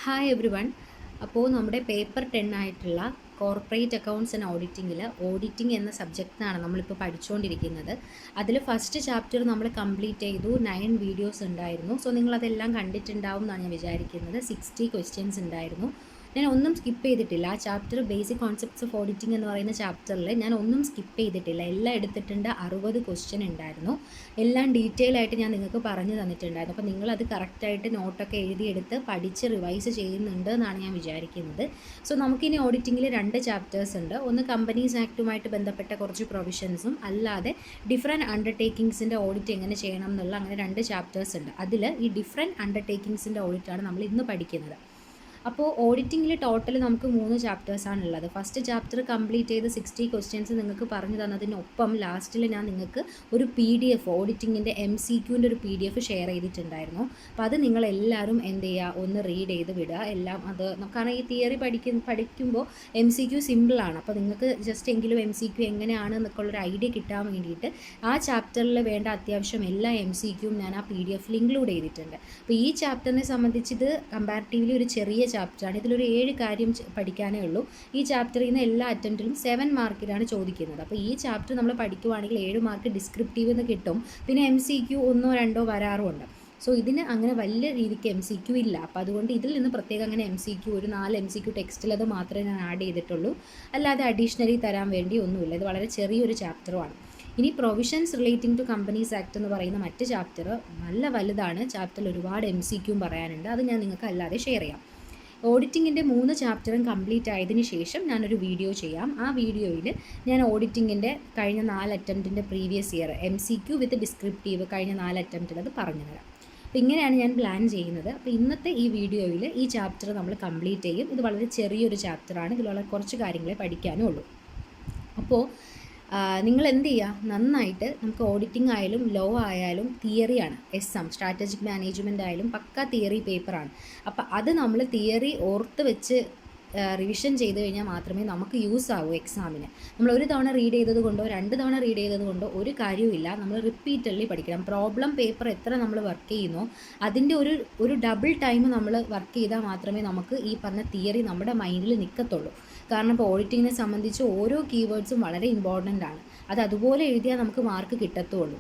Hi every one. അപ്പോൾ നമ്മുടെ paper 10 ആയിട്ടുള്ള കോർപ്പറേറ്റ് അക്കൗണ്ട്സ് ആൻഡ് ഓഡിറ്റിങ്ങിൽ ഓഡിറ്റിംഗ് എന്ന സബ്ജക്റ്റാണ് നമ്മളിപ്പോൾ പഠിച്ചുകൊണ്ടിരിക്കുന്നത്. അതിൽ ഫസ്റ്റ് ചാപ്റ്റർ നമ്മൾ കംപ്ലീറ്റ് ചെയ്തു. 9 വീഡിയോസ് ഉണ്ടായിരുന്നു. സോ നിങ്ങളതെല്ലാം കണ്ടിട്ടുണ്ടാവും എന്നാണ് ഞാൻ വിചാരിക്കുന്നത്. 60 ക്വസ്റ്റ്യൻസ് ഉണ്ടായിരുന്നു. ഞാൻ ഒന്നും സ്കിപ്പ് ചെയ്തിട്ടില്ല. ആ chapter basic concepts of auditing എന്ന് പറയുന്ന ചാപ്റ്ററിൽ ഞാൻ ഒന്നും സ്കിപ്പ് ചെയ്തിട്ടില്ല. എല്ലാം എടുത്തിട്ടുണ്ട്. 60 ക്വസ്റ്റ്യൻ ഉണ്ടായിരുന്നു. എല്ലാം ഡീറ്റെയിൽ ആയിട്ട് ഞാൻ നിങ്ങൾക്ക് പറഞ്ഞു തന്നിട്ടുണ്ടായിരുന്നു. അപ്പോൾ നിങ്ങളത് കറക്റ്റായിട്ട് നോട്ടൊക്കെ എഴുതിയെടുത്ത് പഠിച്ച് റിവൈസ് ചെയ്യുന്നുണ്ട് എന്നാണ് ഞാൻ വിചാരിക്കുന്നത്. സോ നമുക്കിനി ഓഡിറ്റിങ്ങിൽ 2 ചാപ്റ്റേഴ്സ് ഉണ്ട്. ഒന്ന് കമ്പനീസ് ആക്റ്റുമായിട്ട് ബന്ധപ്പെട്ട കുറച്ച് പ്രൊവിഷൻസും അല്ലാതെ ഡിഫറെൻറ്റ് അണ്ടർടേക്കിങ്സിൻ്റെ ഓഡിറ്റ് എങ്ങനെ ചെയ്യണം എന്നുള്ള അങ്ങനെ 2 ചാപ്റ്റേഴ്സ് ഉണ്ട്. അതിൽ ഈ ഡിഫറെൻറ്റ് അണ്ടർടേക്കിങ്സിൻ്റെ ഓഡിറ്റാണ് നമ്മൾ ഇന്ന് പഠിക്കുന്നത്. അപ്പോൾ ഓഡിറ്റിങ്ങിൽ ടോട്ടൽ നമുക്ക് 3 ചാപ്റ്റേഴ്സാണ് ഉള്ളത്. ഫസ്റ്റ് ചാപ്റ്റർ കംപ്ലീറ്റ് ചെയ്ത് 60 ക്വസ്റ്റ്യൻസ് നിങ്ങൾക്ക് പറഞ്ഞു തന്നതിനൊപ്പം ലാസ്റ്റിൽ ഞാൻ നിങ്ങൾക്ക് ഒരു PDF ഓഡിറ്റിങ്ങിൻ്റെ MCQൻ്റെ ഒരു PDF ഷെയർ ചെയ്തിട്ടുണ്ടായിരുന്നു. അപ്പോൾ അത് നിങ്ങളെല്ലാവരും എന്ത് ചെയ്യുക, ഒന്ന് റീഡ് ചെയ്ത് വിടുക. എല്ലാം അത് കാരണം ഈ തിയറി പഠിക്കുമ്പോൾ MCQ സിമ്പിളാണ്. അപ്പോൾ നിങ്ങൾക്ക് ജസ്റ്റ് എങ്കിലും MCQ എങ്ങനെയാണ് എന്നൊക്കെയുള്ളൊരു ഐഡിയ കിട്ടാൻ വേണ്ടിയിട്ട് ആ ചാപ്റ്ററിൽ വേണ്ട അത്യാവശ്യം എല്ലാ MCQയും ഞാൻ ആ PDF ഇൻക്ലൂഡ് ചെയ്തിട്ടുണ്ട്. അപ്പോൾ ഈ ചാപ്റ്ററിനെ സംബന്ധിച്ച് ഇത് കമ്പാരിറ്റീവ്ലി ഒരു ചെറിയ ചാപ്റ്ററാണ്. ഇതിലൊരു 7 കാര്യം പഠിക്കാനേ ഉള്ളൂ. ഈ ചാപ്റ്ററിൽ നിന്ന് എല്ലാ അറ്റംപ്റ്റിലും 7 മാർക്കിലാണ് ചോദിക്കുന്നത്. അപ്പോൾ ഈ ചാപ്റ്റർ നമ്മൾ പഠിക്കുവാണെങ്കിൽ 7 മാർക്ക് ഡിസ്ക്രിപ്റ്റീവ് എന്ന് കിട്ടും. പിന്നെ MCQ 1 2 വരാറുമുണ്ട്. സോ ഇതിന് അങ്ങനെ വലിയ രീതിക്ക് MCQ ഇല്ല. അപ്പോൾ അതുകൊണ്ട് ഇതിൽ നിന്ന് പ്രത്യേകം അങ്ങനെ MCQ ഒരു 4 MCQ ടെക്സ്റ്റിൽ അത് മാത്രമേ ഞാൻ ആഡ് ചെയ്തിട്ടുള്ളൂ. അല്ലാതെ അഡീഷണലി തരാൻ വേണ്ടി ഒന്നുമില്ല. ഇത് വളരെ ചെറിയൊരു ചാപ്റ്ററുമാണ്. ഇനി provisions relating to companies act എന്ന് പറയുന്ന മറ്റ് ചാപ്റ്റർ നല്ല വലുതാണ്. ചാപ്റ്ററിൽ ഒരുപാട് MCQയും പറയാനുണ്ട്. അത് ഞാൻ നിങ്ങൾക്ക് അല്ലാതെ ഷെയർ ചെയ്യാം. ഓഡിറ്റിങ്ങിൻ്റെ 3 ചാപ്റ്ററും കംപ്ലീറ്റ് ആയതിനു ശേഷം ഞാനൊരു വീഡിയോ ചെയ്യാം. ആ വീഡിയോയിൽ ഞാൻ ഓഡിറ്റിങ്ങിൻ്റെ കഴിഞ്ഞ 4 അറ്റംപ്റ്റിൻ്റെ പ്രീവിയസ് ഇയർ MCQ വിത്ത് ഡിസ്ക്രിപ്റ്റീവ് കഴിഞ്ഞ 4 അറ്റംപ്റ്റിൽ അത് പറഞ്ഞുതരാം. അപ്പോൾ ഇങ്ങനെയാണ് ഞാൻ പ്ലാൻ ചെയ്യുന്നത്. അപ്പോൾ ഇന്നത്തെ ഈ വീഡിയോയിൽ ഈ ചാപ്റ്റർ നമ്മൾ കംപ്ലീറ്റ് ചെയ്യും. ഇത് വളരെ ചെറിയൊരു ചാപ്റ്ററാണ്. ഇതിലുള്ള കുറച്ച് കാര്യങ്ങളെ പഠിക്കാനും ഉള്ളൂ. അപ്പോൾ നിങ്ങൾ എന്ത് ചെയ്യുക, നന്നായിട്ട് നമുക്ക് ഓഡിറ്റിംഗ് ആയാലും ലോ ആയാലും തിയറിയാണ്. സ്ട്രാറ്റജിക് മാനേജ്മെൻ്റ് ആയാലും പക്ക തിയറി പേപ്പറാണ്. അപ്പോൾ അത് നമ്മൾ തിയറി ഓർത്ത് വെച്ച് റിവിഷൻ ചെയ്ത് കഴിഞ്ഞാൽ മാത്രമേ നമുക്ക് യൂസ് ആവൂ എക്സാമിന്. നമ്മൾ ഒരു തവണ റീഡ് ചെയ്തത് കൊണ്ടോ 2 തവണ റീഡ് ചെയ്തത് കൊണ്ടോ ഒരു കാര്യവുമില്ല. നമ്മൾ റിപ്പീറ്റഡ്ലി പഠിക്കണം. പ്രോബ്ലം പേപ്പർ എത്ര നമ്മൾ വർക്ക് ചെയ്യുന്നോ അതിൻ്റെ ഒരു ഡബിൾ ടൈം നമ്മൾ വർക്ക് ചെയ്താൽ മാത്രമേ നമുക്ക് ഈ പറഞ്ഞ തിയറി നമ്മുടെ മൈൻഡിൽ നിൽക്കത്തുള്ളൂ. കാരണം ഇപ്പോൾ ഓഡിറ്റിങ്ങിനെ സംബന്ധിച്ച് ഓരോ കീവേഡ്സും വളരെ ഇമ്പോർട്ടൻ്റ് ആണ്. അത് അതുപോലെ എഴുതിയാൽ നമുക്ക് മാർക്ക് കിട്ടത്തുള്ളൂ.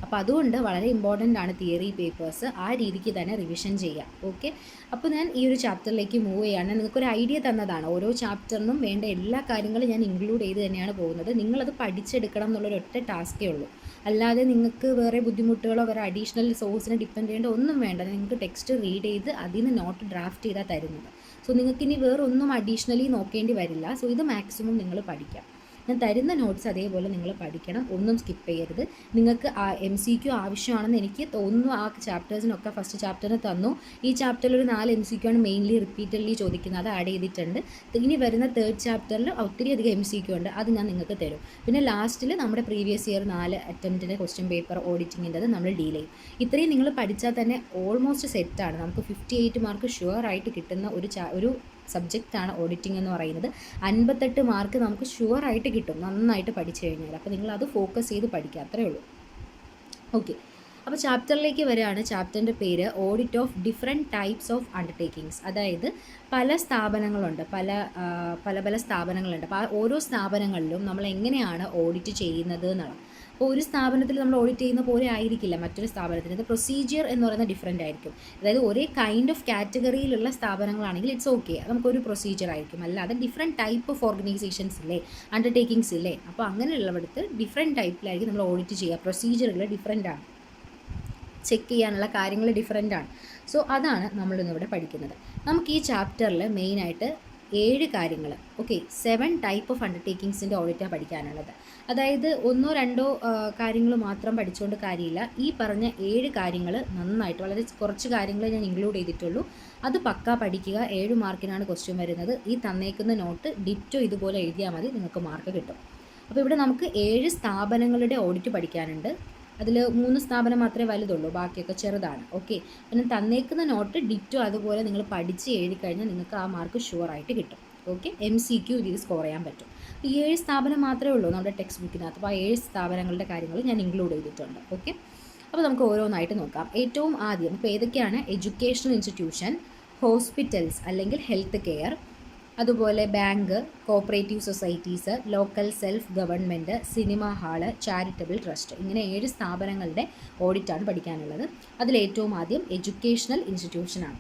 അപ്പോൾ അതുകൊണ്ട് വളരെ ഇമ്പോർട്ടൻ്റ് ആണ് തിയറി പേപ്പേഴ്സ്. ആ രീതിക്ക് തന്നെ റിവിഷൻ ചെയ്യാം. ഓക്കെ, അപ്പോൾ ഞാൻ ഈ ഒരു ചാപ്റ്ററിലേക്ക് മൂവ് ചെയ്യാണ്. നിങ്ങൾക്കൊരു ഐഡിയ തന്നതാണ്. ഓരോ ചാപ്റ്ററിനും വേണ്ട എല്ലാ കാര്യങ്ങളും ഞാൻ ഇൻക്ലൂഡ് ചെയ്ത് തന്നെയാണ് പോകുന്നത്. നിങ്ങളത് പഠിച്ചെടുക്കണം എന്നുള്ളൊരൊറ്റ ടാസ്കേ ഉള്ളൂ. അല്ലാതെ നിങ്ങൾക്ക് വേറെ ബുദ്ധിമുട്ടുകളോ വേറെ അഡീഷണൽ സോഴ്സിനെ ഡിപ്പെൻഡ് ചെയ്യേണ്ട ഒന്നും വേണ്ട. നിങ്ങൾക്ക് ടെക്സ്റ്റ് റീഡ് ചെയ്ത് അതിൽ നിന്ന് നോട്ട് ഡ്രാഫ്റ്റ് ചെയ്താൽ തരുന്നത്. സോ നിങ്ങൾക്കിനി വേറെ ഒന്നും അഡീഷണലി നോക്കേണ്ടി വരില്ല. സോ ഇത് മാക്സിമം നിങ്ങൾ പഠിക്കാം. ഞാൻ തരുന്ന നോട്ട്സ് അതേപോലെ നിങ്ങൾ പഠിക്കണം. ഒന്നും സ്കിപ്പ് ചെയ്യരുത്. നിങ്ങൾക്ക് MCQ ആവശ്യമാണെന്ന് എനിക്ക് തോന്നുന്നു. ആ ചാപ്റ്റേഴ്സിനൊക്കെ ഫസ്റ്റ് ചാപ്റ്ററിന് തന്നു. ഈ ചാപ്റ്ററിൽ ഒരു 4 MCQ ആണ് മെയിൻലി റിപ്പീറ്റഡ്ലി ചോദിക്കുന്നത്. അത് ആഡ് ചെയ്തിട്ടുണ്ട്. ഇനി വരുന്ന 3rd ചാപ്റ്ററിൽ ഒത്തിരി അധികം MCQ ഉണ്ട്. അത് ഞാൻ നിങ്ങൾക്ക് തരും. പിന്നെ ലാസ്റ്റിൽ നമ്മുടെ പ്രീവിയസ് ഇയർ 4 അറ്റംപ്റ്റിൻ്റെ ക്വസ്റ്റ്യൻ പേപ്പർ ഓഡിറ്റിങ്ങിൻ്റെത് നമ്മൾ ഡീൽ ചെയ്യും. ഇത്രയും നിങ്ങൾ പഠിച്ചാൽ തന്നെ ഓൾമോസ്റ്റ് സെറ്റാണ്. നമുക്ക് 58 മാർക്ക് ഷുവർ ആയിട്ട് കിട്ടുന്ന ഒരു സബ്ജക്റ്റാണ് ഓഡിറ്റിംഗ് എന്ന് പറയുന്നത്. 58 മാർക്ക് നമുക്ക് ഷുവറായിട്ട് കിട്ടും നന്നായിട്ട് പഠിച്ചു കഴിഞ്ഞാൽ. അപ്പോൾ നിങ്ങളത് ഫോക്കസ് ചെയ്ത് പഠിക്കുക, അത്രയേ ഉള്ളൂ. ഓക്കെ, അപ്പോൾ ചാപ്റ്ററിലേക്ക് വരികയാണ്. ചാപ്റ്ററിൻ്റെ പേര് audit of different types of undertakings. അതായത് പല സ്ഥാപനങ്ങളുണ്ട്, പല സ്ഥാപനങ്ങളുണ്ട്. അപ്പോൾ ആ ഓരോ സ്ഥാപനങ്ങളിലും നമ്മൾ എങ്ങനെയാണ് ഓഡിറ്റ് ചെയ്യുന്നത് എന്നുള്ളത്. അപ്പോൾ ഒരു സ്ഥാപനത്തിൽ നമ്മൾ ഓഡിറ്റ് ചെയ്യുന്ന പോലെ ആയിരിക്കില്ല മറ്റൊരു സ്ഥാപനത്തിന്. ഇത് പ്രൊസീജിയർ എന്ന് പറയുന്നത് ഡിഫറെൻ്റ് ആയിരിക്കും. അതായത് ഒരേ കൈൻഡ് ഓഫ് കാറ്റഗറിയിലുള്ള സ്ഥാപനങ്ങളാണെങ്കിൽ ഇറ്റ്സ് ഓക്കെ, നമുക്കൊരു പ്രൊസീജിയർ ആയിരിക്കും. അല്ലാതെ ഡിഫറെൻറ്റ് ടൈപ്പ് ഓഫ് ഓർഗനൈസേഷൻസ് ഇല്ലേ, അണ്ടർടേക്കിങ്സ് ഇല്ലേ. അപ്പോൾ അങ്ങനെയുള്ളവിടത്ത് ഡിഫറെൻറ്റ് ടൈപ്പിലായിരിക്കും നമ്മൾ ഓഡിറ്റ് ചെയ്യുക. പ്രൊസീജിയറുകൾ ഡിഫറെൻ്റ് ആണ്, ചെക്ക് ചെയ്യാനുള്ള കാര്യങ്ങൾ ഡിഫറെൻ്റ് ആണ്. സോ അതാണ് നമ്മളിന്നിവിടെ പഠിക്കുന്നത്. നമുക്ക് ഈ ചാപ്റ്ററിൽ മെയിനായിട്ട് 7 കാര്യങ്ങൾ, 7 ടൈപ്പ് ഓഫ് അണ്ടർടേക്കിങ്സിൻ്റെ ഓഡിറ്റാണ് പഠിക്കാനുള്ളത്. അതായത് 1 2 കാര്യങ്ങൾ മാത്രം പഠിച്ചുകൊണ്ട് കാര്യമില്ല. ഈ പറഞ്ഞ 7 കാര്യങ്ങൾ നന്നായിട്ട്, വളരെ കുറച്ച് കാര്യങ്ങൾ ഞാൻ ഇൻക്ലൂഡ് ചെയ്തിട്ടുള്ളൂ. അത് പക്ക പഠിക്കുക. 7 മാർക്കിനാണ് ക്വസ്റ്റ്യൻ വരുന്നത്. ഈ തന്നേക്കുന്ന നോട്ട് ഡിറ്റോ ഇതുപോലെ എഴുതിയാൽ മതി, നിങ്ങൾക്ക് മാർക്ക് കിട്ടും. അപ്പോൾ ഇവിടെ നമുക്ക് 7 സ്ഥാപനങ്ങളുടെ ഓഡിറ്റ് പഠിക്കാനുണ്ട്. അതിൽ 3 സ്ഥാപനം മാത്രമേ വലുതുള്ളൂ, ബാക്കിയൊക്കെ ചെറുതാണ്. ഓക്കെ, പിന്നെ തന്നേക്കുന്ന നോട്ട് ഡിറ്റോ അതുപോലെ നിങ്ങൾ പഠിച്ച് എഴുതി കഴിഞ്ഞാൽ നിങ്ങൾക്ക് ആ മാർക്ക് ഷുവറായിട്ട് കിട്ടും. ഓക്കെ, MCQ ഇതിൽ സ്കോർ ചെയ്യാൻ പറ്റും. ഈ 7 സ്ഥാപനം മാത്രമേ ഉള്ളൂ നമ്മുടെ ടെക്സ്റ്റ് ബുക്കിനകത്ത്. അപ്പോൾ ആ 7 സ്ഥാപനങ്ങളുടെ കാര്യങ്ങൾ ഞാൻ ഇൻക്ലൂഡ് ചെയ്തിട്ടുണ്ട്. ഓക്കെ, അപ്പോൾ നമുക്ക് ഓരോന്നായിട്ട് നോക്കാം. ഏറ്റവും ആദ്യം ഇപ്പോൾ ഏതൊക്കെയാണ്? എഡ്യൂക്കേഷണൽ ഇൻസ്റ്റിറ്റ്യൂഷൻ, ഹോസ്പിറ്റൽസ് അല്ലെങ്കിൽ ഹെൽത്ത് കെയർ, അതുപോലെ bank, cooperative societies, local self government, cinema hall, charitable trust, ഇങ്ങനെ 7 സ്ഥാപനങ്ങളുടെ ഓഡിറ്റാണ് പഠിക്കാനുള്ളത്. അതിലേറ്റവും ആദ്യം എഡ്യൂക്കേഷണൽ ഇൻസ്റ്റിറ്റ്യൂഷനാണ്,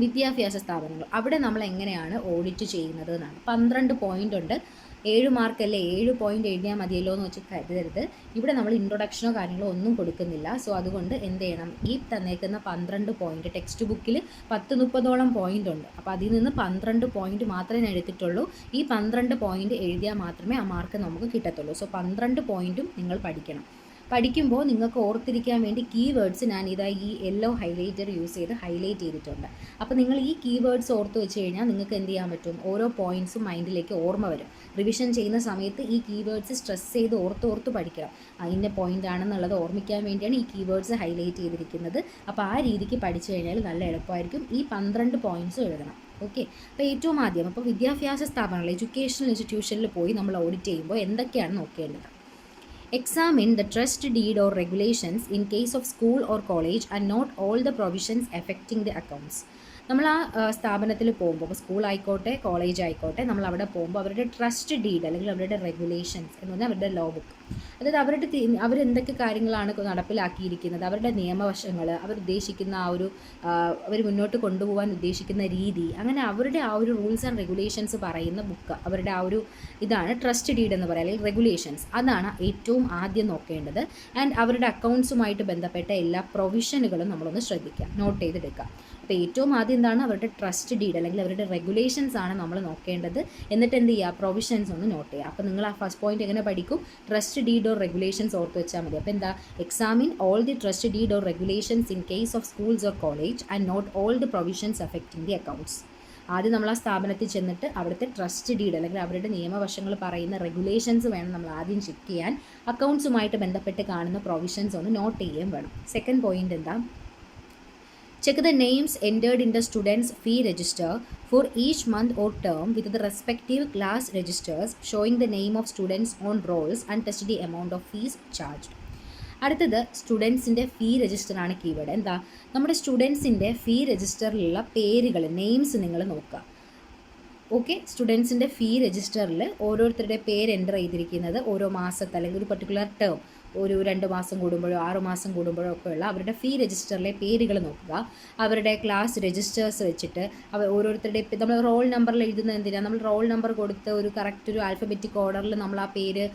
വിദ്യാഭ്യാസ സ്ഥാപനങ്ങൾ. അവിടെ നമ്മൾ എങ്ങനെയാണ് ഓഡിറ്റ് ചെയ്യുന്നത് എന്നാണ്. 12 പോയിൻ്റ് ഉണ്ട്. 7 മാർക്കല്ലേ, 7 പോയിൻ്റ് എഴുതിയാൽ മതിയല്ലോ എന്ന് വെച്ച് കരുതരുത്. ഇവിടെ നമ്മൾ ഇൻട്രൊഡക്ഷനോ കാര്യങ്ങളോ ഒന്നും കൊടുക്കുന്നില്ല. സോ അതുകൊണ്ട് എന്ത് ചെയ്യണം, ഈ തന്നേക്കുന്ന 12 പോയിൻ്റ്, ടെക്സ്റ്റ് ബുക്കിൽ 10-30ഓളം പോയിൻ്റ് ഉണ്ട്. അപ്പോൾ അതിൽ നിന്ന് 12 പോയിൻ്റ് മാത്രമേ ഞാൻ എടുത്തിട്ടുള്ളൂ. ഈ 12 പോയിൻ്റ് എഴുതിയാൽ മാത്രമേ ആ മാർക്ക് നമുക്ക് കിട്ടത്തുള്ളൂ. സോ 12 പോയിൻറ്റും നിങ്ങൾ പഠിക്കണം. പഠിക്കുമ്പോൾ നിങ്ങൾക്ക് ഓർത്തിരിക്കാൻ വേണ്ടി കീവേഡ്സ് ഞാൻ ഇതാ ഈ യെല്ലോ ഹൈലൈറ്റർ യൂസ് ചെയ്ത് ഹൈലൈറ്റ് ചെയ്തിട്ടുണ്ട്. അപ്പോൾ നിങ്ങൾ ഈ കീവേഡ്സ് ഓർത്ത് വെച്ച് കഴിഞ്ഞാൽ നിങ്ങൾക്ക് എന്ത് ചെയ്യാൻ പറ്റും, ഓരോ പോയിൻറ്റ്സും മൈൻഡിലേക്ക് ഓർമ്മ വരും. റിവിഷൻ ചെയ്യുന്ന സമയത്ത് ഈ കീവേഡ്സ് സ്ട്രെസ് ചെയ്ത് ഓർത്ത് പഠിക്കണം. അതിൻ്റെ പോയിൻ്റ് ആണെന്നുള്ളത് ഓർമ്മിക്കാൻ വേണ്ടിയാണ് ഈ കീവേഡ്സ് ഹൈലൈറ്റ് ചെയ്തിരിക്കുന്നത്. അപ്പോൾ ആ രീതിക്ക് പഠിച്ചു കഴിഞ്ഞാൽ നല്ല എളുപ്പമായിരിക്കും. ഈ 12 പോയിൻറ്റ്സും എഴുതണം. ഓക്കെ. അപ്പോൾ ഏറ്റവും ആദ്യം അപ്പോൾ വിദ്യാഭ്യാസ സ്ഥാപനങ്ങൾ, എഡ്യൂക്കേഷണൽ ഇൻസ്റ്റിറ്റ്യൂഷനിൽ പോയി നമ്മൾ ഓഡിറ്റ് ചെയ്യുമ്പോൾ എന്തൊക്കെയാണ് നോക്കേണ്ടത്? Examine the trust deed or regulations in case of school or college and note all the provisions affecting the accounts. നമ്മൾ ആ സ്ഥാപനത്തിൽ പോകുമ്പോൾ, ഇപ്പോൾ സ്കൂൾ ആയിക്കോട്ടെ കോളേജ് ആയിക്കോട്ടെ, നമ്മൾ അവിടെ പോകുമ്പോൾ അവരുടെ ട്രസ്റ്റ് ഡീഡ് അല്ലെങ്കിൽ അവരുടെ റെഗുലേഷൻസ് എന്ന് പറഞ്ഞാൽ അവരുടെ ലോ ബുക്ക്, അതായത് അവരെന്തൊക്കെ കാര്യങ്ങളാണ് നടപ്പിലാക്കിയിരിക്കുന്നത്, അവരുടെ നിയമവശങ്ങൾ, അവരുദ്ദേശിക്കുന്ന ആ ഒരു അവർ മുന്നോട്ട് കൊണ്ടുപോകാൻ ഉദ്ദേശിക്കുന്ന രീതി, അങ്ങനെ അവരുടെ ആ ഒരു റൂൾസ് ആൻഡ് റെഗുലേഷൻസ് പറയുന്ന ബുക്ക്, അവരുടെ ആ ഒരു ഇതാണ് ട്രസ്റ്റ് ഡീഡ് എന്ന് പറയുക, അല്ലെങ്കിൽ റെഗുലേഷൻസ്. അതാണ് ഏറ്റവും ആദ്യം നോക്കേണ്ടത്. ആൻഡ് അവരുടെ അക്കൗണ്ട്സുമായിട്ട് ബന്ധപ്പെട്ട എല്ലാ പ്രൊവിഷനുകളും നമ്മളൊന്ന് ശ്രദ്ധിക്കുക, നോട്ട് ചെയ്തെടുക്കുക. അപ്പോൾ ഏറ്റവും ആദ്യം എന്താണ്, അവരുടെ ട്രസ്റ്റ് ഡീഡ് അല്ലെങ്കിൽ അവരുടെ റെഗുലേഷൻസ് ആണ് നമ്മൾ നോക്കേണ്ടത്. എന്നിട്ട് എന്ത് ചെയ്യുക, പ്രൊവിഷൻസ് ഒന്ന് നോട്ട് ചെയ്യുക. അപ്പോൾ നിങ്ങൾ ആ ഫസ്റ്റ് പോയിന്റ് എങ്ങനെ പഠിക്കും, ട്രസ്റ്റ് ഡീഡ് ഓർ റെഗുലേഷൻസ് ഓർത്ത് വെച്ചാൽ മതി. അപ്പോൾ എന്താ, examine all the trust deed or regulations in case of schools or college and note all the provisions affecting the accounts. ആദ്യം നമ്മൾ ആ സ്ഥാപനത്തിൽ ചെന്നിട്ട് അവിടുത്തെ ട്രസ്റ്റ് ഡീഡ് അല്ലെങ്കിൽ അവരുടെ നിയമവശങ്ങൾ പറയുന്ന റെഗുലേഷൻസ് വേണം നമ്മൾ ആദ്യം ചെക്ക് ചെയ്യാൻ. അക്കൗണ്ട്സുമായിട്ട് ബന്ധപ്പെട്ട് കാണുന്ന പ്രൊവിഷൻസ് ഒന്ന് നോട്ട് ചെയ്യുകയും വേണം. സെക്കൻഡ് പോയിന്റ് എന്താ, check the names entered in the student's fee register for each month or term with the respective class registers showing the name of students on rolls and test the amount of fees charged. അടുത്തത് സ്റ്റുഡൻസിൻ്റെ ഫീ രജിസ്റ്ററാണ് keyword. എന്താ, നമ്മുടെ സ്റ്റുഡൻസിൻ്റെ ഫീ രജിസ്റ്ററിലുള്ള പേരുകൾ, names നിങ്ങൾ നോക്കുക. Okay, സ്റ്റുഡൻസിൻ്റെ ഫീ രജിസ്റ്ററിൽ ഓരോരുത്തരുടെ പേര് enter ചെയ്തിരിക്കുന്നത് ഓരോ മാസത്തെ അല്ലെങ്കിൽ ഒരു പർട്ടിക്കുലർ ടേം, ഒരു 2 മാസം കൂടുമ്പോഴോ 6 മാസം കൂടുമ്പോഴോ ഒക്കെ ഉള്ള അവരുടെ ഫീ രജിസ്റ്ററിലെ പേരുകൾ നോക്കുക. അവരുടെ ക്ലാസ് രജിസ്റ്റേഴ്സ് വെച്ചിട്ട് ഓരോരുത്തരുടെ നമ്മൾ റോൾ നമ്പറിൽ എഴുതുന്നത് എന്തിനാണ്, നമ്മൾ റോൾ നമ്പർ കൊടുത്ത് ഒരു കറക്റ്റ് ഒരു ആൽഫബറ്റിക് ഓർഡറിൽ നമ്മൾ ആ പേര്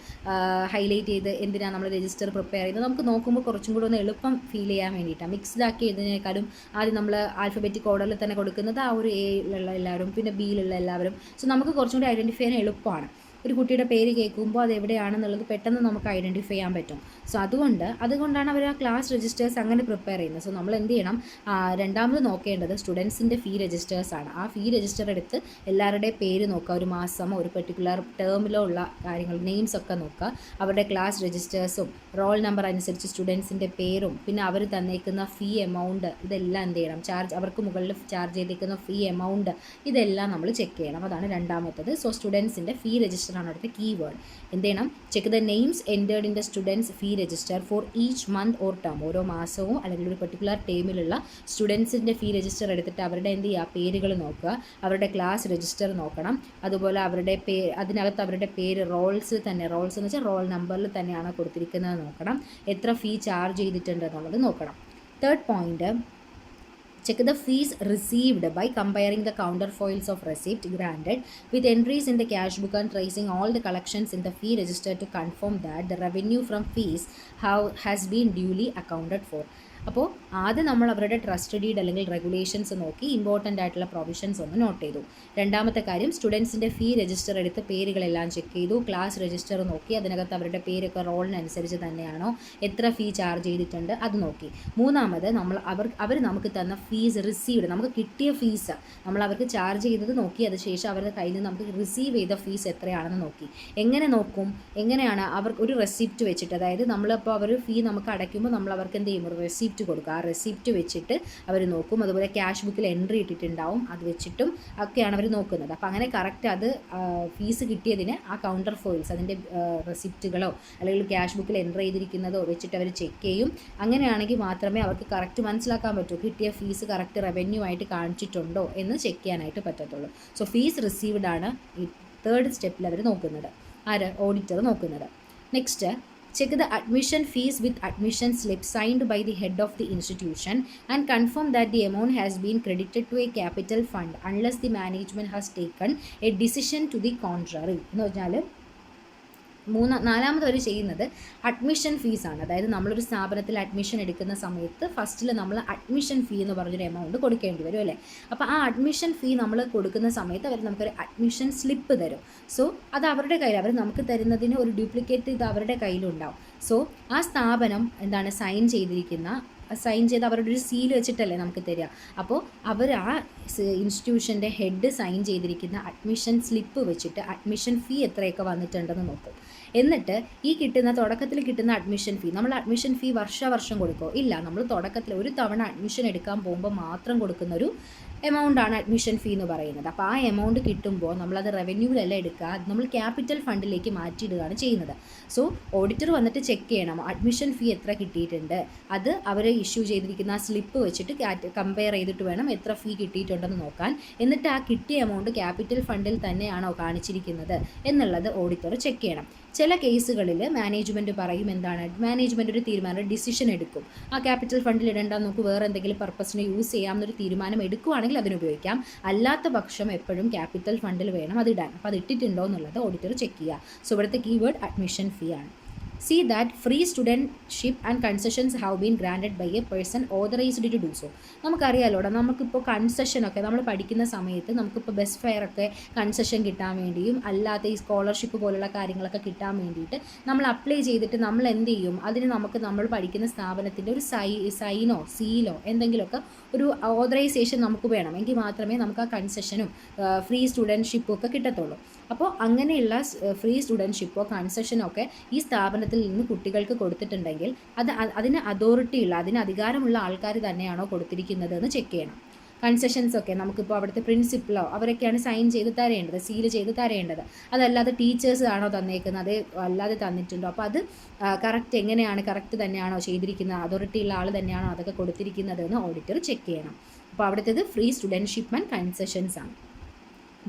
ഹൈലൈറ്റ് ചെയ്ത് എന്തിനാണ് നമ്മൾ രജിസ്റ്റർ പ്രിപ്പയർ ചെയ്യുന്നത്, നമുക്ക് നോക്കുമ്പോൾ കുറച്ചും കൂടെ ഒന്ന് എളുപ്പം ഫീൽ ചെയ്യാൻ വേണ്ടിയിട്ടാണ്. മിക്സ്ഡ് ആക്കി എഴുതുന്നതിനേക്കാളും ആദ്യം നമ്മൾ ആൽഫബറ്റിക് ഓർഡറിൽ തന്നെ കൊടുക്കുന്നത് ആ ഒരു എയിലുള്ള എല്ലാവരും പിന്നെ ബിയിലുള്ള എല്ലാവരും. സോ നമുക്ക് കുറച്ചും കൂടി ഐഡൻറ്റിഫൈ ചെയ്യാൻ എളുപ്പമാണ്. ഒരു കുട്ടിയുടെ പേര് കേൾക്കുമ്പോൾ അത് എവിടെയാണെന്നുള്ളത് പെട്ടെന്ന് നമുക്ക് ഐഡൻറ്റിഫൈ ചെയ്യാൻ പറ്റും. സോ അതുകൊണ്ടാണ് അവർ ആ ക്ലാസ് രജിസ്റ്റേഴ്സ് അങ്ങനെ പ്രിപ്പയർ ചെയ്യുന്നത്. സോ നമ്മൾ എന്ത് ചെയ്യണം, രണ്ടാമത് നോക്കേണ്ടത് സ്റ്റുഡൻസിൻ്റെ ഫീ രജിസ്റ്റേഴ്സ് ആണ്. ആ ഫീ രജിസ്റ്റർ എടുത്ത് എല്ലാവരുടെയും പേര് നോക്കുക, ഒരു മാസമോ ഒരു പെർട്ടിക്കുലർ ടേമിലോ ഉള്ള കാര്യങ്ങൾ നെയിംസ് ഒക്കെ നോക്കുക. അവരുടെ ക്ലാസ് രജിസ്റ്റേഴ്സും റോൾ നമ്പർ അനുസരിച്ച് സ്റ്റുഡൻസിൻ്റെ പേരും പിന്നെ അവർ തന്നേക്കുന്ന ഫീ എമൗണ്ട്, ഇതെല്ലാം എന്ത് ചെയ്യണം, അവർക്ക് മുകളിൽ ചാർജ് ചെയ്തേക്കുന്ന ഫീ എമൗണ്ട്, ഇതെല്ലാം നമ്മൾ ചെക്ക് ചെയ്യണം. അതാണ് രണ്ടാമത്തത്. സോ സ്റ്റുഡൻസിൻ്റെ ഫീ രജിസ്റ്റർ ആണ് അടുത്ത കീവേഡ്. എന്ത് ചെയ്യണം, check the names entered in the students fee register for each month or term. ഓരോ മാസവും അല്ലെങ്കിൽ ഒരു പെർട്ടിക്കുലർ ടേമിലുള്ള സ്റ്റുഡൻസിൻ്റെ ഫീ രജിസ്റ്റർ എടുത്തിട്ട് അവരുടെ എന്ത് ചെയ്യുക, പേരുകൾ നോക്കുക. അവരുടെ ക്ലാസ് രജിസ്റ്റർ നോക്കണം. അതുപോലെ അവരുടെ അതിനകത്ത് അവരുടെ പേര് റോൾസ് എന്ന് വെച്ചാൽ റോൾ നമ്പറിൽ തന്നെയാണ് കൊടുത്തിരിക്കുന്നത് നോക്കണം. എത്ര ഫീ ചാർജ് ചെയ്തിട്ടുണ്ട് എന്നുള്ളത് നോക്കണം. Third point, check the fees received by comparing the counterfoils of receipt granted with entries in the cash book and tracing all the collections in the fee register to confirm that the revenue from fees has been duly accounted for. അപ്പോൾ ആദ്യം നമ്മൾ അവരുടെ trust deed അല്ലെങ്കിൽ regulations നോക്കി important ആയിട്ടുള്ള provisions ഒന്ന് not ചെയ്തു. രണ്ടാമത്തെ കാര്യം, സ്റ്റുഡൻസിൻ്റെ ഫീ രജിസ്റ്റർ എടുത്ത് പേരുകളെല്ലാം ചെക്ക് ചെയ്തു. ക്ലാസ് രജിസ്റ്റർ നോക്കി, അതിനകത്ത് അവരുടെ പേരൊക്കെ റോളിനനുസരിച്ച് തന്നെയാണോ, എത്ര ഫീ ചാർജ് ചെയ്തിട്ടുണ്ട് അത് നോക്കി. മൂന്നാമത് അവർ നമുക്ക് തന്ന ഫീസ് റിസീവ്ഡ്, നമുക്ക് കിട്ടിയ ഫീസ് നമ്മൾ അവർക്ക് ചാർജ് ചെയ്തത് നോക്കി. അതിനുശേഷം അവരുടെ കയ്യിൽ നിന്ന് നമുക്ക് റിസീവ് ചെയ്ത ഫീസ് എത്രയാണെന്ന് നോക്കി. എങ്ങനെ നോക്കും, എങ്ങനെയാണ്, അവർക്ക് ഒരു റെസിപ്റ്റ് വെച്ചിട്ട്, അതായത് നമ്മളിപ്പോൾ അവർ ഫീ നമുക്ക് അടയ്ക്കുമ്പോൾ നമ്മൾ അവർക്ക് എന്ത് ചെയ്യും, ഒരു റെസിപ്റ്റ് റെസിപ്റ്റ് കൊടുക്കും. ആ റെസിപ്റ്റ് വെച്ചിട്ട് അവർ നോക്കും. അതുപോലെ ക്യാഷ് ബുക്കിൽ എൻട്രി ഇട്ടിട്ടുണ്ടാവും, അത് വെച്ചിട്ടും ഒക്കെയാണ് അവർ നോക്കുന്നത്. അപ്പോൾ അങ്ങനെ കറക്റ്റ് അത് ഫീസ് കിട്ടിയതിന് ആ കൗണ്ടർ ഫോയിൽസ്, അതിൻ്റെ റെസിപ്റ്റുകളോ അല്ലെങ്കിൽ ക്യാഷ് ബുക്കിൽ എൻട്രി ചെയ്തിരിക്കുന്നതോ വെച്ചിട്ട് അവർ ചെക്ക് ചെയ്യും. അങ്ങനെയാണെങ്കിൽ മാത്രമേ അവർക്ക് കറക്റ്റ് മനസ്സിലാക്കാൻ പറ്റൂ കിട്ടിയ ഫീസ് കറക്റ്റ് റവന്യൂ ആയിട്ട് കാണിച്ചിട്ടുണ്ടോ എന്ന് ചെക്ക് ചെയ്യാനായിട്ട് പറ്റത്തുള്ളൂ. സോ ഫീസ് റിസീവ്ഡ് ആണ് ഈ തേർഡ് സ്റ്റെപ്പിൽ അവർ നോക്കുന്നത്, ഓഡിറ്റർ നോക്കുന്നത്. Next, check the admission fees with admission slip signed by the head of the institution and confirm that the amount has been credited to a capital fund unless the management has taken a decision to the contrary. എന്ന് പറഞ്ഞാൽ നാലാമത് അവർ ചെയ്യുന്നത് admission ഫീസാണ്. അതായത് നമ്മളൊരു സ്ഥാപനത്തിൽ admission എടുക്കുന്ന സമയത്ത് ഫസ്റ്റിൽ നമ്മൾ അഡ്മിഷൻ ഫീ എന്ന് പറഞ്ഞൊരു എമൗണ്ട് കൊടുക്കേണ്ടി വരും അല്ലേ. അപ്പോൾ ആ അഡ്മിഷൻ ഫീ നമ്മൾ കൊടുക്കുന്ന സമയത്ത് അവർ നമുക്കൊരു അഡ്മിഷൻ സ്ലിപ്പ് തരും. സോ അത് അവരുടെ കയ്യിൽ, അവർ നമുക്ക് തരുന്നതിന് ഒരു ഡ്യൂപ്ലിക്കേറ്റ് ഇത് അവരുടെ കയ്യിലുണ്ടാവും. സോ ആ സ്ഥാപനം എന്താണ് സൈൻ ചെയ്ത് അവരുടെ ഒരു സീൽ വെച്ചിട്ടല്ലേ നമുക്ക് തരിക. അപ്പോൾ അവർ ആ ഇൻസ്റ്റിറ്റ്യൂഷൻ്റെ ഹെഡ് സൈൻ ചെയ്തിരിക്കുന്ന അഡ്മിഷൻ സ്ലിപ്പ് വെച്ചിട്ട് അഡ്മിഷൻ ഫീ എത്രയൊക്കെ വന്നിട്ടുണ്ടെന്ന് നോക്കും. എന്നിട്ട് ഈ തുടക്കത്തിൽ കിട്ടുന്ന അഡ്മിഷൻ ഫീ, നമ്മൾ അഡ്മിഷൻ ഫീ വർഷം കൊടുക്കുമോ? ഇല്ല. നമ്മൾ തുടക്കത്തിൽ ഒരു തവണ അഡ്മിഷൻ എടുക്കാൻ പോകുമ്പോൾ മാത്രം കൊടുക്കുന്നൊരു എമൗണ്ടാണ് അഡ്മിഷൻ ഫീ എന്ന് പറയുന്നത്. അപ്പോൾ ആ എമൗണ്ട് കിട്ടുമ്പോൾ നമ്മളത് റവന്യൂവിലല്ല എടുക്കുക, അത് നമ്മൾ ക്യാപിറ്റൽ ഫണ്ടിലേക്ക് മാറ്റിയിടുകയാണ് ചെയ്യുന്നത്. സോ ഓഡിറ്റർ വന്നിട്ട് ചെക്ക് ചെയ്യണം അഡ്മിഷൻ ഫീ എത്ര കിട്ടിയിട്ടുണ്ട്, അത് അവർ ഇഷ്യൂ ചെയ്തിരിക്കുന്ന ആ സ്ലിപ്പ് വെച്ചിട്ട് കമ്പയർ ചെയ്തിട്ട് വേണം എത്ര ഫീ കിട്ടിയിട്ടുണ്ടെന്ന് നോക്കാൻ. എന്നിട്ട് ആ കിട്ടിയ എമൗണ്ട് ക്യാപിറ്റൽ ഫണ്ടിൽ തന്നെയാണോ കാണിച്ചിരിക്കുന്നത് എന്നുള്ളത് ഓഡിറ്റർ ചെക്ക് ചെയ്യണം. ചില കേസുകളിൽ മാനേജ്മെൻറ്റ് പറയും എന്താണ്, മാനേജ്മെൻറ്റ് ഒരു തീരുമാനം, ഡിസിഷൻ എടുക്കും, ആ ക്യാപിറ്റൽ ഫണ്ടിൽ ഇടേണ്ട, നമുക്ക് വേറെ എന്തെങ്കിലും പർപ്പസിന് യൂസ് ചെയ്യാമെന്നൊരു തീരുമാനം എടുക്കുകയാണെങ്കിൽ അതിനുപയോഗിക്കാം. അല്ലാത്ത പക്ഷം എപ്പോഴും ക്യാപിറ്റൽ ഫണ്ടിൽ വേണം അത് ഇടാൻ. അപ്പോൾ അത് ഇട്ടിട്ടുണ്ടോ എന്നുള്ളത് ഓഡിറ്റർ ചെക്ക് ചെയ്യുക. സോ ഇവിടുത്തെ കീവേഡ് അഡ്മിഷൻ ഫീ ആണ്. See that free studentship and concessions have been granted by a person authorized to do so. നമുക്കറിയാമല്ലോ, നമുക്കിപ്പോൾ കൺസെഷനൊക്കെ നമ്മൾ പഠിക്കുന്ന സമയത്ത് നമുക്കിപ്പോൾ ബസ് ഫെയർ ഒക്കെ കൺസെഷൻ കിട്ടാൻ വേണ്ടിയും അല്ലാത്ത ഈ സ്കോളർഷിപ്പ് പോലുള്ള കാര്യങ്ങളൊക്കെ കിട്ടാൻ വേണ്ടിയിട്ട് നമ്മൾ അപ്ലൈ ചെയ്തിട്ട് നമ്മൾ എന്ത് ചെയ്യും, അതിന് നമുക്ക് നമ്മൾ പഠിക്കുന്ന സ്ഥാപനത്തിൻ്റെ ഒരു സൈനോ സീലോ എന്തെങ്കിലുമൊക്കെ ഒരു ഓതറൈസേഷൻ നമുക്ക് വേണം. എങ്കിൽ മാത്രമേ നമുക്ക് ആ കൺസെഷനും ഫ്രീ സ്റ്റുഡൻഷിപ്പും ഒക്കെ കിട്ടത്തുള്ളൂ. അപ്പോൾ അങ്ങനെയുള്ള ഫ്രീ സ്റ്റുഡൻഷിപ്പോ കൺസെഷനോ ഒക്കെ ഈ സ്ഥാപനത്തിൽ നിന്ന് കുട്ടികൾക്ക് കൊടുത്തിട്ടുണ്ടെങ്കിൽ അതിന് അതോറിറ്റിയുള്ള, അതിന് അധികാരമുള്ള ആൾക്കാർ തന്നെയാണോ കൊടുത്തിരിക്കുന്നത് എന്ന് ചെക്ക് ചെയ്യണം. കൺസെഷൻസൊക്കെ നമുക്കിപ്പോൾ അവിടുത്തെ പ്രിൻസിപ്പലോ അവരൊക്കെയാണ് സൈൻ ചെയ്ത് തരേണ്ടത്, സീൽ ചെയ്ത് തരേണ്ടത്. അതല്ലാതെ ടീച്ചേഴ്സ് ആണോ തന്നേക്കുന്നത്, അല്ലാതെ തന്നിട്ടുണ്ടോ, അപ്പോൾ അത് കറക്റ്റ് തന്നെയാണോ ചെയ്തിരിക്കുന്നത്, അതോറിറ്റിയുള്ള ആൾ തന്നെയാണോ അതൊക്കെ കൊടുത്തിരിക്കുന്നത് എന്ന് ഓഡിറ്റർ ചെക്ക് ചെയ്യണം. അപ്പോൾ അവിടുത്തേത് ഫ്രീ സ്റ്റുഡൻഷിപ്പ് ആൻഡ് കൺസെഷൻസ് ആണ്.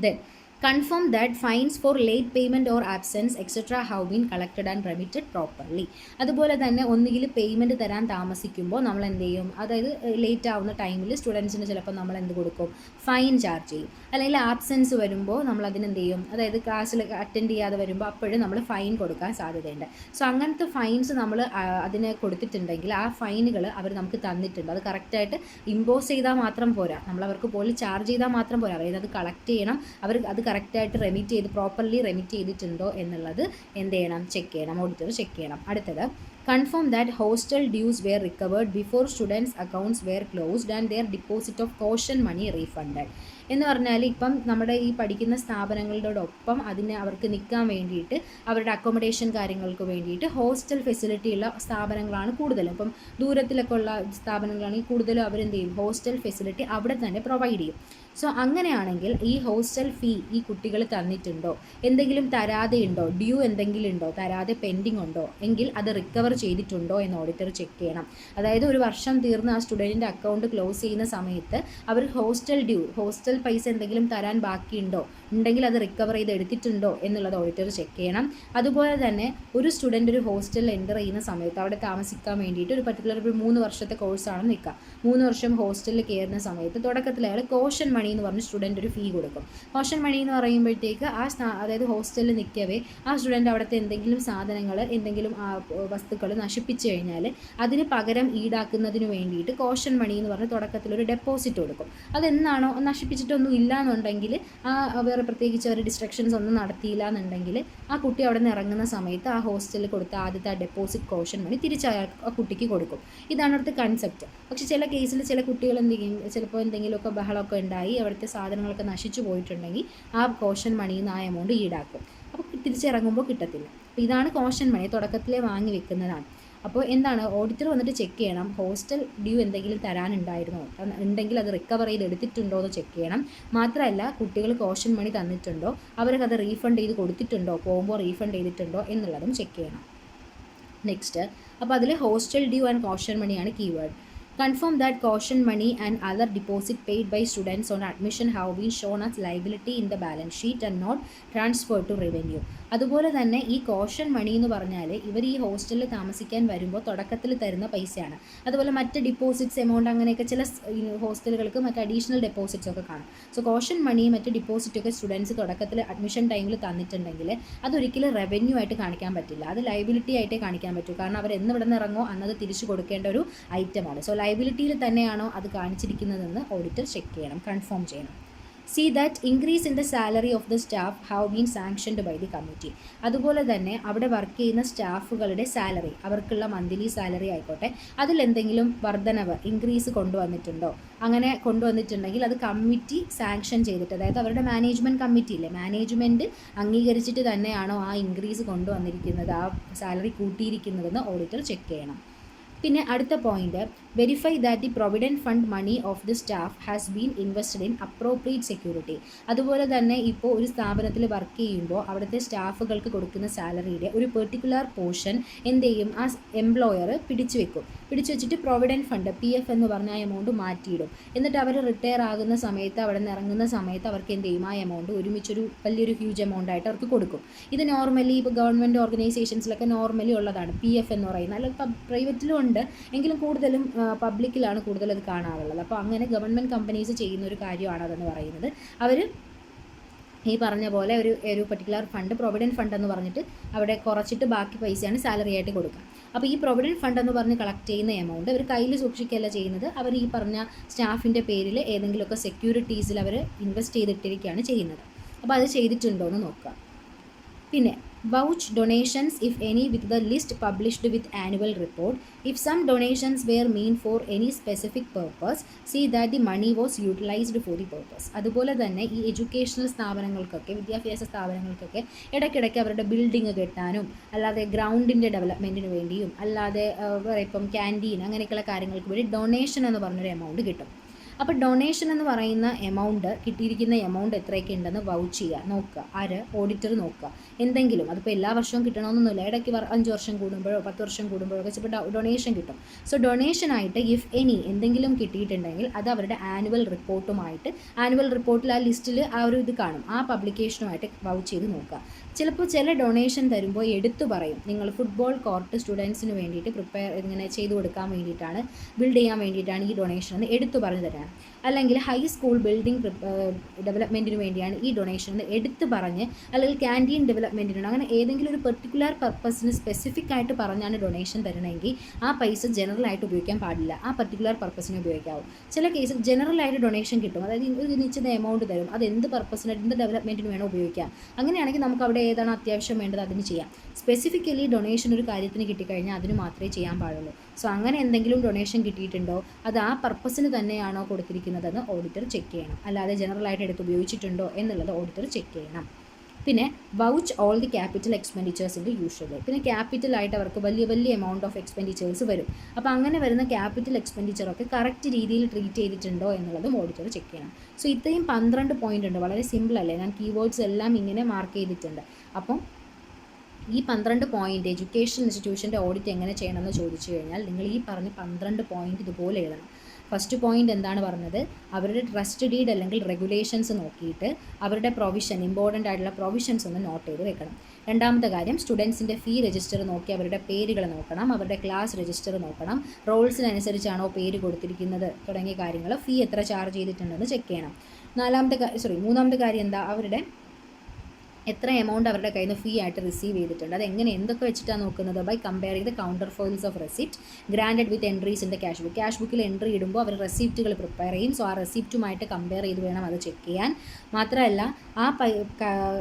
Then confirm that fines for late payment or absence etc. have been collected and remitted properly. അതുപോലെ തന്നെ ഒന്നുകിൽ പേയ്മെൻറ്റ് തരാൻ താമസിക്കുമ്പോൾ നമ്മൾ എന്ത് ചെയ്യും, അതായത് ലേറ്റ് ആവുന്ന ടൈമിൽ സ്റ്റുഡൻസിന് ചിലപ്പോൾ നമ്മൾ എന്ത് കൊടുക്കും, ഫൈൻ ചാർജ് ചെയ്യും. അല്ലെങ്കിൽ ആബ്സെൻസ് വരുമ്പോൾ നമ്മൾ അതിനെന്ത് ചെയ്യും, അതായത് ക്ലാസ്സിൽ അറ്റൻഡ് ചെയ്യാതെ വരുമ്പോൾ അപ്പോഴും നമ്മൾ ഫൈൻ കൊടുക്കാൻ സാധ്യതയുണ്ട്. സോ അങ്ങനത്തെ ഫൈൻസ് നമ്മൾ അതിന് കൊടുത്തിട്ടുണ്ടെങ്കിൽ ആ ഫൈനുകൾ അവർ നമുക്ക് തന്നിട്ടുണ്ട്. അത് കറക്റ്റായിട്ട് ഇമ്പോസ് ചെയ്താൽ മാത്രം പോരാ, നമ്മൾ അവർക്ക് പോലും ചാർജ് ചെയ്താൽ മാത്രം പോരാ, അതായത് അത് കളക്ട് ചെയ്യണം. അവർ അത് കറക്റ്റായിട്ട് പ്രോപ്പർലി റെമിറ്റ് ചെയ്തിട്ടുണ്ടോ എന്നുള്ളത് എന്ത് ചെയ്യണം, ചെക്ക് ചെയ്യണം, ഓഡിറ്റർ ചെക്ക് ചെയ്യണം. അടുത്തത്, confirm that hostel dues were recovered before students' accounts were closed and their deposit of caution money refunded. എന്ന് പറഞ്ഞാൽ ഇപ്പം നമ്മുടെ ഈ പഠിക്കുന്ന സ്ഥാപനങ്ങളോടൊപ്പം അവർക്ക് നിൽക്കാൻ വേണ്ടിയിട്ട് അവരുടെ അക്കോമഡേഷൻ കാര്യങ്ങൾക്ക് വേണ്ടിയിട്ട് ഹോസ്റ്റൽ ഫെസിലിറ്റി ഉള്ള സ്ഥാപനങ്ങളാണ് കൂടുതലും. ഇപ്പം ദൂരത്തിലൊക്കെ ഉള്ള സ്ഥാപനങ്ങളാണെങ്കിൽ കൂടുതലും അവരെന്ത് ചെയ്യും, ഹോസ്റ്റൽ ഫെസിലിറ്റി അവിടെ തന്നെ പ്രൊവൈഡ് ചെയ്യും. സോ അങ്ങനെയാണെങ്കിൽ ഈ ഹോസ്റ്റൽ ഫീ ഈ കുട്ടികൾ തന്നിട്ടുണ്ടോ, എന്തെങ്കിലും തരാതെ ഉണ്ടോ, ഡ്യൂ എന്തെങ്കിലും ഉണ്ടോ, തരാതെ പെൻഡിങ് ഉണ്ടോ എങ്കിൽ അത് റിക്കവർ ചെയ്തിട്ടുണ്ടോ എന്ന് ഓഡിറ്റർ ചെക്ക് ചെയ്യണം. അതായത് ഒരു വർഷം തീർന്ന് ആ സ്റ്റുഡൻറ്റിൻ്റെ അക്കൗണ്ട് ക്ലോസ് ചെയ്യുന്ന സമയത്ത് അവർ ഹോസ്റ്റൽ പൈസ എന്തെങ്കിലും തരാൻ ബാക്കിയുണ്ടോ, ഉണ്ടെങ്കിൽ അത് റിക്കവർ ചെയ്ത് എടുത്തിട്ടുണ്ടോ എന്നുള്ളത് ഓഡിറ്റർ ചെക്ക് ചെയ്യണം. അതുപോലെ തന്നെ ഒരു സ്റ്റുഡൻറ്റ് ഒരു ഹോസ്റ്റലിൽ എൻ്റർ ചെയ്യുന്ന സമയത്ത് അവിടെ താമസിക്കാൻ വേണ്ടിയിട്ട് ഒരു പർട്ടിക്കുലർ 3 വർഷത്തെ കോഴ്സാണ് നിൽക്കുക. 3 വർഷം ഹോസ്റ്റലിൽ കയറുന്ന സമയത്ത് തുടക്കത്തിൽ അയാൾ കോഷൻ മണി എന്ന് പറഞ്ഞ് സ്റ്റുഡൻറ്റ് ഒരു ഫീ കൊടുക്കും. കോഷൻ മണി എന്ന് പറയുമ്പോഴത്തേക്ക് അതായത് ഹോസ്റ്റലിൽ നിൽക്കവേ ആ സ്റ്റുഡൻറ്റ് അവിടുത്തെ എന്തെങ്കിലും സാധനങ്ങൾ, എന്തെങ്കിലും വസ്തുക്കൾ നശിപ്പിച്ചു കഴിഞ്ഞാൽ അതിന് പകരം ഈടാക്കുന്നതിന് വേണ്ടിയിട്ട് കോഷൻ മണി എന്ന് പറഞ്ഞ് തുടക്കത്തിലൊരു ഡെപ്പോസിറ്റ് കൊടുക്കും. അതെന്നാണോ നശിപ്പിച്ചിട്ടൊന്നും ഇല്ല എന്നുണ്ടെങ്കിൽ വേറെ പ്രത്യേകിച്ച് അവർ ഡിസ്ട്രക്ഷൻസ് ഒന്നും നടത്തിയില്ല എന്നുണ്ടെങ്കിൽ ആ കുട്ടി അവിടെ നിന്ന് ഇറങ്ങുന്ന സമയത്ത് ആ ഹോസ്റ്റലിൽ കൊടുത്ത ആദ്യത്തെ ആ ഡെപ്പോസിറ്റ് കോഷൻ മണി തിരിച്ച് ആ കുട്ടിക്ക് കൊടുക്കും. ഇതാണ് അവിടുത്തെ കൺസെപ്റ്റ്. പക്ഷേ ചില കേസിൽ ചില കുട്ടികൾ എന്ത് ചെയ്യും, ചിലപ്പോൾ എന്തെങ്കിലുമൊക്കെ ബഹളമൊക്കെ ഉണ്ടായി അവിടുത്തെ സാധനങ്ങളൊക്കെ നശിച്ചു പോയിട്ടുണ്ടെങ്കിൽ ആ കോഷൻ മണിയിൽ നിന്ന് ആ എമൗണ്ട് ഈടാക്കും. അപ്പോൾ തിരിച്ചിറങ്ങുമ്പോൾ കിട്ടത്തില്ല. അപ്പോൾ ഇതാണ് കോഷൻ മണി, തുടക്കത്തിലേ വാങ്ങി വെക്കുന്നതാണ്. അപ്പോൾ എന്താണ് ഓഡിറ്റർ വന്നിട്ട് ചെക്ക് ചെയ്യണം ഹോസ്റ്റൽ ഡ്യൂ എന്തെങ്കിലും തരാനുണ്ടായിരുന്നോ, ഉണ്ടെങ്കിൽ അത് റിക്കവർ ചെയ്ത് എടുത്തിട്ടുണ്ടോ എന്ന് ചെക്ക് ചെയ്യണം. മാത്രമല്ല കുട്ടികൾ കോഷൻ മണി തന്നിട്ടുണ്ടോ, അവർക്ക് അത് റീഫണ്ട് ചെയ്ത് കൊടുത്തിട്ടുണ്ടോ, പോകുമ്പോൾ റീഫണ്ട് ചെയ്തിട്ടുണ്ടോ എന്നുള്ളതും ചെക്ക് ചെയ്യണം. നെക്സ്റ്റ്, അപ്പോൾ അതിൽ ഹോസ്റ്റൽ ഡ്യൂ ആൻഡ് കോഷൻ മണിയാണ് keyword. Confirm that caution money and other deposit paid by students on admission have been shown as liability in the balance sheet and not transferred to revenue. അതുപോലെ തന്നെ ഈ caution മണി എന്ന് പറഞ്ഞാൽ ഇവർ ഈ ഹോസ്റ്റലിൽ താമസിക്കാൻ വരുമ്പോൾ തുടക്കത്തിൽ തരുന്ന പൈസയാണ്. അതുപോലെ മറ്റ് ഡിപ്പോസിറ്റ്സ് എമൗണ്ട് അങ്ങനെയൊക്കെ ചില ഹോസ്റ്റലുകൾക്ക് മറ്റ് അഡീഷണൽ ഡെപ്പോസിറ്റ്സ് ഒക്കെ കാണും. സോ കോഷൻ മണി മറ്റ് ഡിപ്പോസിറ്റൊക്കെ സ്റ്റുഡൻസ് തുടക്കത്തിൽ അഡ്മിഷൻ ടൈമിൽ തന്നിട്ടുണ്ടെങ്കിൽ അതൊരിക്കലും റവന്യൂ ആയിട്ട് കാണിക്കാൻ പറ്റില്ല, അത് ലയബിലിറ്റി ആയിട്ടേ കാണിക്കാൻ പറ്റൂ. കാരണം അവർ എന്ന് ഇവിടെ നിന്ന് ഇറങ്ങോ അന്നത് തിരിച്ചു കൊടുക്കേണ്ട ഒരു ഐറ്റമാണ്. സോ ലയബിലിറ്റിയിൽ തന്നെയാണോ അത് കാണിച്ചിരിക്കുന്നതെന്ന് ഓഡിറ്റർ ചെക്ക് ചെയ്യണം, കൺഫേം ചെയ്യണം. See that increase in the salary of the staff have been sanctioned by the committee. അതുപോലെ തന്നെ അവിടെ വർക്ക് ചെയ്യുന്ന സ്റ്റാഫുകളുടെ സാലറി, അവർക്കുള്ള മന്ത്ലി സാലറി ആയിക്കോട്ടെ, അതിലെന്തെങ്കിലും വർധനവ് ഇൻക്രീസ് കൊണ്ടുവന്നിട്ടുണ്ടോ, അങ്ങനെ കൊണ്ടുവന്നിട്ടുണ്ടെങ്കിൽ അത് കമ്മിറ്റി സാങ്ഷൻ ചെയ്തിട്ട്, അതായത് അവരുടെ മാനേജ്മെൻറ്റ് കമ്മിറ്റി ഇല്ലേ, മാനേജ്മെൻറ്റ് അംഗീകരിച്ചിട്ട് തന്നെയാണോ ആ ഇൻക്രീസ് കൊണ്ടുവന്നിരിക്കുന്നത്, ആ സാലറി കൂട്ടിയിരിക്കുന്നതെന്ന് ഓഡിറ്റർ ചെക്ക് ചെയ്യണം. പിന്നെ അടുത്ത point, verify that the provident fund money of the staff has been invested in appropriate security. അതുപോലെ തന്നെ ഇപ്പോൾ ഒരു സ്ഥാപനത്തിൽ വർക്ക് ചെയ്യുമ്പോൾ അവിടുത്തെ സ്റ്റാഫുകൾക്ക് കൊടുക്കുന്ന സാലറിയുടെ ഒരു പെർട്ടിക്കുലർ പോർഷൻ എന്ത് ചെയ്യും, ആ എംപ്ലോയർ പിടിച്ചു വെച്ചിട്ട് പ്രൊവിഡൻറ്റ് ഫണ്ട് PF എന്ന് പറഞ്ഞ ആ എമൗണ്ട് മാറ്റിയിടും. എന്നിട്ട് അവർ റിട്ടയർ ആകുന്ന സമയത്ത്, അവിടെ നിന്ന് ഇറങ്ങുന്ന സമയത്ത് അവർക്ക് എന്ത് ചെയ്യും, ആ എമൗണ്ട് ഒരുമിച്ചൊരു വലിയൊരു ഹ്യൂജ് എമൗണ്ട് ആയിട്ട് അവർക്ക് കൊടുക്കും. ഇത് നോർമലി ഇപ്പോൾ ഗവൺമെൻറ് ഓർഗനൈസേഷൻസിലൊക്കെ നോർമലി ഉള്ളതാണ് PF എന്ന് പറയുന്നത്. അല്ലെങ്കിൽ പ്രൈവറ്റിലും ഉണ്ട്, എങ്കിലും കൂടുതലും പബ്ലിക്കിലാണ് കൂടുതൽ അത് കാണാറുള്ളത്. അപ്പോൾ അങ്ങനെ ഗവൺമെൻറ് കമ്പനീസ് ചെയ്യുന്ന ഒരു കാര്യമാണ് അതെന്ന് പറയുന്നത്. അവർ ഈ പറഞ്ഞ പോലെ ഒരു പർട്ടിക്കുലർ ഫണ്ട്, പ്രൊവിഡൻറ്റ് ഫണ്ട് എന്ന് പറഞ്ഞിട്ട് അവിടെ കുറച്ചിട്ട് ബാക്കി പൈസയാണ് സാലറി ആയിട്ട് കൊടുക്കുക. അപ്പോൾ ഈ പ്രൊവിഡൻറ്റ് ഫണ്ട് എന്ന് പറഞ്ഞ് കളക്ട് ചെയ്യുന്ന എമൗണ്ട് അവർ കയ്യിൽ സൂക്ഷിക്കുകയല്ല ചെയ്യുന്നത്, അവർ ഈ പറഞ്ഞ സ്റ്റാഫിൻ്റെ പേരിൽ ഏതെങ്കിലുമൊക്കെ സെക്യൂരിറ്റീസിൽ അവർ ഇൻവെസ്റ്റ് ചെയ്തിട്ടിരിക്കുകയാണ് ചെയ്യുന്നത്. അപ്പോൾ അത് ചെയ്തിട്ടുണ്ടോ എന്ന് നോക്കുക. പിന്നെ vouch donations if any with the list published with annual report. If some donations were meant for any specific purpose, see that the money was utilized for the purpose. അതുപോലെ തന്നെ ഈ എഡ്യൂക്കേഷണൽ സ്ഥാപനങ്ങൾക്കൊക്കെ, വിദ്യാഭ്യാസ സ്ഥാപനങ്ങൾക്കൊക്കെ ഇടയ്ക്കിടയ്ക്ക് അവരുടെ ബിൽഡിംഗ് കെട്ടാനും അല്ലാതെ ഗ്രൗണ്ടിൻ്റെ ഡെവലപ്മെൻറ്റിന് വേണ്ടിയും അല്ലാതെ ഇപ്പം ക്യാൻറ്റീൻ അങ്ങനെയൊക്കെയുള്ള കാര്യങ്ങൾക്ക് വേണ്ടി ഡൊണേഷൻ എന്ന് പറഞ്ഞൊരു എമൗണ്ട് കിട്ടും. അപ്പോൾ ഡൊണേഷൻ എന്ന് പറയുന്ന എമൗണ്ട്, കിട്ടിയിരിക്കുന്ന എമൗണ്ട് എത്രയൊക്കെ ഉണ്ടെന്ന് വൗച്ച് ചെയ്യുക, നോക്കുക, ഓഡിറ്റർ നോക്കുക. എന്തെങ്കിലും അതിപ്പോൾ എല്ലാ വർഷവും കിട്ടണമെന്നൊന്നുമില്ല, ഇടയ്ക്ക് 5 വർഷം കൂടുമ്പോഴോ 10 വർഷം കൂടുമ്പോഴോ ഒക്കെ ചിലപ്പോൾ ഡൊണേഷൻ കിട്ടും. സോ ഡൊണേഷനായിട്ട് ഇഫ് എനി എന്തെങ്കിലും കിട്ടിയിട്ടുണ്ടെങ്കിൽ അത് അവരുടെ ആനുവൽ റിപ്പോർട്ടുമായിട്ട്, ആനുവൽ റിപ്പോർട്ടിൽ ആ ലിസ്റ്റിൽ ആ ഒരു ഇത് കാണും, ആ പബ്ലിക്കേഷനുമായിട്ട് വൗച്ച് ചെയ്ത് നോക്കുക. ചിലപ്പോൾ ചില ഡൊണേഷൻ തരുമ്പോൾ എടുത്തു പറയും, നിങ്ങൾ ഫുട്ബോൾ കോർട്ട് സ്റ്റുഡൻസിന് വേണ്ടിയിട്ട് ഇങ്ങനെ ചെയ്തു കൊടുക്കാൻ വേണ്ടിയിട്ടാണ്, ബിൽഡ് ചെയ്യാൻ വേണ്ടിയിട്ടാണ് ഈ ഡൊണേഷൻ എന്ന് എടുത്തു പറഞ്ഞു തരാം. അല്ലെങ്കിൽ ഹൈസ്കൂൾ ബിൽഡിംഗ് ഡെവലപ്മെൻറ്റിന് വേണ്ടിയാണ് ഈ ഡൊണേഷൻ എന്ന് എടുത്തു പറഞ്ഞ്, അല്ലെങ്കിൽ ക്യാൻറ്റീൻ ഡെവലപ്മെൻറ്റിനാണ്, അങ്ങനെ ഏതെങ്കിലും ഒരു പെർട്ടിക്കുലർ പർപ്പസിന് സ്പെസിഫിക് ആയിട്ട് പറഞ്ഞാണ് ഡൊണേഷൻ തരണമെങ്കിൽ ആ പൈസ ജനറലായിട്ട് ഉപയോഗിക്കാൻ പാടില്ല, ആ പർട്ടിക്കുലർ പർപ്പസിന് ഉപയോഗിക്കാവും. ചില കേസിൽ ജനറലായിട്ട് ഡൊണേഷൻ കിട്ടും, അതായത് ഒരു നിശ്ചിത എമൗണ്ട് തരും, അത് എന്ത് പർപ്പസിന്, എന്ത് ഡെവലപ്മെൻറ്റിന് വേണോ ഉപയോഗിക്കാം. അങ്ങനെയാണെങ്കിൽ നമുക്ക് അവിടെ ഏതാണ് അത്യാവശ്യം വേണ്ടത് അതിന് ചെയ്യാം. സ്പെസിഫിക്കലി ഡൊണേഷൻ ഒരു കാര്യത്തിന് കിട്ടിക്കഴിഞ്ഞാൽ അതിന് മാത്രമേ ചെയ്യാൻ പാടുള്ളൂ. സോ അങ്ങനെ എന്തെങ്കിലും ഡൊണേഷൻ കിട്ടിയിട്ടുണ്ടോ, അത് ആ പർപ്പസിന് തന്നെയാണോ കൊടുത്തിരിക്കുന്നതെന്ന് ഓഡിറ്റർ ചെക്ക് ചെയ്യണം. അല്ലാതെ ജനറലായിട്ട് എടുത്ത് ഉപയോഗിച്ചിട്ടുണ്ടോ എന്നുള്ളത് ഓഡിറ്റർ ചെക്ക് ചെയ്യണം. പിന്നെ വൗച്ച് ഓൾ ദി ക്യാപിറ്റൽ എക്സ്പെൻഡിച്ചേഴ്സിൻ്റെ യൂഷ്വലി. പിന്നെ ക്യാപിറ്റലായിട്ട് അവർക്ക് വലിയ വലിയ എമൗണ്ട് ഓഫ് എക്സ്പെൻഡിച്ചേഴ്സ് വരും. അപ്പോൾ അങ്ങനെ വരുന്ന ക്യാപിറ്റൽ എക്സ്പെൻഡിച്ചറൊക്കെ കറക്റ്റ് രീതിയിൽ ട്രീറ്റ് ചെയ്തിട്ടുണ്ടോ എന്നുള്ളതും ഓഡിറ്റർ ചെക്ക് ചെയ്യണം. സോ ഇത്രയും 12 പോയിൻ്റ് ഉണ്ട്, വളരെ സിമ്പിൾ അല്ലേ, ഞാൻ കീവേഡ്സ് എല്ലാം ഇങ്ങനെ മാർക്ക് ചെയ്തിട്ടുണ്ട്. അപ്പം ഈ 12 പോയിൻ്റ് എഡ്യൂക്കേഷൻ ഇൻസ്റ്റിറ്റ്യൂഷൻ്റെ ഓഡിറ്റ് എങ്ങനെ ചെയ്യണമെന്ന് ചോദിച്ചു കഴിഞ്ഞാൽ നിങ്ങൾ ഈ പറഞ്ഞ 12 പോയിൻ്റ് ഇതുപോലെ എഴുതണം. ഫസ്റ്റ് പോയിൻ്റ് എന്താണ് പറഞ്ഞത്, അവരുടെ ട്രസ്റ്റ് ഡീഡ് അല്ലെങ്കിൽ റെഗുലേഷൻസ് നോക്കിയിട്ട് അവരുടെ പ്രൊവിഷൻ, ഇമ്പോർട്ടൻ്റ് ആയിട്ടുള്ള പ്രൊവിഷൻസ് ഒന്ന് നോട്ട് ചെയ്ത് വെക്കണം. രണ്ടാമത്തെ കാര്യം, സ്റ്റുഡൻസിൻ്റെ ഫീ രജിസ്റ്റർ നോക്കി അവരുടെ പേരുകൾ നോക്കണം, അവരുടെ ക്ലാസ് രജിസ്റ്റർ നോക്കണം, റോൾസിനനുസരിച്ചാണോ പേര് കൊടുത്തിരിക്കുന്നത് തുടങ്ങിയ കാര്യങ്ങൾ, ഫീ എത്ര ചാർജ് ചെയ്തിട്ടുണ്ടെന്ന് ചെക്ക് ചെയ്യണം. മൂന്നാമത്തെ കാര്യം എന്താ, അവരുടെ എത്ര എമൗണ്ട് അവരുടെ കയ്യിൽ നിന്ന് ഫീ ആയിട്ട് റിസീവ് ചെയ്തിട്ടുണ്ട്, അതെങ്ങനെ എന്തൊക്കെ വെച്ചിട്ടാണ് നോക്കുന്നത്, ബൈ കമ്പയർ ചെയ്ത് counter foils of receipt granted with entries in the cash book. Cash ബുക്കിൽ എൻട്രി ഇടുമ്പോൾ അവർ റെസിപ്റ്റുകൾ പ്രിപ്പയർ ചെയ്യും. സോ ആ റെസിപ്റ്റുമായിട്ട് കമ്പയർ ചെയ്ത് വേണം അത് ചെക്ക് ചെയ്യാൻ. മാത്രമല്ല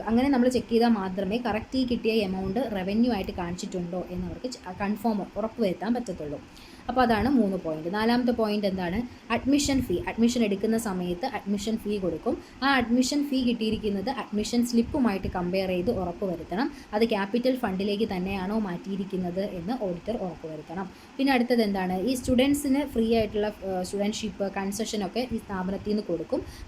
അങ്ങനെ നമ്മൾ ചെക്ക് ചെയ്താൽ മാത്രമേ കറക്റ്റ് ഈ കിട്ടിയ എമൗണ്ട് റവന്യൂ ആയിട്ട് കാണിച്ചിട്ടുണ്ടോ എന്നവർക്ക് കൺഫേം ഉറപ്പ് വരുത്താൻ പറ്റത്തുള്ളൂ. അപ്പോൾ അതാണ് 3 പോയിന്റ്. 4ാമത്തെ പോയിന്റ് എന്താണ്? Admission fee. അഡ്മിഷൻ എടുക്കുന്ന സമയത്ത് അഡ്മിഷൻ ഫീ കൊടുക്കും. ആ അഡ്മിഷൻ ഫീ കിട്ടിയിരിക്കുന്നത് അഡ്മിഷൻ സ്ലിപ്പുമായിട്ട് കമ്പയർ ചെയ്ത് ഉറപ്പ് വരുത്തണം. അത് ക്യാപിറ്റൽ ഫണ്ടിലേക്ക് തന്നെയാണോ മാറ്റിയിരിക്കുന്നത് എന്ന് ഓഡിറ്റർ ഉറപ്പ് വരുത്തണം. പിന്നെ അടുത്തത് എന്താണ്? ഈ സ്റ്റുഡൻസിന് ഫ്രീ ആയിട്ടുള്ള സ്റ്റുഡൻഷിപ്പ് കൺസെഷനൊക്കെ ഈ സ്ഥാപനത്തിൽ നിന്ന്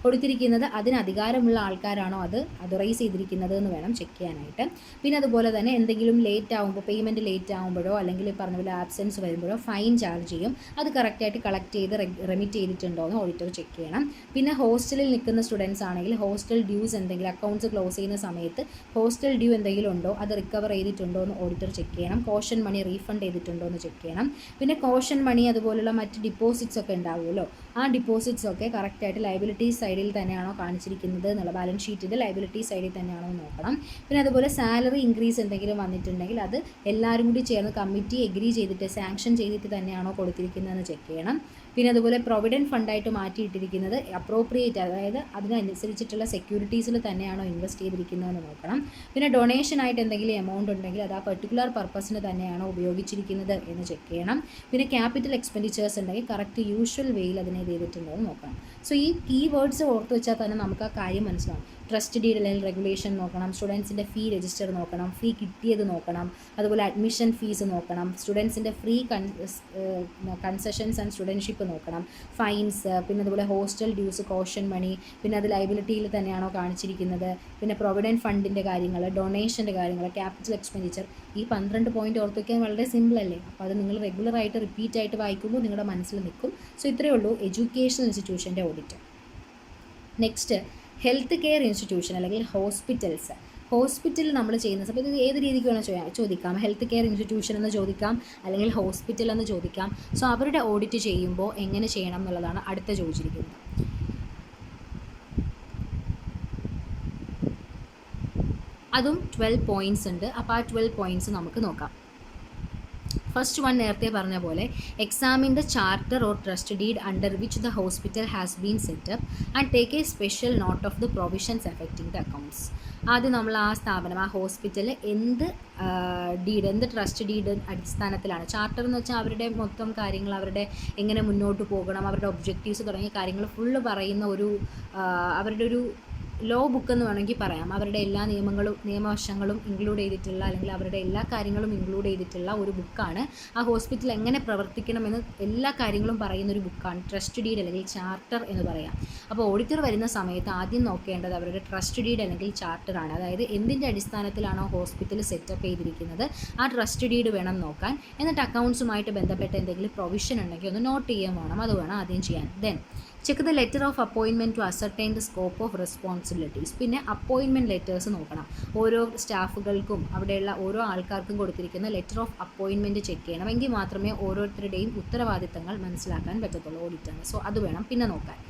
കൊടുത്തിരിക്കുന്നത് അതിന് അധികാരമുള്ള ആൾക്കാരാണോ അത് അതറൈസ് ചെയ്തിരിക്കുന്നത് എന്ന് വേണം ചെക്ക് ചെയ്യാനായിട്ട്. പിന്നെ അതുപോലെ തന്നെ എന്തെങ്കിലും ലേറ്റ് ആകുമ്പോൾ, പേയ്മെൻറ്റ് ലേറ്റ് ആകുമ്പോഴോ അല്ലെങ്കിൽ പറഞ്ഞ പോലെ ആബ്സെൻസ് വരുമ്പോഴോ ഫൈൻ ചാർജ് ചെയ്യും. അത് കറക്റ്റായിട്ട് കളക്ട് ചെയ്ത് റെമിറ്റ് ചെയ്തിട്ടുണ്ടോ എന്ന് ഓഡിറ്റർ ചെക്ക് ചെയ്യണം. പിന്നെ ഹോസ്റ്റലിൽ നിൽക്കുന്ന സ്റ്റുഡൻസ് ആണെങ്കിൽ ഹോസ്റ്റൽ ഡ്യൂസ് എന്തെങ്കിലും അക്കൗണ്ട്സ് ക്ലോസ് ചെയ്യുന്ന സമയത്ത് ഹോസ്റ്റൽ ഡ്യൂ എന്തെങ്കിലും ഉണ്ടോ അത് റിക്കവർ ചെയ്തിട്ടുണ്ടോ എന്ന് ഓഡിറ്റർ ചെക്ക് ചെയ്യണം. കോഷൻ മണി റീഫണ്ട് ചെയ്തിട്ടുണ്ടോ എന്ന് ചെക്ക് ചെയ്യണം. പിന്നെ കോഷൻ മണി അതുപോലുള്ള മറ്റ് ഡിപ്പോസിറ്റ്സ് ഒക്കെ ഉണ്ടാവുമല്ലോ, ആ ഡിപ്പോസിറ്റ്സ് ഒക്കെ കറക്റ്റായിട്ട് ലയബിലിറ്റി സൈഡിൽ തന്നെയാണോ കാണിച്ചിരിക്കുന്നത് എന്നുള്ള ബാലൻസ് ഷീറ്റിൻ്റെ ലയബിലിറ്റി സൈഡിൽ തന്നെയാണോ എന്ന് നോക്കണം. പിന്നെ അതുപോലെ സാലറി ഇൻക്രീസ് എന്തെങ്കിലും വന്നിട്ടുണ്ടെങ്കിൽ അത് എല്ലാവരും കൂടി ചേർന്ന് കമ്മിറ്റി എഗ്രി ചെയ്തിട്ട് സാങ്ഷൻ ചെയ്തിട്ട് തന്നെയാണോ കൊടുത്തിരിക്കുന്നതെന്ന് ചെക്ക് ചെയ്യണം. പിന്നെ അതുപോലെ പ്രൊവിഡൻറ്റ് ഫണ്ടായിട്ട് മാറ്റിയിട്ടിരിക്കുന്നത് അപ്രോപ്രിയേറ്റ്, അതായത് അതിനനുസരിച്ചിട്ടുള്ള സെക്യൂരിറ്റീസിൽ തന്നെയാണോ ഇൻവെസ്റ്റ് ചെയ്തിരിക്കുന്നതെന്ന് നോക്കണം. പിന്നെ ഡൊണേഷനായിട്ട് എന്തെങ്കിലും എമൗണ്ട് ഉണ്ടെങ്കിൽ അത് ആ പെർട്ടിക്കുലർ പർപ്പസിന് തന്നെയാണോ ഉപയോഗിച്ചിരിക്കുന്നത് എന്ന് ചെക്ക് ചെയ്യണം. പിന്നെ ക്യാപിറ്റൽ എക്സ്പെൻഡിച്ചേഴ്സ് ഉണ്ടെങ്കിൽ കറക്റ്റ് യൂഷ്വൽ വേയിൽ അതിനെ ചെയ്തിട്ടുണ്ടോ എന്ന് നോക്കണം. സോ ഈ കീവേഡ്സ് ഓർത്ത് വെച്ചാൽ തന്നെ നമുക്ക് ആ കാര്യം മനസ്സിലാവും. ട്രസ്റ്റ് ഡീഡ് അല്ലെങ്കിൽ റെഗുലേഷൻ നോക്കണം, സ്റ്റുഡൻസിൻ്റെ ഫീ രജിസ്റ്റർ നോക്കണം, ഫീ കിട്ടിയത് നോക്കണം, അതുപോലെ അഡ്മിഷൻ ഫീസ് നോക്കണം, സ്റ്റുഡൻസിൻ്റെ ഫ്രീ കൺസെഷൻസ് ആൻഡ് സ്റ്റുഡൻഷിപ്പ് നോക്കണം, ഫൈൻസ്, പിന്നെ അതുപോലെ ഹോസ്റ്റൽ ഡ്യൂസ്, കോഷൻ മണി, പിന്നെ അത് ലയബിലിറ്റിയിൽ തന്നെയാണോ കാണിച്ചിരിക്കുന്നത്, പിന്നെ പ്രൊവിഡൻറ്റ് ഫണ്ടിൻ്റെ കാര്യങ്ങൾ, ഡൊണേഷൻ്റെ കാര്യങ്ങൾ, ക്യാപിറ്റൽ എക്സ്പെൻഡിച്ചർ. ഈ 12 പോയിന്റ് ഓർത്ത് വയ്ക്കാൻ വളരെ സിമ്പിളല്ലേ. അപ്പോൾ അത് നിങ്ങൾ റെഗുലറായിട്ട് റിപ്പീറ്റായിട്ട് വായിക്കുമ്പോൾ നിങ്ങളുടെ മനസ്സിൽ നിൽക്കും. സോ ഇത്രയേ ഉള്ളൂ എഡ്യൂക്കേഷണൽ ഇൻസ്റ്റിറ്റ്യൂഷൻ്റെ audit. Next health care institution അല്ലെങ്കിൽ ഹോസ്പിറ്റൽസ്. ഹോസ്പിറ്റൽ നമ്മൾ ചെയ്യുന്ന സമയത്ത് ഇത് ഏത് രീതിക്ക് വേണം ചോദിക്കാം. ഹെൽത്ത് കെയർ ഇൻസ്റ്റിറ്റ്യൂഷൻ എന്ന് ചോദിക്കാം, അല്ലെങ്കിൽ ഹോസ്പിറ്റൽ എന്ന് ചോദിക്കാം. സോ അവരുടെ ഓഡിറ്റ് ചെയ്യുമ്പോൾ എങ്ങനെ ചെയ്യണം എന്നുള്ളതാണ് അടുത്ത ചോദിച്ചിരിക്കുന്നത്. അതും 12 പോയിൻറ്റ്സ് ഉണ്ട്. അപ്പോൾ ആ 12 പോയിൻറ്റ്സ് നമുക്ക് നോക്കാം. ഫസ്റ്റ് വൺ നേരത്തെ പറഞ്ഞ പോലെ examine the charter or trust deed under which the hospital has been set up and take a special note of the provisions affecting the accounts. ആദ്യം നമ്മൾ ആ സ്ഥാപനം, ആ ഹോസ്പിറ്റൽ എന്ത് ട്രസ്റ്റ് ഡീഡ് അടിസ്ഥാനത്തിലാണ്. ചാർട്ടർ എന്ന് വെച്ചാൽ അവരുടെ മൊത്തം കാര്യങ്ങൾ, അവരുടെ എങ്ങനെ മുന്നോട്ട് പോകണം, അവരുടെ ഒബ്ജക്റ്റീവ്സ് തുടങ്ങിയ കാര്യങ്ങൾ ഫുള്ള് പറയുന്ന അവരുടെ ഒരു ലോ ബുക്ക് എന്ന് വേണമെങ്കിൽ പറയാം. അവരുടെ എല്ലാ നിയമവശങ്ങളും ഇൻക്ലൂഡ് ചെയ്തിട്ടുള്ള, അല്ലെങ്കിൽ അവരുടെ എല്ലാ കാര്യങ്ങളും ഇൻക്ലൂഡ് ചെയ്തിട്ടുള്ള ഒരു ബുക്കാണ്. ആ ഹോസ്പിറ്റൽ എങ്ങനെ പ്രവർത്തിക്കണമെന്ന് എല്ലാ കാര്യങ്ങളും പറയുന്ന ഒരു ബുക്കാണ് ട്രസ്റ്റ് ഡീഡ് അല്ലെങ്കിൽ ചാർട്ടർ എന്ന് പറയാം. അപ്പോൾ ഓഡിറ്റർ വരുന്ന സമയത്ത് ആദ്യം നോക്കേണ്ടത് അവരുടെ ട്രസ്റ്റ് ഡീഡ് അല്ലെങ്കിൽ ചാർട്ടറാണ്. അതായത് എന്തിൻ്റെ അടിസ്ഥാനത്തിലാണോ ഹോസ്പിറ്റൽ സെറ്റപ്പ് ചെയ്തിരിക്കുന്നത് ആ ട്രസ്റ്റ് ഡീഡ് വേണം നോക്കാൻ. എന്നിട്ട് അക്കൗണ്ട്സുമായിട്ട് ബന്ധപ്പെട്ട എന്തെങ്കിലും പ്രൊവിഷൻ ഉണ്ടെങ്കിൽ ഒന്ന് നോട്ട് ചെയ്യാൻ വേണം. അത് വേണം ആദ്യം ചെയ്യാൻ. Then check the letter of appointment to ascertain the scope of responsibilities. പിന്നെ അപ്പോയിൻമെൻറ്റ് ലെറ്റേഴ്സ് നോക്കണം. ഓരോ സ്റ്റാഫുകൾക്കും അവിടെയുള്ള ഓരോ ആൾക്കാർക്കും കൊടുത്തിരിക്കുന്ന ലെറ്റർ ഓഫ് അപ്പോയിൻമെൻറ്റ് ചെക്ക് ചെയ്യണം. എങ്കിൽ മാത്രമേ ഓരോരുത്തരുടെയും ഉത്തരവാദിത്തങ്ങൾ മനസ്സിലാക്കാൻ പറ്റത്തുള്ളൂ ഓഡിറ്ററിന്. സോ അത് വേണം പിന്നെ നോക്കാൻ.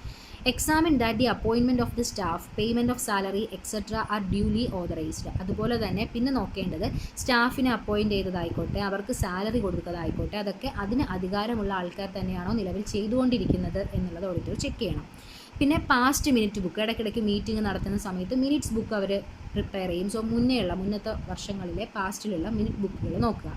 Examine that the appointment of the staff, payment of salary etcetera are duly authorised. അതുപോലെ തന്നെ പിന്നെ നോക്കേണ്ടത് സ്റ്റാഫിനെ അപ്പോയിൻറ്റ് ചെയ്തതായിക്കോട്ടെ, അവർക്ക് സാലറി കൊടുത്തതായിക്കോട്ടെ, അതൊക്കെ അതിന് അധികാരമുള്ള ആൾക്കാർ തന്നെയാണോ നിലവിൽ ചെയ്തുകൊണ്ടിരിക്കുന്നത് എന്നുള്ളത് ഓഡിറ്റർ ചെക്ക് ചെയ്യണം. പിന്നെ പാസ്റ്റ് മിനിറ്റ് ബുക്ക്, ഇടയ്ക്കിടയ്ക്ക് മീറ്റിംഗ് നടത്തുന്ന സമയത്ത് മിനിറ്റ്സ് ബുക്ക് അവർ പ്രിപ്പയർ ചെയ്യും. സോ മുന്നത്തെ വർഷങ്ങളിലെ പാസ്റ്റിലുള്ള മിനിറ്റ് ബുക്കുകൾ നോക്കുക.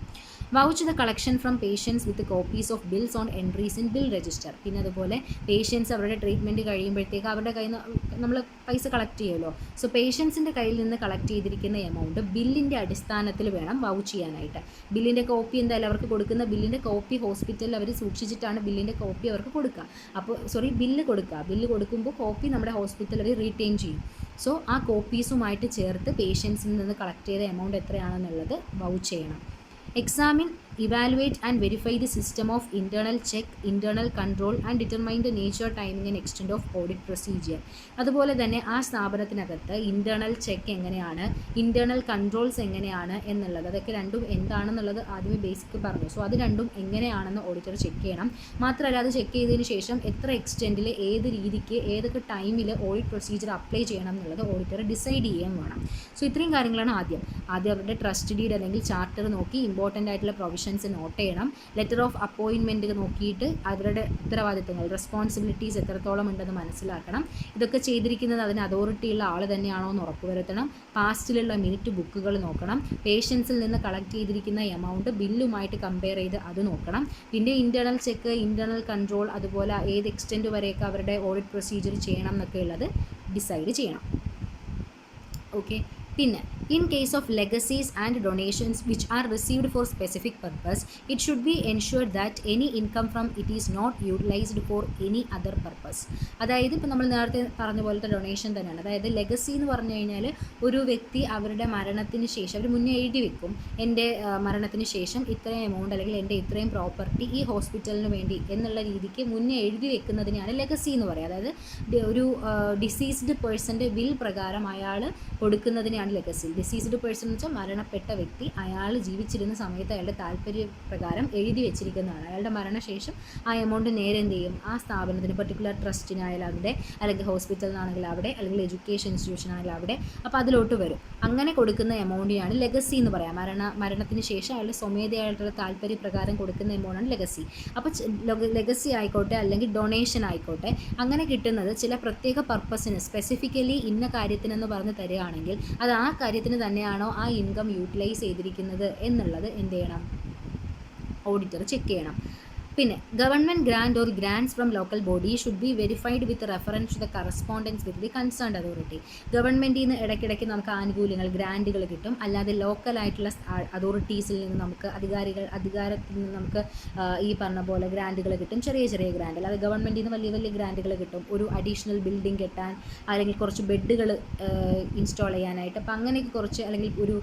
Vouch the collection from patients with copies of bills on entries in bill register. പിന്നെ അതുപോലെ പേഷ്യൻസ് അവരുടെ ട്രീറ്റ്മെൻറ്റ് കഴിയുമ്പോഴത്തേക്ക് അവരുടെ കയ്യിൽ നിന്ന് നമ്മൾ പൈസ കളക്ട് ചെയ്യുമല്ലോ. സോ പേഷ്യൻസിൻ്റെ കയ്യിൽ നിന്ന് കളക്ട് ചെയ്തിരിക്കുന്ന എമൗണ്ട് ബില്ലിൻ്റെ അടിസ്ഥാനത്തിൽ വേണം വൗച്ച് ചെയ്യാനായിട്ട്. ബില്ലിൻ്റെ കോപ്പി എന്തായാലും അവർക്ക് കൊടുക്കുന്ന ബില്ലിൻ്റെ കോപ്പി ഹോസ്പിറ്റലിൽ അവർ സൂക്ഷിച്ചിട്ടാണ് ബില്ലിൻ്റെ കോപ്പി അവർക്ക് കൊടുക്കുക. ബില്ല് കൊടുക്കുമ്പോൾ കോപ്പി നമ്മുടെ ഹോസ്പിറ്റലിൽ റീറ്റെയിൻ ചെയ്യും. സോ ആ കോപ്പീസുമായിട്ട് ചേർത്ത് പേഷ്യൻസിൽ നിന്ന് കളക്ട് ചെയ്ത എമൗണ്ട് എത്രയാണെന്നുള്ളത് വൗച്ച് ചെയ്യണം. Examine, evaluate and verify the system of internal check, internal control and determine the nature, timing and extent of audit procedure. അതുപോലെ തന്നെ ആ സ്ഥാപനത്തിനകത്ത് ഇൻറ്റേർണൽ ചെക്ക് എങ്ങനെയാണ്, ഇൻറ്റേർണൽ കൺട്രോൾസ് എങ്ങനെയാണ് എന്നുള്ളത്, അതൊക്കെ രണ്ടും എന്താണെന്നുള്ളത് ആദ്യമേ ബേസിക് പറഞ്ഞു. സോ അത് രണ്ടും എങ്ങനെയാണെന്ന് ഓഡിറ്റർ ചെക്ക് ചെയ്യണം. മാത്രമല്ല അത് ചെക്ക് ചെയ്തതിന് ശേഷം എത്ര എക്സ്റ്റെൻറ്റിൽ, ഏത് രീതിക്ക്, ഏതൊക്കെ ടൈമിൽ ഓഡിറ്റ് പ്രൊസീജിയർ അപ്ലൈ ചെയ്യണം എന്നുള്ളത് ഓഡിറ്റർ ഡിസൈഡ് ചെയ്യാൻ വേണം. സോ ഇത്രയും കാര്യങ്ങളാണ് ആദ്യം അവരുടെ ട്രസ്റ്റ് ഡീഡ് അല്ലെങ്കിൽ ചാർട്ടർ നോക്കി ഇമ്പോർട്ടൻ്റ് ആയിട്ടുള്ള പ്രൊവിഷൻ പ്രൊവിഷൻസ് നോട്ട് ചെയ്യണം. ലെറ്റർ ഓഫ് അപ്പോയിൻമെൻറ്റ് നോക്കിയിട്ട് അവരുടെ ഉത്തരവാദിത്തങ്ങൾ റെസ്പോൺസിബിലിറ്റീസ് എത്രത്തോളം ഉണ്ടെന്ന് മനസ്സിലാക്കണം. ഇതൊക്കെ ചെയ്തിരിക്കുന്നത് അതിന് അതോറിറ്റിയുള്ള ആൾ തന്നെയാണോ എന്ന് ഉറപ്പുവരുത്തണം. പാസ്റ്റിലുള്ള മിനിറ്റ് ബുക്കുകൾ നോക്കണം. പേഷ്യൻസിൽ നിന്ന് കളക്ട് ചെയ്തിരിക്കുന്ന എമൗണ്ട് ബില്ലുമായിട്ട് കമ്പയർ ചെയ്ത് അത് നോക്കണം. പിന്നെ ഇൻറ്റേർണൽ ചെക്ക്, ഇൻറ്റേർണൽ കൺട്രോൾ, അതുപോലെ ഏത് എക്സ്റ്റെൻറ്റ് വരെയൊക്കെ അവരുടെ ഓഡിറ്റ് പ്രൊസീജിയർ ചെയ്യണം എന്നൊക്കെ ഉള്ളത് ഡിസൈഡ് ചെയ്യണം. ഓക്കെ. പിന്നെ in case of legacies and donations which are received for specific purpose, it should be ensured that any income from it is not utilized for any other purpose. അതായത് ഇപ്പോൾ നമ്മൾ നേരത്തെ പറഞ്ഞ പോലത്തെ ഡൊണേഷൻ തന്നെയാണ്. അതായത് ലെഗസി എന്ന് പറഞ്ഞു കഴിഞ്ഞാൽ ഒരു വ്യക്തി അവരുടെ മരണത്തിന് ശേഷം അവർ മുന്നേ എഴുതി വെക്കും, എൻ്റെ മരണത്തിന് ശേഷം ഇത്രയും എമൗണ്ട് അല്ലെങ്കിൽ എൻ്റെ ഇത്രയും പ്രോപ്പർട്ടി ഈ ഹോസ്പിറ്റലിന് വേണ്ടി എന്നുള്ള രീതിക്ക് മുന്നേ എഴുതി വെക്കുന്നതിനെയാണ് ലെഗസി എന്ന് പറയുക. അതായത് ഒരു ഡിസീസ്ഡ് പേഴ്സൻ്റെ വിൽ പ്രകാരം അയാൾ കൊടുക്കുന്നതിനെയാണ് ലെഗസി. ഡിസീസ്ഡ് പേഴ്സൺ എന്ന് വെച്ചാൽ മരണപ്പെട്ട വ്യക്തി അയാൾ ജീവിച്ചിരുന്ന സമയത്ത് അയാളുടെ താല്പര്യപ്രകാരം എഴുതി വെച്ചിരിക്കുന്നതാണ്. അയാളുടെ മരണശേഷം ആ എമൗണ്ട് നേരെ എന്ത് ചെയ്യും, ആ സ്ഥാപനത്തിന് പർട്ടിക്കുലർ ട്രസ്റ്റിനായാലും അവിടെ, അല്ലെങ്കിൽ ഹോസ്പിറ്റലിനാണെങ്കിൽ അവിടെ, അല്ലെങ്കിൽ എഡ്യൂക്കേഷൻ ഇൻസ്റ്റിറ്റ്യൂഷൻ ആണെങ്കിൽ അവിടെ, അപ്പോൾ അതിലോട്ട് വരും. അങ്ങനെ കൊടുക്കുന്ന എമൗണ്ടിനാണ് ലെഗസി എന്ന് പറയാം. മരണത്തിന് ശേഷം അയാളുടെ സ്വമേധയായിട്ടുള്ള താല്പര്യപ്രകാരം കൊടുക്കുന്ന എമൗണ്ടാണ് ലെഗസി. അപ്പോൾ ലെഗസി ആയിക്കോട്ടെ അല്ലെങ്കിൽ ഡൊണേഷൻ ആയിക്കോട്ടെ, അങ്ങനെ കിട്ടുന്നത് ചില പ്രത്യേക പർപ്പസിന് സ്പെസിഫിക്കലി ഇന്ന കാര്യത്തിനെന്ന് പറഞ്ഞ് തരികയാണെങ്കിൽ അത് ആ കാര്യത്തിന് തന്നെയാണോ ആ ഇൻകം യൂട്ടിലൈസ് ചെയ്തിരിക്കുന്നത് എന്നുള്ളത് എന്ത് ചെയ്യണം, ഓഡിറ്റർ ചെക്ക് ചെയ്യണം. പിന്നെ government grant or grants from local body should be verified with reference to the correspondence with the concerned authority. ഗവൺമെൻറ്റിൽ നിന്ന് ഇടയ്ക്കിടയ്ക്ക് നമുക്ക് ആനുകൂല്യങ്ങൾ, ഗ്രാൻഡുകൾ കിട്ടും. അല്ലാതെ ലോക്കലായിട്ടുള്ള അതോറിറ്റീസിൽ നിന്ന് നമുക്ക് അധികാരത്തിൽ നിന്ന് നമുക്ക് ഈ പറഞ്ഞ പോലെ ഗ്രാൻഡുകൾ കിട്ടും. ചെറിയ ചെറിയ ഗ്രാൻഡ്, അല്ലാതെ ഗവൺമെൻറ്റിൽ നിന്ന് വലിയ വലിയ ഗ്രാൻഡുകൾ കിട്ടും. ഒരു അഡീഷണൽ ബിൽഡിംഗ് കെട്ടാൻ, അല്ലെങ്കിൽ കുറച്ച് ബെഡുകൾ ഇൻസ്റ്റാൾ ചെയ്യാനായിട്ട്, അപ്പോൾ അങ്ങനെയൊക്കെ കുറച്ച്, അല്ലെങ്കിൽ ഒരു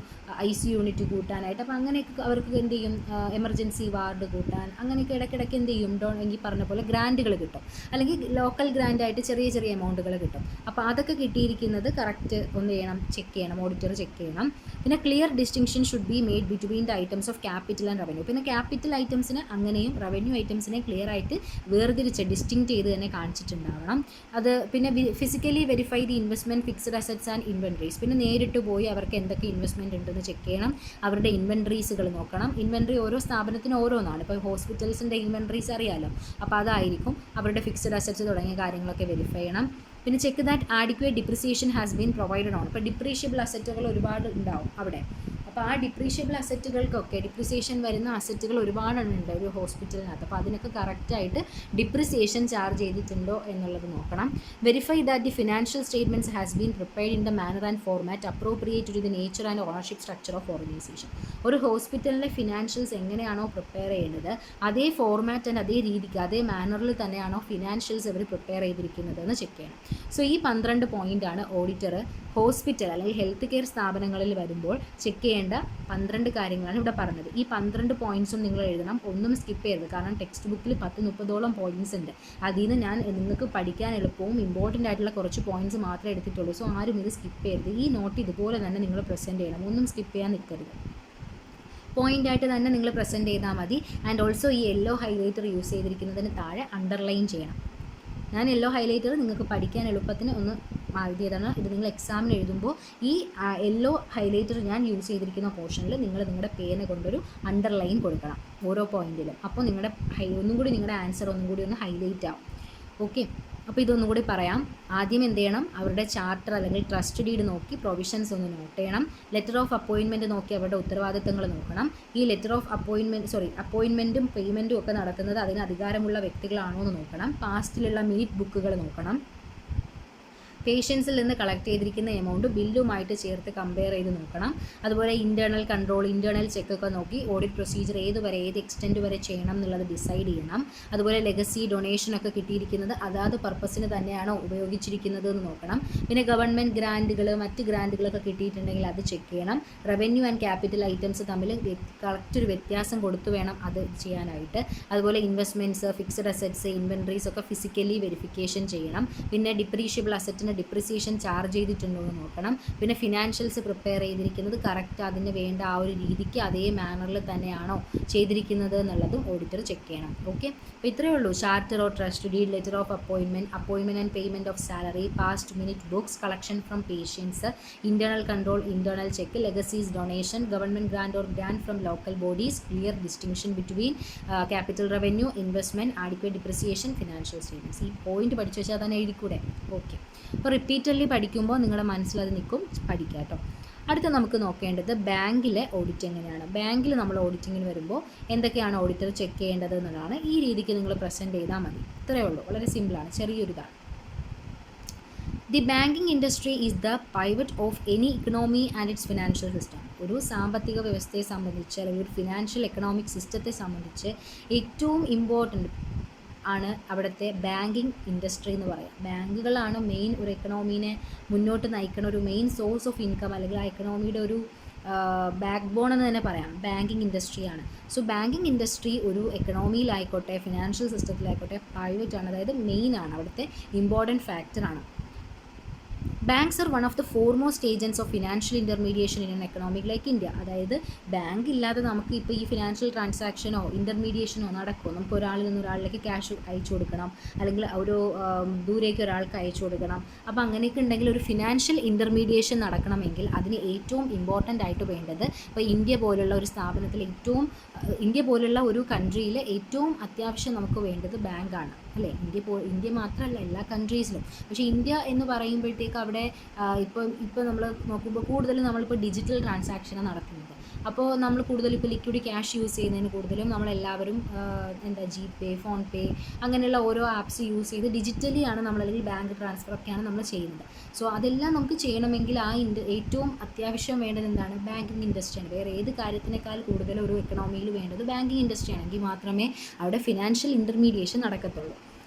IC യൂണിറ്റ് കൂട്ടാനായിട്ട്, അപ്പോൾ അങ്ങനെയൊക്കെ അവർക്ക് എന്ത് ചെയ്യും, എമർജൻസി വാർഡ് കൂട്ടാൻ, അങ്ങനെയൊക്കെ ഇടയ്ക്കിടയ്ക്ക് എന്ത് ചെയ്യും, ഈ പറഞ്ഞ പോലെ ഗ്രാൻഡുകൾ കിട്ടും. അല്ലെങ്കിൽ ലോക്കൽ ഗ്രാൻഡായിട്ട് ചെറിയ ചെറിയ എമൗണ്ടുകൾ കിട്ടും. അപ്പോൾ അതൊക്കെ കിട്ടിയിരിക്കുന്നത് കറക്റ്റ് ഒന്ന് ചെയ്യണം, ചെക്ക് ചെയ്യണം, ഓഡിറ്റർ ചെക്ക് ചെയ്യണം. പിന്നെ clear distinction should be made between the items of capital and revenue. പിന്നെ ക്യാപിറ്റൽ ഐറ്റംസിന് അങ്ങനെയും റവന്യൂ ഐറ്റംസിനെ ക്ലിയർ ആയിട്ട് വേർതിരിച്ച് ഡിസ്റ്റിങ് ചെയ്ത് തന്നെ കാണിച്ചിട്ടുണ്ടാവണം. അത് പിന്നെ physically verify the investment, fixed assets and inventories. പിന്നെ നേരിട്ട് പോയി അവർക്ക് എന്തൊക്കെ ഇൻവെസ്റ്റ്മെൻറ്റ് ഉണ്ടെന്ന് ചെക്ക് ചെയ്യണം. അവരുടെ ഇൻവെൻട്രീസുകൾ നോക്കണം. ഇൻവെൻട്രി ഓരോ സ്ഥാപനത്തിനും ഓരോന്നാണ്. ഇപ്പോൾ ഹോസ്പിറ്റൽസിൻ്റെ ഇൻവെൻട്രീസ് അറിയാമല്ലോ, അപ്പോൾ അതായിരിക്കും. അവരുടെ ഫിക്സ്ഡ് അസറ്റ്സ് തുടങ്ങിയ കാര്യങ്ങളൊക്കെ വെരിഫൈ ചെയ്യണം. പിന്നെ check that adequate depreciation has been provided on. ഇപ്പോൾ ഡിപ്രീഷ്യബിൾ അസറ്റുകൾ ഒരുപാട് ഉണ്ടാവും അവിടെ. അപ്പോൾ ആ ഡിപ്രീഷ്യബിൾ അസറ്റുകൾക്കൊക്കെ, ഡിപ്രിസിയേഷൻ വരുന്ന അസറ്റുകൾ ഒരുപാടുണ്ട് ഒരു ഹോസ്പിറ്റലിനകത്ത്. അപ്പോൾ അതിനൊക്കെ കറക്റ്റായിട്ട് ഡിപ്രിസിയേഷൻ ചാർജ് ചെയ്തിട്ടുണ്ടോ എന്നുള്ളത് നോക്കണം. Verify that the financial statements has been prepared in the manner and format appropriate to the nature and ownership structure of organisation. ഒരു ഹോസ്പിറ്റലിലെ ഫിനാൻഷ്യൽസ് എങ്ങനെയാണോ പ്രിപ്പയർ ചെയ്യുന്നത് അതേ ഫോർമാറ്റ് ആൻഡ് അതേ രീതിക്ക്, അതേ മാനറിൽ തന്നെയാണോ ഫിനാൻഷ്യൽസ് അവർ പ്രിപ്പയർ ചെയ്തിരിക്കുന്നത് എന്ന് ചെക്ക് ചെയ്യണം. സോ ഈ 12 പോയിൻ്റാണ് ഓഡിറ്റർ ഹോസ്പിറ്റൽ അല്ലെങ്കിൽ ഹെൽത്ത് കെയർ സ്ഥാപനങ്ങളിൽ വരുമ്പോൾ ചെക്ക് ചെയ്യേണ്ട 12 കാര്യങ്ങളാണ് ഇവിടെ പറഞ്ഞത്. ഈ 12 പോയിൻറ്റ്സും നിങ്ങൾ എഴുതണം, ഒന്നും സ്കിപ്പ് ചെയ്യരുത്. കാരണം ടെക്സ്റ്റ് ബുക്കിൽ 10-30ഓളം പോയിൻറ്റ്സ് ഉണ്ട്. അതിൽ നിന്ന് ഞാൻ നിങ്ങൾക്ക് പഠിക്കാൻ എളുപ്പവും ഇമ്പോർട്ടൻ്റ് ആയിട്ടുള്ള കുറച്ച് പോയിൻറ്റ്സ് മാത്രമേ എടുത്തിട്ടുള്ളൂ. സോ ആരും ഇത് സ്കിപ്പ് ചെയ്യരുത്. ഈ നോട്ട് ഇതുപോലെ തന്നെ നിങ്ങൾ പ്രസൻറ്റ് ചെയ്യണം, ഒന്നും സ്കിപ്പ് ചെയ്യാൻ നിൽക്കരുത്. പോയിൻ്റായിട്ട് തന്നെ നിങ്ങൾ പ്രസൻറ്റ് ചെയ്താൽ മതി. ആൻഡ് ഓൾസോ ഈ യെല്ലോ ഹൈലൈറ്റർ യൂസ് ചെയ്തിരിക്കുന്നതിന് താഴെ അണ്ടർലൈൻ ചെയ്യണം. ഞാൻ യെല്ലോ ഹൈലൈറ്റർ നിങ്ങൾക്ക് പഠിക്കാൻ എളുപ്പത്തിന് ഒന്ന് എഴുതിയതാണ്. ഇത് നിങ്ങൾ എക്സാമിന് എഴുതുമ്പോൾ ഈ യെല്ലോ ഹൈലൈറ്റർ ഞാൻ യൂസ് ചെയ്തിരിക്കുന്ന പോർഷനിൽ നിങ്ങൾ നിങ്ങളുടെ പേന കൊണ്ടൊരു അണ്ടർലൈൻ കൊടുക്കണം ഓരോ പോയിൻറ്റിലും. അപ്പോൾ നിങ്ങളുടെ ഒന്നും കൂടി നിങ്ങളുടെ ആൻസർ ഒന്നും കൂടി ഒന്ന് ഹൈലൈറ്റ് ആവും. ഓക്കെ, അപ്പോൾ ഇതൊന്നും കൂടി പറയാം. ആദ്യം എന്ത് ചെയ്യണം, അവരുടെ ചാർട്ടർ അല്ലെങ്കിൽ ട്രസ്റ്റ് ഡീഡ് നോക്കി പ്രൊവിഷൻസ് ഒന്ന് നോട്ട് ചെയ്യണം. ലെറ്റർ ഓഫ് അപ്പോയിൻമെൻറ്റ് നോക്കി അവരുടെ ഉത്തരവാദിത്തങ്ങൾ നോക്കണം. ഈ ലെറ്റർ ഓഫ് അപ്പോയിൻമെൻറ്റും പേയ്മെൻറ്റും ഒക്കെ നടക്കുന്നത് അതിന് അധികാരമുള്ള വ്യക്തികളാണോ എന്ന് നോക്കണം. പാസ്റ്റിലുള്ള മിനിറ്റ് ബുക്കുകൾ നോക്കണം. പേഷ്യൻസിൽ നിന്ന് കളക്ട് ചെയ്തിരിക്കുന്ന എമൗണ്ട് ബില്ലുമായിട്ട് ചേർത്ത് കമ്പയർ ചെയ്ത് നോക്കണം. അതുപോലെ ഇൻറ്റേർണൽ കൺട്രോൾ, ഇൻറ്റേർണൽ ചെക്കൊക്കെ നോക്കി ഓഡിറ്റ് പ്രൊസീജിയർ ഏത് എക്സ്റ്റെൻറ്റ് വരെ ചെയ്യണം എന്നുള്ളത് ഡിസൈഡ് ചെയ്യണം. അതുപോലെ ലെഗസി, ഡൊണേഷനൊക്കെ കിട്ടിയിരിക്കുന്നത് അതാത് പർപ്പസിന് തന്നെയാണോ ഉപയോഗിച്ചിരിക്കുന്നത് എന്ന് നോക്കണം. പിന്നെ ഗവൺമെൻറ് ഗ്രാൻഡുകൾ, മറ്റ് ഗ്രാൻഡുകളൊക്കെ കിട്ടിയിട്ടുണ്ടെങ്കിൽ അത് ചെക്ക് ചെയ്യണം. റവന്യൂ ആൻഡ് ക്യാപിറ്റൽ ഐറ്റംസ് തമ്മിൽ കറക്റ്റ് ഒരു വ്യത്യാസം കൊടുത്തു വേണം അത് ചെയ്യാനായിട്ട്. അതുപോലെ ഇൻവെസ്റ്റ്മെൻറ്റ്സ്, ഫിക്സ്ഡ് അസറ്റ്സ്, ഇൻവെൻട്രീസ് ഒക്കെ ഫിസിക്കലി വെരിഫിക്കേഷൻ ചെയ്യണം. പിന്നെ ഡിപ്രീഷ്യബിൾ അസറ്റിന് തന്നെ ഡിപ്രിസിയേഷൻ ചാർജ് ചെയ്തിട്ടുണ്ടോ എന്ന് നോക്കണം. പിന്നെ ഫിനാൻഷ്യൽസ് പ്രിപ്പയർ ചെയ്തിരിക്കുന്നത് കറക്റ്റ് അതിന് വേണ്ട ആ ഒരു രീതിക്ക് അതേ മാനറിൽ തന്നെയാണോ ചെയ്തിരിക്കുന്നത് എന്നുള്ളതും ഓഡിറ്റർ ചെക്ക് ചെയ്യണം. ഓക്കെ, അപ്പോൾ ഇത്രയേ ഉള്ളൂ. Charter of trust deed, letter of appointment and payment of salary, past minute books, collection from patients, internal control, internal check, legacies, donation, government grant or grant from local bodies, clear distinction between capital revenue, investment, adequate depreciation, financial statements. ഈ point പഠിച്ചു വെച്ചാൽ തന്നെ എഴുതിക്കൂടെ? Okay, അപ്പോൾ repeatedly പഠിക്കുമ്പോൾ നിങ്ങളുടെ മനസ്സിലത് നിൽക്കും, പഠിക്കുക കേട്ടോ. അടുത്ത നമുക്ക് നോക്കേണ്ടത് ബാങ്കിലെ ഓഡിറ്റ് എങ്ങനെയാണ്. ബാങ്കിൽ നമ്മൾ ഓഡിറ്റിങ്ങിന് വരുമ്പോൾ എന്തൊക്കെയാണ് ഓഡിറ്റർ ചെക്ക് ചെയ്യേണ്ടത് എന്നുള്ളതാണ്. ഈ രീതിക്ക് നിങ്ങൾ പ്രസൻറ്റ് ചെയ്താൽ മതി. ഇത്രയേ ഉള്ളൂ, വളരെ സിമ്പിളാണ്, ചെറിയൊരിതാണ്. The banking industry is the pivot of any economy and its financial system. ഒരു സാമ്പത്തിക വ്യവസ്ഥയെ സംബന്ധിച്ച് അല്ലെങ്കിൽ ഒരു ഫിനാൻഷ്യൽ എക്കണോമിക് സിസ്റ്റത്തെ സംബന്ധിച്ച് ഏറ്റവും ഇമ്പോർട്ടൻ്റ് ആണ് അവിടുത്തെ ബാങ്കിങ് ഇൻഡസ്ട്രി എന്ന് പറയാം. ബാങ്കുകളാണ് മെയിൻ ഒരു എക്കണോമീനെ മുന്നോട്ട് നയിക്കുന്ന ഒരു മെയിൻ സോഴ്സ് ഓഫ് ഇൻകം, അല്ലെങ്കിൽ ആ എക്കണോമിയുടെ ഒരു ബാക്ക് ബോൺ എന്ന് തന്നെ പറയാം, ബാങ്കിങ് ഇൻഡസ്ട്രിയാണ്. സോ ബാങ്കിങ് ഇൻഡസ്ട്രി ഒരു എക്കണോമിയിലായിക്കോട്ടെ ഫിനാൻഷ്യൽ സിസ്റ്റത്തിലായിക്കോട്ടെ പ്രൈവറ്റ് ആണ്, അതായത് മെയിൻ ആണ്, അവിടുത്തെ ഇമ്പോർട്ടൻറ്റ് ഫാക്ടറാണ്. Banks are one of the foremost agents of financial intermediation in an economic like India. അതായത് ബാങ്ക് ഇല്ലാതെ നമുക്ക് ഇപ്പോൾ ഈ ഫിനാൻഷ്യൽ ട്രാൻസാക്ഷനോ ഇൻ്റർമീഡിയേഷനോ നടക്കുമോ? നമുക്ക് ഒരാളിൽ നിന്ന് ഒരാളിലേക്ക് ക്യാഷ് അയച്ചു കൊടുക്കണം, അല്ലെങ്കിൽ ഒരു ദൂരേക്ക് ഒരാൾക്ക് അയച്ചു കൊടുക്കണം. അപ്പോൾ അങ്ങനെയൊക്കെ ഉണ്ടെങ്കിൽ ഒരു ഫിനാൻഷ്യൽ ഇൻ്റർമീഡിയേഷൻ നടക്കണമെങ്കിൽ അതിന് ഏറ്റവും ഇമ്പോർട്ടൻ്റ് ആയിട്ട് വേണ്ടത്, ഇപ്പോൾ ഇന്ത്യ പോലുള്ള ഒരു സ്ഥാപനത്തിൽ ഇന്ത്യ പോലുള്ള ഒരു കൺട്രിയിൽ ഏറ്റവും അത്യാവശ്യം നമുക്ക് വേണ്ടത് ബാങ്കാണ്, അല്ലേ? ഇന്ത്യ മാത്രമല്ല, എല്ലാ കൺട്രീസിലും. പക്ഷേ ഇന്ത്യ എന്ന് പറയുമ്പോഴത്തേക്ക് അവിടെ ഇപ്പോൾ നമ്മൾ നോക്കുമ്പോൾ കൂടുതലും നമ്മളിപ്പോൾ ഡിജിറ്റൽ ട്രാൻസാക്ഷനാണ് നടക്കുന്നത്. അപ്പോൾ നമ്മൾ കൂടുതൽ ഇപ്പോൾ ലിക്വിഡ് ക്യാഷ് യൂസ് ചെയ്യുന്നതിന് കൂടുതലും നമ്മളെല്ലാവരും ജിപേ, ഫോൺ പേ അങ്ങനെയുള്ള ഓരോ ആപ്സ് യൂസ് ചെയ്ത് ഡിജിറ്റലി ആണ് നമ്മൾ, അല്ലെങ്കിൽ ബാങ്ക് ട്രാൻസ്ഫറൊക്കെയാണ് നമ്മൾ ചെയ്യുന്നത്. സോ അതെല്ലാം നമുക്ക് ചെയ്യണമെങ്കിൽ ഏറ്റവും അത്യാവശ്യം വേണ്ടത് എന്താണ്? ബാങ്കിങ് ഇൻഡസ്ട്രിയാണ്. വേറെ ഏത് കാര്യത്തിനേക്കാൾ കൂടുതൽ ഒരു എക്കണോമിയിൽ വേണ്ടത് ബാങ്കിങ് ഇൻഡസ്ട്രി ആണെങ്കിൽ മാത്രമേ അവിടെ ഫിനാൻഷ്യൽ ഇൻ്റർമീഡിയേഷൻ നടക്കത്തുള്ളൂ.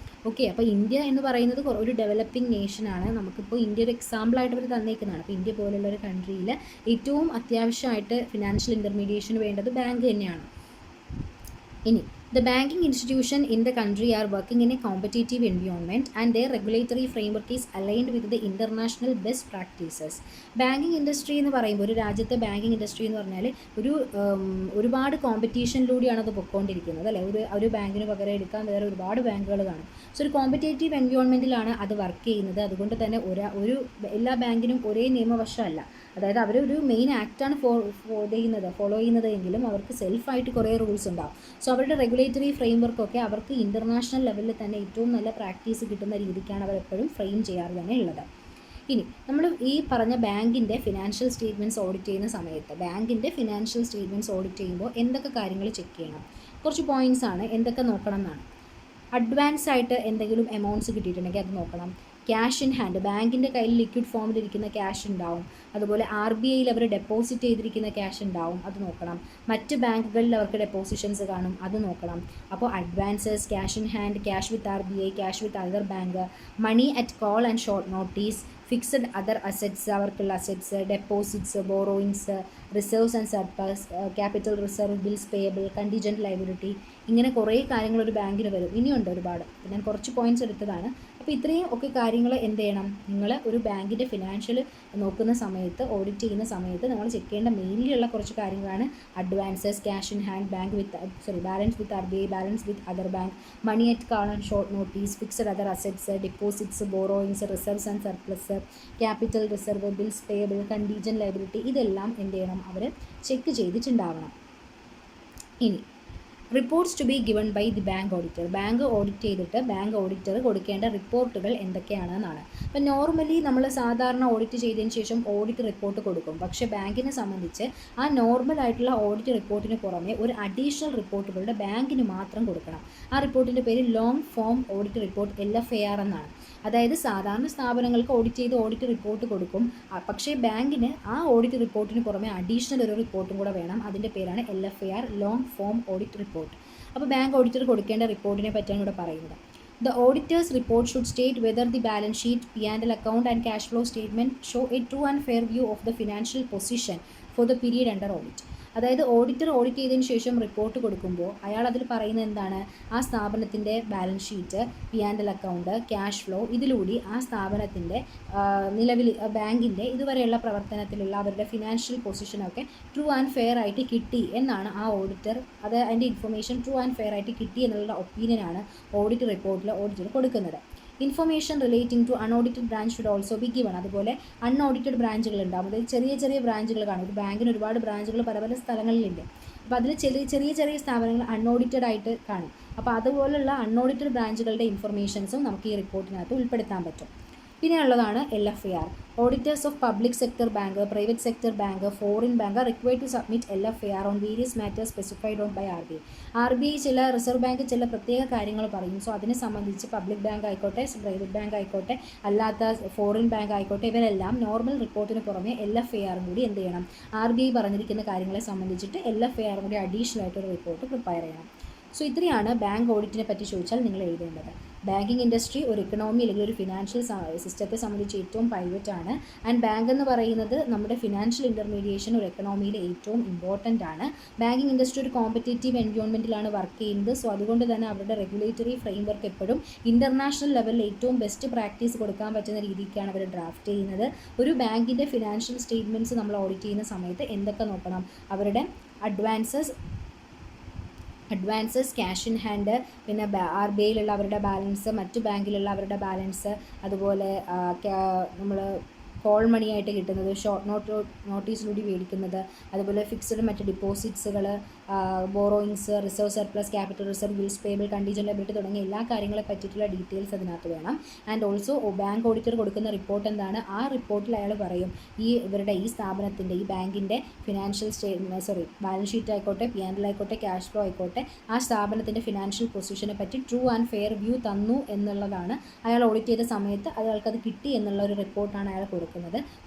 ഓക്കെ, അപ്പോൾ ഇന്ത്യ എന്ന് പറയുന്നത് ഒരു ഡെവലപ്പിംഗ് നേഷനാണ്. നമുക്കിപ്പോൾ ഇന്ത്യ ഒരു എക്സാമ്പിളായിട്ട് അവർ തന്നേക്കുന്നതാണ്. അപ്പോൾ ഇന്ത്യ പോലുള്ള ഒരു കൺട്രിയിൽ ഏറ്റവും അത്യാവശ്യമായിട്ട് ഫിനാൻഷ്യൽ ഇൻ്റർമീഡിയേഷന് വേണ്ടത് ബാങ്ക് തന്നെയാണ്. ഇനി the banking institution in the country are working in a competitive environment and their regulatory framework is aligned with the international best practices. Banking industry എന്ന് പറയുമ്പോൾ ഒരു രാജ്യത്തെ ബാങ്കിങ് ഇൻഡസ്ട്രി എന്ന് പറഞ്ഞാൽ ഒരുപാട് കോമ്പറ്റീഷനിലൂടെയാണ് അത് പൊയ്ക്കൊണ്ടിരിക്കുന്നത്, അല്ലേ? ഒരു ബാങ്കിന് പകരം എടുക്കാൻ വേറെ ഒരുപാട് ബാങ്കുകൾ കാണും. സോ ഒരു കോമ്പറ്റേറ്റീവ് എൻവയോൺമെൻറ്റിലാണ് അത് വർക്ക് ചെയ്യുന്നത്. അതുകൊണ്ട് തന്നെ എല്ലാ ബാങ്കിനും ഒരേ നിയമവശമല്ല. അതായത് അവരൊരു മെയിൻ ആക്റ്റാണ് ഫോളോ ചെയ്യുന്നത് എങ്കിലും അവർക്ക് സെൽഫായിട്ട് കുറേ റൂൾസ് ഉണ്ടാവും. സോ അവരുടെ റെഗുലേറ്ററി ഫ്രെയിംവർക്കൊക്കെ അവർക്ക് ഇൻ്റർനാഷണൽ ലെവലിൽ തന്നെ ഏറ്റവും നല്ല പ്രാക്ടീസ് കിട്ടുന്ന രീതിക്കാണ് അവർ എപ്പോഴും ഫ്രെയിം ചെയ്യാറ് തന്നെ ഉള്ളത്. ഇനി നമ്മൾ ഈ പറഞ്ഞ ബാങ്കിൻ്റെ ഫിനാൻഷ്യൽ സ്റ്റേറ്റ്മെൻറ്റ്സ് ഓഡിറ്റ് ചെയ്യുന്ന സമയത്ത് ഓഡിറ്റ് ചെയ്യുമ്പോൾ എന്തൊക്കെ കാര്യങ്ങൾ ചെക്ക് ചെയ്യണം? കുറച്ച് പോയിൻറ്റ്സ് ആണ്. എന്തൊക്കെ നോക്കണം എന്നാണ്. അഡ്വാൻസ് ആയിട്ട് എന്തെങ്കിലും എമൗണ്ട്സ് കിട്ടിയിട്ടുണ്ടെങ്കിൽ അത് നോക്കണം. ക്യാഷ് ഇൻ ഹാൻഡ്, ബാങ്കിൻ്റെ കയ്യിൽ ലിക്വിഡ് ഫോമിലിരിക്കുന്ന ക്യാഷ് ഉണ്ടാവും. അതുപോലെ RBIയിൽ അവർ ഡെപ്പോസിറ്റ് ചെയ്തിരിക്കുന്ന ക്യാഷ് ഉണ്ടാവും, അത് നോക്കണം. മറ്റ് ബാങ്കുകളിൽ അവർക്ക് ഡെപ്പോസിഷൻസ് കാണും, അത് നോക്കണം. അപ്പോൾ advances, cash in hand, cash with RBI, cash with other bank, money at call and short notice, fixed other assets, അവർക്കുള്ള assets, deposits, borrowings, reserves and surplus, capital reserve, bills payable, contingent liability, ഇങ്ങനെ കുറേ കാര്യങ്ങൾ ഒരു ബാങ്കിന് വരും. ഇനിയുണ്ട് ഒരുപാട്. ഞാൻ കുറച്ച് പോയിൻറ്റ്സ് എടുത്തതാണ്. അപ്പോൾ ഇത്രയും ഒക്കെ കാര്യങ്ങൾ എന്ത് ചെയ്യണം? നിങ്ങൾ ഒരു ബാങ്കിൻ്റെ ഫിനാൻഷ്യൽ നോക്കുന്ന സമയത്ത്, ഓഡിറ്റ് ചെയ്യുന്ന സമയത്ത് നമ്മൾ ചെക്ക് ചെയ്യേണ്ട മെയിൻലി ഉള്ള കുറച്ച് കാര്യങ്ങളാണ് advances, cash in hand, balance with RBI, balance with other bank, money at call and short notice, fixed other assets, deposits, borrowings, reserves and surplus, capital reserve, bills payable, contingent liability, ഇതെല്ലാം എന്ത് ചെയ്യണം? അവർ check ചെയ്തിട്ടുണ്ടാവണം. ഇനി reports to be given by the bank auditor. Bank audit ചെയ്തിട്ട് bank auditor കൊടുക്കേണ്ട റിപ്പോർട്ടുകൾ എന്തൊക്കെയാണെന്നാണ്. അപ്പോൾ നോർമലി നമ്മൾ സാധാരണ ഓഡിറ്റ് ചെയ്തതിന് ശേഷം ഓഡിറ്റ് റിപ്പോർട്ട് കൊടുക്കും. പക്ഷേ ബാങ്കിനെ സംബന്ധിച്ച് ആ നോർമൽ ആയിട്ടുള്ള ഓഡിറ്റ് റിപ്പോർട്ടിന് പുറമെ ഒരു അഡീഷണൽ റിപ്പോർട്ടുകളുടെ ബാങ്കിന് മാത്രം കൊടുക്കണം. ആ റിപ്പോർട്ടിൻ്റെ പേര് long form audit report, LFAR എന്നാണ്. അതായത് സാധാരണ സ്ഥാപനങ്ങൾക്ക് ഓഡിറ്റ് റിപ്പോർട്ട് കൊടുക്കും. പക്ഷേ ബാങ്കിന് ആ ഓഡിറ്റ് റിപ്പോർട്ടിന് പുറമെ അഡീഷണൽ ഒരു റിപ്പോർട്ടും കൂടെ വേണം. അതിൻ്റെ പേരാണ് LFAR, long form audit report. അപ്പോൾ ബാങ്ക് ഓഡിറ്റർ കൊടുക്കേണ്ട റിപ്പോർട്ടിനെ പറ്റിയാണ് ഇവിടെ പറയുന്നത്. The auditor's report should state whether the balance sheet, P&L account and cash flow statement show a true and fair view of the financial position for the period under audit. അതായത് auditor audit ചെയ്തതിന് ശേഷം report കൊടുക്കുമ്പോൾ അയാൾ അതിൽ പറയുന്നത് എന്താണ്, ആ സ്ഥാപനത്തിൻ്റെ balance sheet, P&L account, cash flow, ഇതിലൂടെ ആ സ്ഥാപനത്തിൻ്റെ നിലവിൽ ബാങ്കിൻ്റെ ഇതുവരെയുള്ള പ്രവർത്തനത്തിലുള്ള അവരുടെ ഫിനാൻഷ്യൽ പൊസിഷനൊക്കെ ട്രൂ ആൻഡ് ഫെയർ ആയിട്ട് കിട്ടി എന്നാണ് ആ ഓഡിറ്റർ, അത് അതിൻ്റെ ഇൻഫർമേഷൻ ട്രൂ ആൻഡ് ഫെയർ ആയിട്ട് കിട്ടി എന്നുള്ള ഒപ്പീനിയനാണ് ഓഡിറ്റ് റിപ്പോർട്ടിൽ ഓഡിറ്റർ കൊടുക്കുന്നത്. Information relating to unaudited branch should also be given. അതുപോലെ അൺഓഡിറ്റഡ് ബ്രാഞ്ചുകൾ ഉണ്ടാകും, അതായത് ചെറിയ ചെറിയ ബ്രാഞ്ചുകൾ കാണും. ഒരു ബാങ്കിന് ഒരുപാട് ബ്രാഞ്ചുകൾ പല പല സ്ഥലങ്ങളിലുണ്ട്. അപ്പോൾ അതിൽ ചെറിയ ചെറിയ സ്ഥാപനങ്ങൾ അൺഓഡിറ്റഡ് ആയിട്ട് കാണും. അപ്പോൾ അതുപോലുള്ള അൺഓഡിറ്റഡ് ബ്രാഞ്ചുകളുടെ ഇൻഫർമേഷൻസും നമുക്ക് ഈ റിപ്പോർട്ടിനകത്ത് ഉൾപ്പെടുത്താൻ പറ്റും. പിന്നെ ഉള്ളതാണ് LFAR. Auditors of public sector bank, private sector bank, foreign bank are required to submit LFAR on various matters specified on by RBI. RBI ചില റിസർവ് ബാങ്ക് ചില പ്രത്യേക കാര്യങ്ങൾ പറയും. സോ അതിനെ സംബന്ധിച്ച് പബ്ലിക് ബാങ്ക് ആയിക്കോട്ടെ, പ്രൈവറ്റ് ബാങ്ക് ആയിക്കോട്ടെ, അല്ലാത്ത ഫോറിൻ ബാങ്ക് ആയിക്കോട്ടെ, ഇവരെല്ലാം നോർമൽ റിപ്പോർട്ടിന് പുറമെ LFAR കൂടി എന്ത് ചെയ്യണം, RBI പറഞ്ഞിരിക്കുന്ന കാര്യങ്ങളെ സംബന്ധിച്ചിട്ട് LFAR കൂടി അഡീഷണൽ ആയിട്ടൊരു റിപ്പോർട്ട് പ്രിപ്പയർ ചെയ്യണം. സോ ഇത്രയാണ് ബാങ്ക് ഓഡിറ്റിനെ പറ്റി ചോദിച്ചാൽ നിങ്ങൾ എഴുതേണ്ടത്. ബാങ്കിങ് ഇൻഡസ്ട്രി ഒരു ഇക്കണോമി അല്ലെങ്കിൽ ഒരു ഫിനാൻഷ്യൽ സിസ്റ്റത്തെ സംബന്ധിച്ച് ഏറ്റവും പ്രൈവറ്റ് ആണ്. ആൻഡ് ബാങ്ക് എന്ന് പറയുന്നത് നമ്മുടെ ഫിനാൻഷ്യൽ ഇൻ്റർമീഡിയേഷൻ ഒരു എക്കണോമിയിൽ ഏറ്റവും ഇമ്പോർട്ടൻ്റ് ആണ്. ബാങ്കിങ് ഇൻഡസ്ട്രി ഒരു കോമ്പറ്റേറ്റീവ് എൻവയോൺമെൻറ്റിലാണ് വർക്ക് ചെയ്യുന്നത്. സോ അതുകൊണ്ട് തന്നെ അവരുടെ റെഗുലേറ്ററി ഫ്രെയിംവർക്ക് എപ്പോഴും ഇൻ്റർനാഷണൽ ലെവലിൽ ഏറ്റവും ബെസ്റ്റ് പ്രാക്ടീസ് കൊടുക്കാൻ പറ്റുന്ന രീതിക്കാണ് അവർ ഡ്രാഫ്റ്റ് ചെയ്യുന്നത്. ഒരു ബാങ്കിൻ്റെ ഫിനാൻഷ്യൽ സ്റ്റേറ്റ്മെൻറ്റ്സ് നമ്മൾ ഓഡിറ്റ് ചെയ്യുന്ന സമയത്ത് എന്തൊക്കെ നോക്കണം, അവരുടെ അഡ്വാൻസസ്, ക്യാഷ് ഇൻ ഹാൻഡ്, പിന്നെ RBIയിലുള്ള അവരുടെ ബാലൻസ്, മറ്റു ബാങ്കിലുള്ള അവരുടെ ബാലൻസ്, അതുപോലെ നമ്മൾ കോൾ മണി ആയിട്ട് കിട്ടുന്നത്, ഷോർട്ട് നോട്ടീസിലൂടെ മേടിക്കുന്നത്, അതുപോലെ ഫിക്സഡ് മറ്റ് ഡിപ്പോസിറ്റ്സുകൾ, borrowings, reserve surplus, capital reserve, bills payable, contingent liability തുടങ്ങിയ എല്ലാ കാര്യങ്ങളെ പറ്റിയിട്ടുള്ള ഡീറ്റെയിൽസ് അതിനകത്ത് വേണം. ആൻഡ് ഓൾസോ ബാങ്ക് ഓഡിറ്റർ കൊടുക്കുന്ന റിപ്പോർട്ട് എന്താണ്, ആ റിപ്പോർട്ടിൽ അയാൾ പറയും ഈ സ്ഥാപനത്തിൻ്റെ, ഈ ബാങ്കിൻ്റെ ഫിനാൻഷ്യൽ ബാലൻസ് ഷീറ്റ് ആയിക്കോട്ടെ, P&L ആയിക്കോട്ടെ, ക്യാഷ് ഫ്ലോ ആയിക്കോട്ടെ, ആ സ്ഥാപനത്തിൻ്റെ ഫിനാൻഷ്യൽ പൊസിഷനെ പറ്റി ട്രൂ ആൻഡ് ഫെയർ വ്യൂ തന്നു എന്നുള്ളതാണ് അയാൾ ഓഡിറ്റ് ചെയ്ത സമയത്ത് അയാൾക്കത് കിട്ടി എന്നുള്ള ഒരു റിപ്പോർട്ടാണ് അയാൾ കൊടുക്കുന്നത്.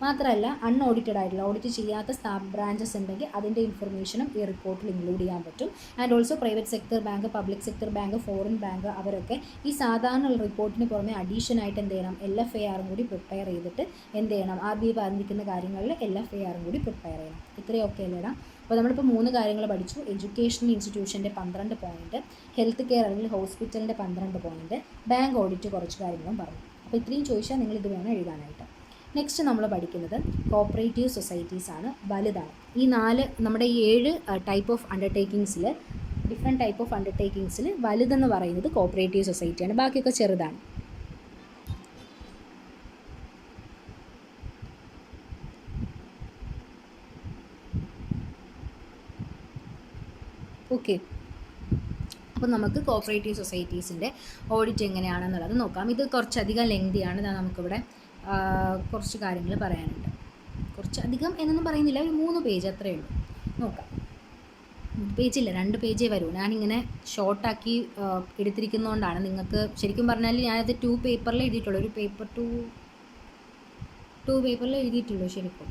മാത്രമല്ല അൺഓഡിറ്റഡ് ആയിട്ടുള്ള ഓഡിറ്റ് ചെയ്യാത്ത ബ്രാഞ്ചസ് ഉണ്ടെങ്കിൽ അതിൻ്റെ ഇൻഫർമേഷനും ഈ റിപ്പോർട്ടിൽ ഇൻക്ലൂഡ് ചെയ്യാൻ പറ്റും. And also private sector bank, public sector bank, foreign bank, അവരൊക്കെ ഈ സാധാരണ റിപ്പോർട്ടിന് പുറമെ അഡീഷൻ ആയിട്ട് എന്ത് ചെയ്യണം, LFAR കൂടി പ്രിപ്പയർ ചെയ്തിട്ട് എന്ത് ചെയ്യണം, RBI പറഞ്ഞിരിക്കുന്ന കാര്യങ്ങളിൽ LFAR കൂടി പ്രിപ്പയർ ചെയ്യണം. ഇത്രയൊക്കെ അല്ലേടാ. അപ്പോൾ നമ്മളിപ്പോൾ 3 കാര്യങ്ങൾ പഠിച്ചു. എഡ്യൂക്കേഷണൽ ഇൻസ്റ്റിറ്റ്യൂഷൻ്റെ 12 പോയിൻറ്റ്, ഹെൽത്ത് കെയർ അല്ലെങ്കിൽ ഹോസ്പിറ്റലിൻ്റെ 12 പോയിൻറ്റ്, ബാങ്ക് ഓഡിറ്റ് കുറച്ച് കാര്യങ്ങളും പറഞ്ഞു. അപ്പോൾ ഇത്രയും ചോദിച്ചാൽ നിങ്ങൾ ഇത് വേണം എഴുതാനായിട്ട്. നെക്സ്റ്റ് നമ്മൾ പഠിക്കുന്നത് കോപ്പറേറ്റീവ് സൊസൈറ്റീസ് ആണ്, വലുതാണ്. ഈ 7 ടൈപ്പ് ഓഫ് അണ്ടർടേക്കിങ്സിൽ, ഡിഫറെൻറ്റ് ടൈപ്പ് ഓഫ് അണ്ടർടേക്കിങ്സിൽ വലുതെന്ന് പറയുന്നത് കോപ്പറേറ്റീവ് സൊസൈറ്റിയാണ്, ബാക്കിയൊക്കെ ചെറുതാണ്. ഓക്കെ, അപ്പോൾ നമുക്ക് കോപ്പറേറ്റീവ് സൊസൈറ്റീസിൻ്റെ ഓഡിറ്റ് എങ്ങനെയാണെന്നുള്ളത് നോക്കാം. ഇത് കുറച്ചധികം ലെങ്തിയാണ്. നമുക്കിവിടെ കുറച്ച് കാര്യങ്ങൾ പറയാനുണ്ട്. കുറച്ചധികം എന്നൊന്നും പറയുന്നില്ല, ഒരു 3 പേജ് അത്രയേ ഉള്ളൂ. നോക്കാം. 3 പേജില്ല, 2 പേജേ വരൂ. ഞാനിങ്ങനെ ഷോർട്ടാക്കി എടുത്തിരിക്കുന്നതുകൊണ്ടാണ്. നിങ്ങൾക്ക് ശരിക്കും പറഞ്ഞാൽ ഞാനത് 2 പേപ്പറിൽ എഴുതിയിട്ടുള്ളൂ. ഒരു പേപ്പർ 2 പേപ്പറിൽ എഴുതിയിട്ടുള്ളൂ. ശരിക്കും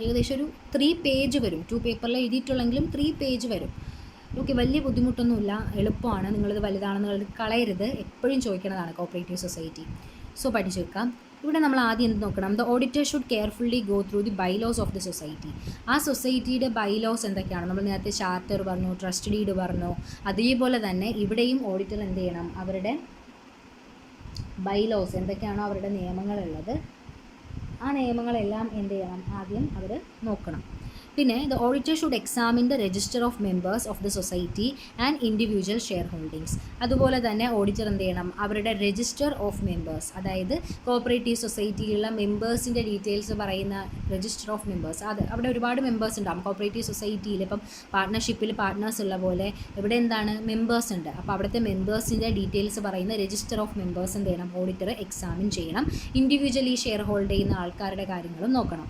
ഏകദേശം ഒരു 3 പേജ് വരും. 2 പേപ്പറിൽ എഴുതിയിട്ടുള്ളെങ്കിലും 3 പേജ് വരും. ഓക്കെ, വലിയ ബുദ്ധിമുട്ടൊന്നുമില്ല, എളുപ്പമാണ്. നിങ്ങളിത് വലുതാണെന്നുള്ളത് കളയരുത്, എപ്പോഴും ചോദിക്കുന്നതാണ് കോപ്പറേറ്റീവ് സൊസൈറ്റി. സോ പഠിച്ചു വെക്കാം. ഇവിടെ നമ്മൾ ആദ്യം എന്ത് നോക്കണം, the auditor should carefully go through the bylaws of the society. ആ സൊസൈറ്റിയുടെ ബൈലോസ് എന്തൊക്കെയാണ്, നമ്മൾ നേരത്തെ ചാർട്ടർ പറഞ്ഞു, ട്രസ്റ്റ് ഡീഡ് പറഞ്ഞു, അതേപോലെ തന്നെ ഇവിടെയും ഓഡിറ്റർ എന്ത് ചെയ്യണം, അവരുടെ ബൈലോസ് എന്തൊക്കെയാണോ അവരുടെ നിയമങ്ങളുള്ളത് ആ നിയമങ്ങളെല്ലാം എന്ത് ചെയ്യണം, ആദ്യം അവർ നോക്കണം. പിന്നെ the auditor should examine the register of members of the society and individual share holdings. അതുപോലെ തന്നെ ഓഡിറ്റർ എന്ത് ചെയ്യണം, അവരുടെ രജിസ്റ്റർ ഓഫ് മെമ്പേഴ്സ്, അതായത് കോപ്പറേറ്റീവ് സൊസൈറ്റിയിലുള്ള മെമ്പേഴ്സിൻ്റെ ഡീറ്റെയിൽസ് പറയുന്ന രജിസ്റ്റർ ഓഫ് മെമ്പേഴ്സ്. അത് അവിടെ ഒരുപാട് മെമ്പേഴ്സ് ഉണ്ടാകും കോപ്പറേറ്റീവ് സൊസൈറ്റിയിൽ. ഇപ്പം പാർട്ട്ണർഷിപ്പിൽ പാർട്ട്നേഴ്സ് ഉള്ള പോലെ ഇവിടെ എന്താണ്, മെമ്പേഴ്സ് ഉണ്ട്. അപ്പോൾ അവിടുത്തെ മെമ്പേഴ്സിൻ്റെ ഡീറ്റെയിൽസ് പറയുന്ന രജിസ്റ്റർ ഓഫ് മെമ്പേഴ്സ് എന്ത് ചെയ്യണം, ഓഡിറ്റർ എക്സാമിൻ ചെയ്യണം. ഇൻഡിവിജ്വലി ഷെയർ ഹോൾഡ് ചെയ്യുന്ന ആൾക്കാരുടെ കാര്യങ്ങളും നോക്കണം.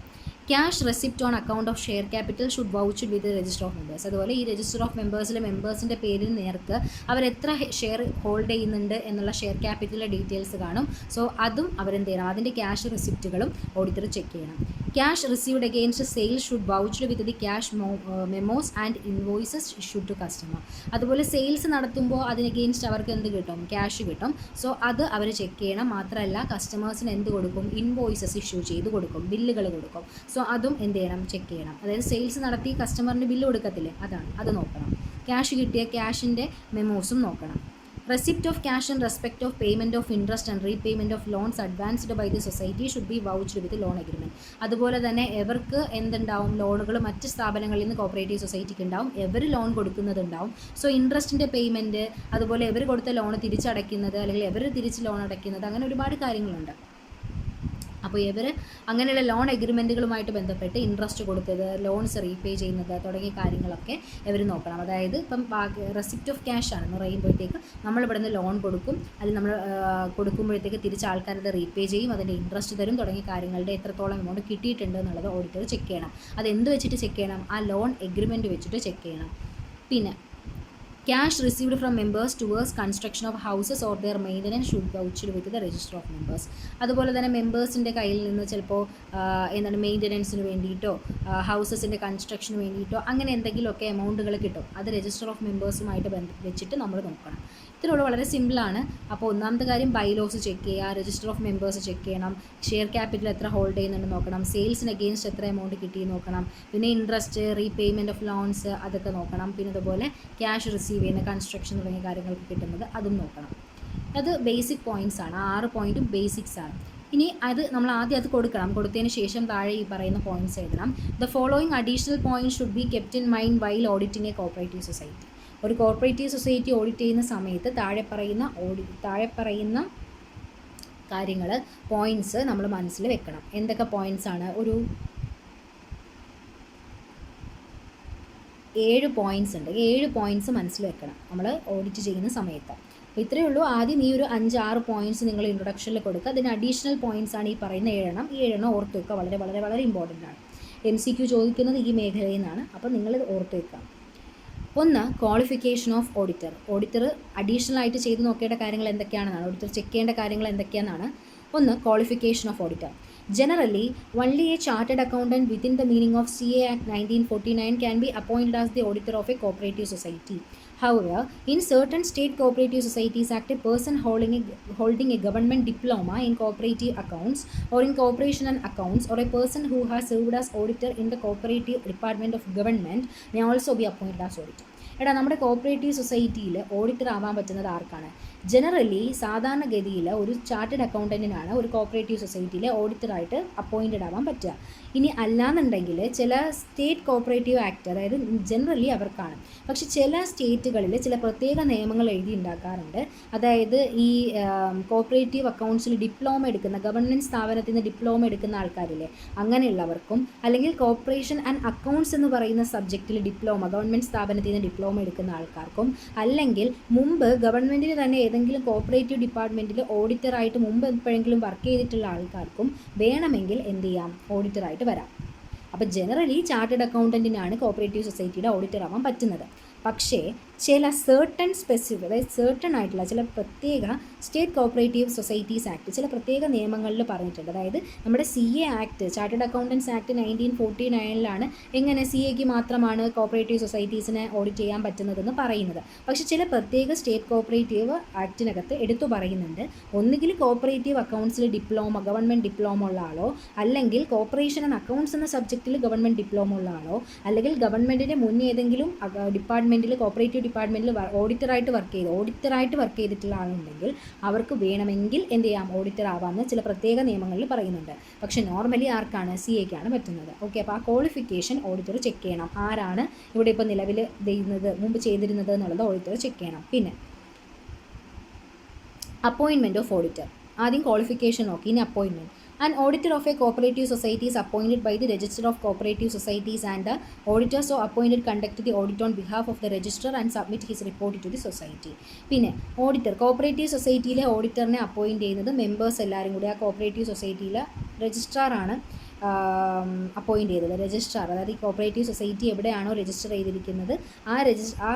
Cash receipt on account of share capital should vouch with register of members. അതുപോലെ ഈ രജിസ്റ്റർ ഓഫ് മെമ്പേഴ്സിലെ മെമ്പേഴ്സിൻ്റെ പേരിന് നേർക്ക് അവരെത്ര ഷെയർ ഹോൾഡ് ചെയ്യുന്നുണ്ട് എന്നുള്ള ഷെയർ ക്യാപിറ്റലിലെ ഡീറ്റെയിൽസ് കാണും. സോ അതും അവരെന്ത് ചെയ്യണം, അതിൻ്റെ ക്യാഷ് റെസിപ്റ്റുകളും ഓഡിറ്റർ ചെക്ക് ചെയ്യണം. Cash received against sale should vouched with the cash memos and invoices issued to customer. അതുപോലെ സെയിൽസ് നടത്തുമ്പോൾ അതിന് അഗെയിൻസ്റ്റ് അവർക്ക് എന്ത് കിട്ടും? ക്യാഷ് കിട്ടും. സോ അത് അവർ ചെക്ക് ചെയ്യണം. മാത്രമല്ല കസ്റ്റമേഴ്സിന് എന്ത് കൊടുക്കും? ഇൻവോയ്സസ് ഇഷ്യൂ ചെയ്ത് കൊടുക്കും, ബില്ലുകൾ കൊടുക്കും. സോ അതും എന്ത് ചെയ്യണം? ചെക്ക് ചെയ്യണം. അതായത് സെയിൽസ് നടത്തി കസ്റ്റമറിന് ബില്ല് കൊടുക്കത്തില്ലേ, അതാണ്, അത് നോക്കണം. ക്യാഷ് കിട്ടിയ ക്യാഷിൻ്റെ മെമോസും നോക്കണം. Receipt of cash in respect of payment of interest and repayment of loans advanced by the society should be vouched with the loan agreement. അതുപോലെ തന്നെ എവർക്ക് എന്തുണ്ടാവും? ലോണുകൾ മറ്റ് സ്ഥാപനങ്ങളിൽ നിന്ന് കോപ്പറേറ്റീവ് സൊസൈറ്റിക്ക് ഉണ്ടാവും, എവർ ലോൺ കൊടുക്കുന്നതുണ്ടാവും. സോ ഇൻട്രസ്റ്റിൻ്റെ പേയ്മെൻറ്റ്, അതുപോലെ എവർ കൊടുത്ത ലോൺ തിരിച്ചടയ്ക്കുന്നത്, അല്ലെങ്കിൽ എവർ തിരിച്ച് ലോൺ അടയ്ക്കുന്നത്, അങ്ങനെ ഒരുപാട് കാര്യങ്ങളുണ്ട്. അപ്പോൾ ഇവർ അങ്ങനെയുള്ള ലോൺ എഗ്രിമെൻറ്റുകളുമായിട്ട് ബന്ധപ്പെട്ട് ഇൻട്രസ്റ്റ് കൊടുത്തത്, ലോൺസ് റീപേ ചെയ്യുന്നത് തുടങ്ങിയ കാര്യങ്ങളൊക്കെ ഇവർ നോക്കണം. അതായത് ഇപ്പം റെസിപ്റ്റ് ഓഫ് ക്യാഷ് ആണെന്ന് പറയുമ്പോഴത്തേക്ക് നമ്മളിവിടെ നിന്ന് ലോൺ കൊടുക്കും, അതിൽ നമ്മൾ കൊടുക്കുമ്പോഴത്തേക്ക് തിരിച്ച് ആൾക്കാരുടെ റീപേ ചെയ്യും, അതിൻ്റെ ഇൻട്രസ്റ്റ് തരും തുടങ്ങിയ കാര്യങ്ങളുടെ എത്രത്തോളം എമൗണ്ട് കിട്ടിയിട്ടുണ്ട് എന്നുള്ളത് ഓഡിറ്റർ ചെക്ക് ചെയ്യണം. അത് എന്ത് വെച്ചിട്ട് ചെക്ക് ചെയ്യണം? ആ ലോൺ എഗ്രിമെൻറ്റ് വെച്ചിട്ട് ചെക്ക് ചെയ്യണം. പിന്നെ cash received from members towards construction of houses or their maintenance should vouched with the register of members. അതുപോലെ തന്നെ മെമ്പേഴ്സിൻ്റെ കയ്യിൽ നിന്ന് ചിലപ്പോൾ എന്താണ് മെയിൻ്റനൻസിന് വേണ്ടിയിട്ടോ ഹൗസസിൻ്റെ കൺസ്ട്രക്ഷന് വേണ്ടിയിട്ടോ അങ്ങനെ എന്തെങ്കിലുമൊക്കെ എമൗണ്ടുകൾ കിട്ടും. അത് രജിസ്റ്റർ ഓഫ് മെമ്പേഴ്സുമായിട്ട് വെച്ചിട്ട് നമ്മൾ നോക്കണം. ഇത്രയുള്ള വളരെ സിമ്പിളാണ്. അപ്പോൾ ഒന്നാമത്തെ കാര്യം ബൈലോസ് ചെക്ക് ചെയ്യുക, രജിസ്റ്റർ ഓഫ് മെമ്പേഴ്സ് ചെക്ക് ചെയ്യണം, ഷെയർ ക്യാപിറ്റൽ എത്ര ഹോൾഡ് ചെയ്യുന്നുണ്ട് നോക്കണം, സെയിൽസിന് അഗെയിൻസ്റ്റ് എത്ര എമൗണ്ട് കിട്ടി നോക്കണം, പിന്നെ ഇൻട്രസ്റ്റ്, റീപേയ്മെൻറ്റ് ഓഫ് ലോൺസ് അതൊക്കെ നോക്കണം. പിന്നെ അതുപോലെ ക്യാഷ് റിസീവ് ചെയ്യുന്ന കൺസ്ട്രക്ഷൻ തുടങ്ങിയ കാര്യങ്ങൾക്ക് കിട്ടുന്നത് അതും നോക്കണം. അത് ബേസിക് പോയിൻറ്റ്സ് ആണ്. 6 പോയിൻറ്റും ബേസിക്സ് ആണ്. ഇനി അത് നമ്മൾ ആദ്യം അത് കൊടുക്കണം. കൊടുത്തതിന് ശേഷം താഴെ ഈ പറയുന്ന പോയിൻറ്റ്സ് എഴുതണം. The following additional point should be kept in mind while auditing A cooperative society. ഒരു കോപ്പറേറ്റീവ് സൊസൈറ്റി ഓഡിറ്റ് ചെയ്യുന്ന സമയത്ത് താഴെ പറയുന്ന കാര്യങ്ങൾ, പോയിൻറ്റ്സ് നമ്മൾ മനസ്സിൽ വെക്കണം. എന്തൊക്കെ പോയിൻറ്റ്സ് ആണ്? ഒരു 7 പോയിൻറ്റ്സ് ഉണ്ട്. 7 പോയിൻറ്റ്സ് മനസ്സിൽ വെക്കണം നമ്മൾ ഓഡിറ്റ് ചെയ്യുന്ന സമയത്ത്. അപ്പോൾ ഇത്രയേ ഉള്ളൂ. ആദ്യം ഈ ഒരു 5-6 പോയിൻറ്റ്സ് നിങ്ങൾ ഇൻട്രൊഡക്ഷനിൽ കൊടുക്കുക. അതിന് അഡീഷണൽ പോയിൻറ്റ്സ് ആണ് ഈ പറയുന്ന 7 ഓർത്ത് വെക്കുക. വളരെ വളരെ വളരെ ഇമ്പോർട്ടൻ്റ് ആണ്. MCQ ചോദിക്കുന്നത് ഈ മേഖലയിൽ നിന്നാണ്. അപ്പോൾ നിങ്ങളിത് ഓർത്ത് വെക്കുക. ഒന്ന്, qualification of auditor. Auditor additional ആയിട്ട് ചെയ്ത് നോക്കേണ്ട കാര്യങ്ങൾ എന്തൊക്കെയാണെന്നാണ്, ഓഡിറ്റർ ചെക്ക് ചെയ്യേണ്ട കാര്യങ്ങൾ എന്തൊക്കെയാണെന്നാണ്. ഒന്ന്, qualification of auditor. Generally, only a chartered accountant within the meaning of CA Act 1949 can be appointed as the auditor of a cooperative society. However, in certain state cooperative societies act, a person holding a government diploma in cooperative accounts or in corporation and accounts, or a person who has served as auditor in the cooperative department of government may also be appointed as auditor. നമ്മുടെ cooperative സൊസൈറ്റിയിൽ auditor ആവാൻ പറ്റുന്നത് ആർക്കാണ്? Generally സാധാരണഗതിയിൽ ഒരു chartered അക്കൗണ്ടൻറ്റിനാണ് ഒരു cooperative സൊസൈറ്റിയിലെ ഓഡിറ്ററായിട്ട് appointed ആവാൻ പറ്റുക. ഇനി അല്ലാന്നുണ്ടെങ്കിൽ ചില സ്റ്റേറ്റ് കോപ്പറേറ്റീവ് ആക്ട്, അതായത് ജനറലി അവർക്കാണ്. പക്ഷെ ചില സ്റ്റേറ്റുകളിൽ ചില പ്രത്യേക നിയമങ്ങൾ എഴുതി ഉണ്ടാക്കാറുണ്ട്. അതായത് ഈ കോപ്പറേറ്റീവ് അക്കൗണ്ട്സിൽ ഡിപ്ലോമ എടുക്കുന്ന, ഗവൺമെൻറ് സ്ഥാപനത്തിൽ നിന്ന് ഡിപ്ലോമ എടുക്കുന്ന ആൾക്കാരില്ലേ, അങ്ങനെയുള്ളവർക്കും, അല്ലെങ്കിൽ കോർപ്പറേഷൻ ആൻഡ് അക്കൗണ്ട്സ് എന്ന് പറയുന്ന സബ്ജക്റ്റിൽ ഡിപ്ലോമ, ഗവൺമെൻറ് സ്ഥാപനത്തിൽ നിന്ന് ഡിപ്ലോമ എടുക്കുന്ന ആൾക്കാർക്കും, അല്ലെങ്കിൽ മുമ്പ് ഗവൺമെൻറ്റിന് തന്നെ ഏതെങ്കിലും കോപ്പറേറ്റീവ് ഡിപ്പാർട്ട്മെൻറ്റിൽ ഓഡിറ്ററായിട്ട് മുമ്പ് എപ്പോഴെങ്കിലും വർക്ക് ചെയ്തിട്ടുള്ള ആൾക്കാർക്കും വേണമെങ്കിൽ എന്ത് ചെയ്യാം? ഓഡിറ്ററായിട്ട് വരാം. അപ്പോൾ ജനറലി ചാർട്ടേഡ് അക്കൗണ്ടൻറ്റിനാണ് കോപ്പറേറ്റീവ് സൊസൈറ്റിയുടെ ഓഡിറ്റർ ആവാൻ പറ്റുന്നത്. പക്ഷേ ചില സ്പെസിഫിക്, അതായത് സേർട്ടൺ ആയിട്ടുള്ള ചില പ്രത്യേക സ്റ്റേറ്റ് കോപ്പറേറ്റീവ് സൊസൈറ്റീസ് ആക്ട് ചില പ്രത്യേക നിയമങ്ങളിൽ പറഞ്ഞിട്ടുണ്ട്. അതായത് നമ്മുടെ CA act, chartered accountants act 1949 എങ്ങനെ CAക്ക് മാത്രമാണ് കോപ്പറേറ്റീവ് സൊസൈറ്റീസിനെ ഓഡിറ്റ് ചെയ്യാൻ പറ്റുന്നതെന്ന് പറയുന്നത്. പക്ഷേ ചില പ്രത്യേക സ്റ്റേറ്റ് കോപ്പറേറ്റീവ് ആക്ടിനകത്ത് എടുത്തു പറയുന്നുണ്ട്. ഒന്നുകിൽ കോപ്പറേറ്റീവ് അക്കൗണ്ട്സിൽ ഡിപ്ലോമ, ഗവൺമെൻറ് ഡിപ്ലോമ ഉള്ള ആളോ, അല്ലെങ്കിൽ കോപ്പറേഷൻ ആൻഡ് അക്കൗണ്ട്സ് എന്ന സബ്ജക്റ്റിൽ ഗവൺമെൻറ് ഡിപ്ലോമ ഉള്ള ആളോ, അല്ലെങ്കിൽ ഗവൺമെൻറ്റിൻ്റെ മുന്നേ ഏതെങ്കിലും ഡിപ്പാർട്ട്മെൻറ്റിൽ, കോപ്പറേറ്റീവ് ഡിപ്പാർട്ട്മെൻറ്റിൽ ഓഡിറ്ററായിട്ട് വർക്ക് ചെയ്തിട്ടുള്ള ആളുണ്ടെങ്കിൽ അവർക്ക് വേണമെങ്കിൽ എന്ത് ചെയ്യാം? ഓഡിറ്റർ ആവാമെന്ന് ചില പ്രത്യേക നിയമങ്ങളിൽ പറയുന്നുണ്ട്. പക്ഷേ നോർമലി ആർക്കാണ്? CAക്കാണ് പറ്റുന്നത്. ഓക്കെ, അപ്പോൾ ആ ക്വാളിഫിക്കേഷൻ ഓഡിറ്റർ ചെക്ക് ചെയ്യണം. ആരാണ് ഇവിടെ ഇപ്പോൾ നിലവിൽ മുമ്പ് ചെയ്തിരുന്നത് എന്നുള്ളത് ഓഡിറ്റർ ചെക്ക് ചെയ്യണം. പിന്നെ അപ്പോയിൻമെൻറ്റ് ഓഫ് ഓഡിറ്റർ. ആദ്യം ക്വാളിഫിക്കേഷൻ നോക്കി, ഇനി appointment. An auditor of a cooperative society is appointed by the Register of Cooperative Societies, and the auditor so appointed conduct the audit on behalf of the registrar and submit his report to the society. പിന്നെ auditor, cooperative സൊസൈറ്റിയിലെ ഓഡിറ്ററിനെ appoint ചെയ്യുന്നത് members എല്ലാവരും കൂടി ആ cooperative സൊസൈറ്റിയിലെ രജിസ്ട്രാറാണ് appoint ചെയ്തത്. Registrar, അതായത് ഈ cooperative society എവിടെയാണോ register ചെയ്തിരിക്കുന്നത് ആ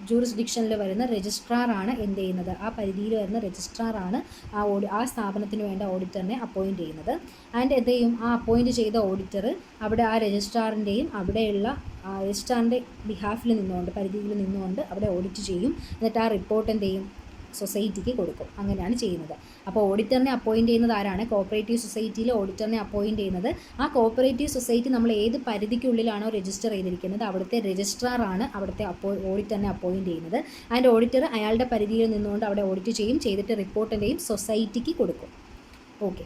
ജൂറിസ്ഡിക്ഷനിൽ വരുന്ന രജിസ്ട്രാറാണ് എന്ത് ചെയ്യുന്നത്, ആ പരിധിയിൽ വരുന്ന രജിസ്ട്രാറാണ് ആ സ്ഥാപനത്തിന് വേണ്ട ഓഡിറ്ററിനെ അപ്പോയിൻറ്റ് ചെയ്യുന്നത്. ആൻഡ് എന്ത് ചെയ്യും, ആ അപ്പോയിൻറ്റ് ചെയ്ത ഓഡിറ്റർ അവിടെ ആ രജിസ്ട്രാറിൻ്റെയും അവിടെയുള്ള രജിസ്ട്രാറിൻ്റെ ബിഹാഫിൽ നിന്നുകൊണ്ട്, പരിധിയിൽ നിന്നുകൊണ്ട് അവിടെ ഓഡിറ്റ് ചെയ്യും. എന്നിട്ട് ആ റിപ്പോർട്ട് എന്ത് ചെയ്യും, സൊസൈറ്റിക്ക് കൊടുക്കും. അങ്ങനെയാണ് ചെയ്യുന്നത്. അപ്പോൾ ഓഡിറ്ററിനെ അപ്പോയിൻറ്റ് ചെയ്യുന്നത് ആരാണ്, കോപ്പറേറ്റീവ് സൊസൈറ്റിയിൽ ഓഡിറ്ററിനെ അപ്പോയിൻറ്റ് ചെയ്യുന്നത് ആ കോപ്പറേറ്റീവ് സൊസൈറ്റി നമ്മൾ ഏത് പരിധിക്കുള്ളിലാണോ രജിസ്റ്റർ ചെയ്തിരിക്കുന്നത് അവിടുത്തെ രജിസ്ട്രാറാണ് അവിടുത്തെ ഓഡിറ്ററിനെ അപ്പോയിൻറ്റ് ചെയ്യുന്നത്. ആൻഡ് ഓഡിറ്റർ അയാളുടെ പരിധിയിൽ നിന്നുകൊണ്ട് അവിടെ ഓഡിറ്റ് ചെയ്യും, ചെയ്തിട്ട് റിപ്പോർട്ടിൻ്റെയും സൊസൈറ്റിക്ക് കൊടുക്കും. ഓക്കെ.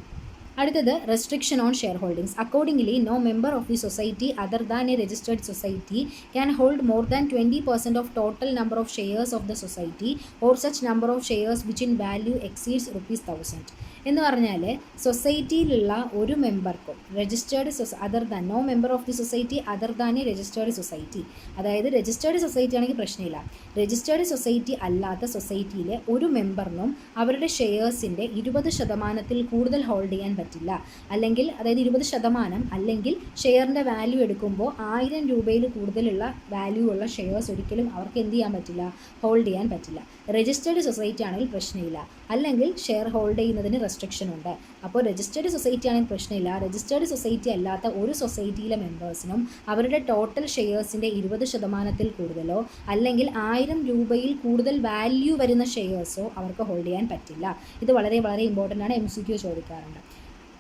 അടുത്തത് restriction on share holdings. Accordingly no member of the society other than a registered society can hold more than 20% of total number of shares of the society or such number of shares which in value exceeds ₹1000. എന്ന് പറഞ്ഞാൽ സൊസൈറ്റിയിലുള്ള ഒരു മെമ്പർക്കും registered other than no member of the society other than a registered society, അതായത് registered society ആണെങ്കിൽ പ്രശ്നമില്ല, registered society അല്ലാത്ത സൊസൈറ്റിയിലെ ഒരു മെമ്പറിനും അവരുടെ ഷെയർസിൻ്റെ 20% കൂടുതൽ ഹോൾഡ് ചെയ്യാൻ പറ്റില്ല. അല്ലെങ്കിൽ അതായത് 20% അല്ലെങ്കിൽ ഷെയറിൻ്റെ വാല്യൂ എടുക്കുമ്പോൾ 1000 രൂപയിൽ കൂടുതലുള്ള വാല്യൂ ഉള്ള ഷെയർസ് ഒരിക്കലും അവർക്ക് എന്ത് ചെയ്യാൻ പറ്റില്ല, ഹോൾഡ് ചെയ്യാൻ പറ്റില്ല. രജിസ്റ്റേർഡ് സൊസൈറ്റി ആണെങ്കിൽ പ്രശ്നമില്ല. അല്ലെങ്കിൽ ഷെയർ ഹോൾഡ് ചെയ്യുന്നതിന് റെസ്ട്രിക്ഷൻ ഉണ്ട്. അപ്പോൾ രജിസ്റ്റേർഡ് സൊസൈറ്റി ആണെങ്കിൽ പ്രശ്നമില്ല. രജിസ്റ്റേർഡ് സൊസൈറ്റി അല്ലാത്ത ഒരു സൊസൈറ്റിയിലെ മെമ്പേഴ്സിനും അവരുടെ ടോട്ടൽ ഷെയർസിൻ്റെ 20% കൂടുതലോ അല്ലെങ്കിൽ 1000 രൂപയിൽ കൂടുതൽ വാല്യൂ വരുന്ന ഷെയർസോ അവർക്ക് ഹോൾഡ് ചെയ്യാൻ പറ്റില്ല. ഇത് വളരെ വളരെ ഇമ്പോർട്ടൻ്റ് ആണ്, MCQ ചോദിക്കാറുണ്ട്.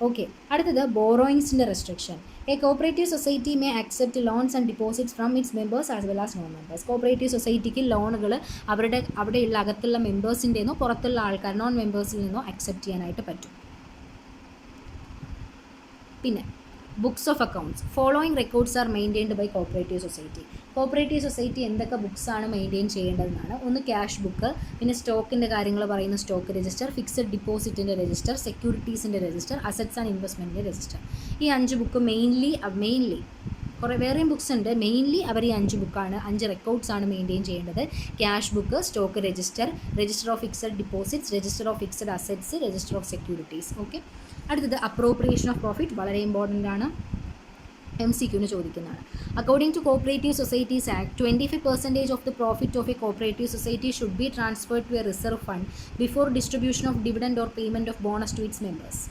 ഓക്കെ. അടുത്തത് ബോറോയിങ്സിൻ്റെ restriction. A cooperative society may accept loans and deposits from its members as well as non members. Cooperative സൊസൈറ്റിക്ക് ലോണുകൾ അവിടെയുള്ള അകത്തുള്ള മെമ്പേഴ്സിൻ്റെ നിന്നോ പുറത്തുള്ള ആൾക്കാർ നോൺ മെമ്പേഴ്സിൽ നിന്നോ അക്സെപ്റ്റ് ചെയ്യാനായിട്ട് പറ്റും. പിന്നെ books of accounts. Following records are maintained by cooperative society. Cooperative society എന്തൊക്കെ ബുക്സാണ് മെയിൻറ്റെയിൻ ചെയ്യേണ്ടതെന്നാണ്. ഒന്ന് ക്യാഷ് ബുക്ക്, പിന്നെ സ്റ്റോക്കിൻ്റെ കാര്യങ്ങൾ പറയുന്ന സ്റ്റോക്ക് രജിസ്റ്റർ, ഫിക്സഡ് ഡിപ്പോസിറ്റിൻ്റെ രജിസ്റ്റർ, സെക്യൂരിറ്റീസിൻ്റെ രജിസ്റ്റർ, അസറ്റ്സ് ആൻഡ് ഇൻവെസ്റ്റ്മെൻറ്റിൻ്റെ രജിസ്റ്റർ. ഈ 5 ബുക്ക് മെയിൻലി കുറേ വേറെയും ബുക്സ് ഉണ്ട്. മെയിൻലി അവർ ഈ 5 ബുക്കാണ്, 5 റെക്കോർഡ്സ് ആണ് മെയിൻറ്റെയിൻ ചെയ്യേണ്ടത്. Cash book, stock register, register of fixed deposits, register of fixed assets, register of securities. Okay. അടുത്തത് അപ്രോപ്രിയേഷൻ ഓഫ് പ്രോഫിറ്റ്, വളരെ ഇമ്പോർട്ടൻ്റ് ആണ്, MCQന് ചോദിക്കുന്നതാണ്. According to cooperative societies act 25% of the profit of a cooperative society should be transferred to a reserve fund before distribution of dividend or payment of bonus to its members.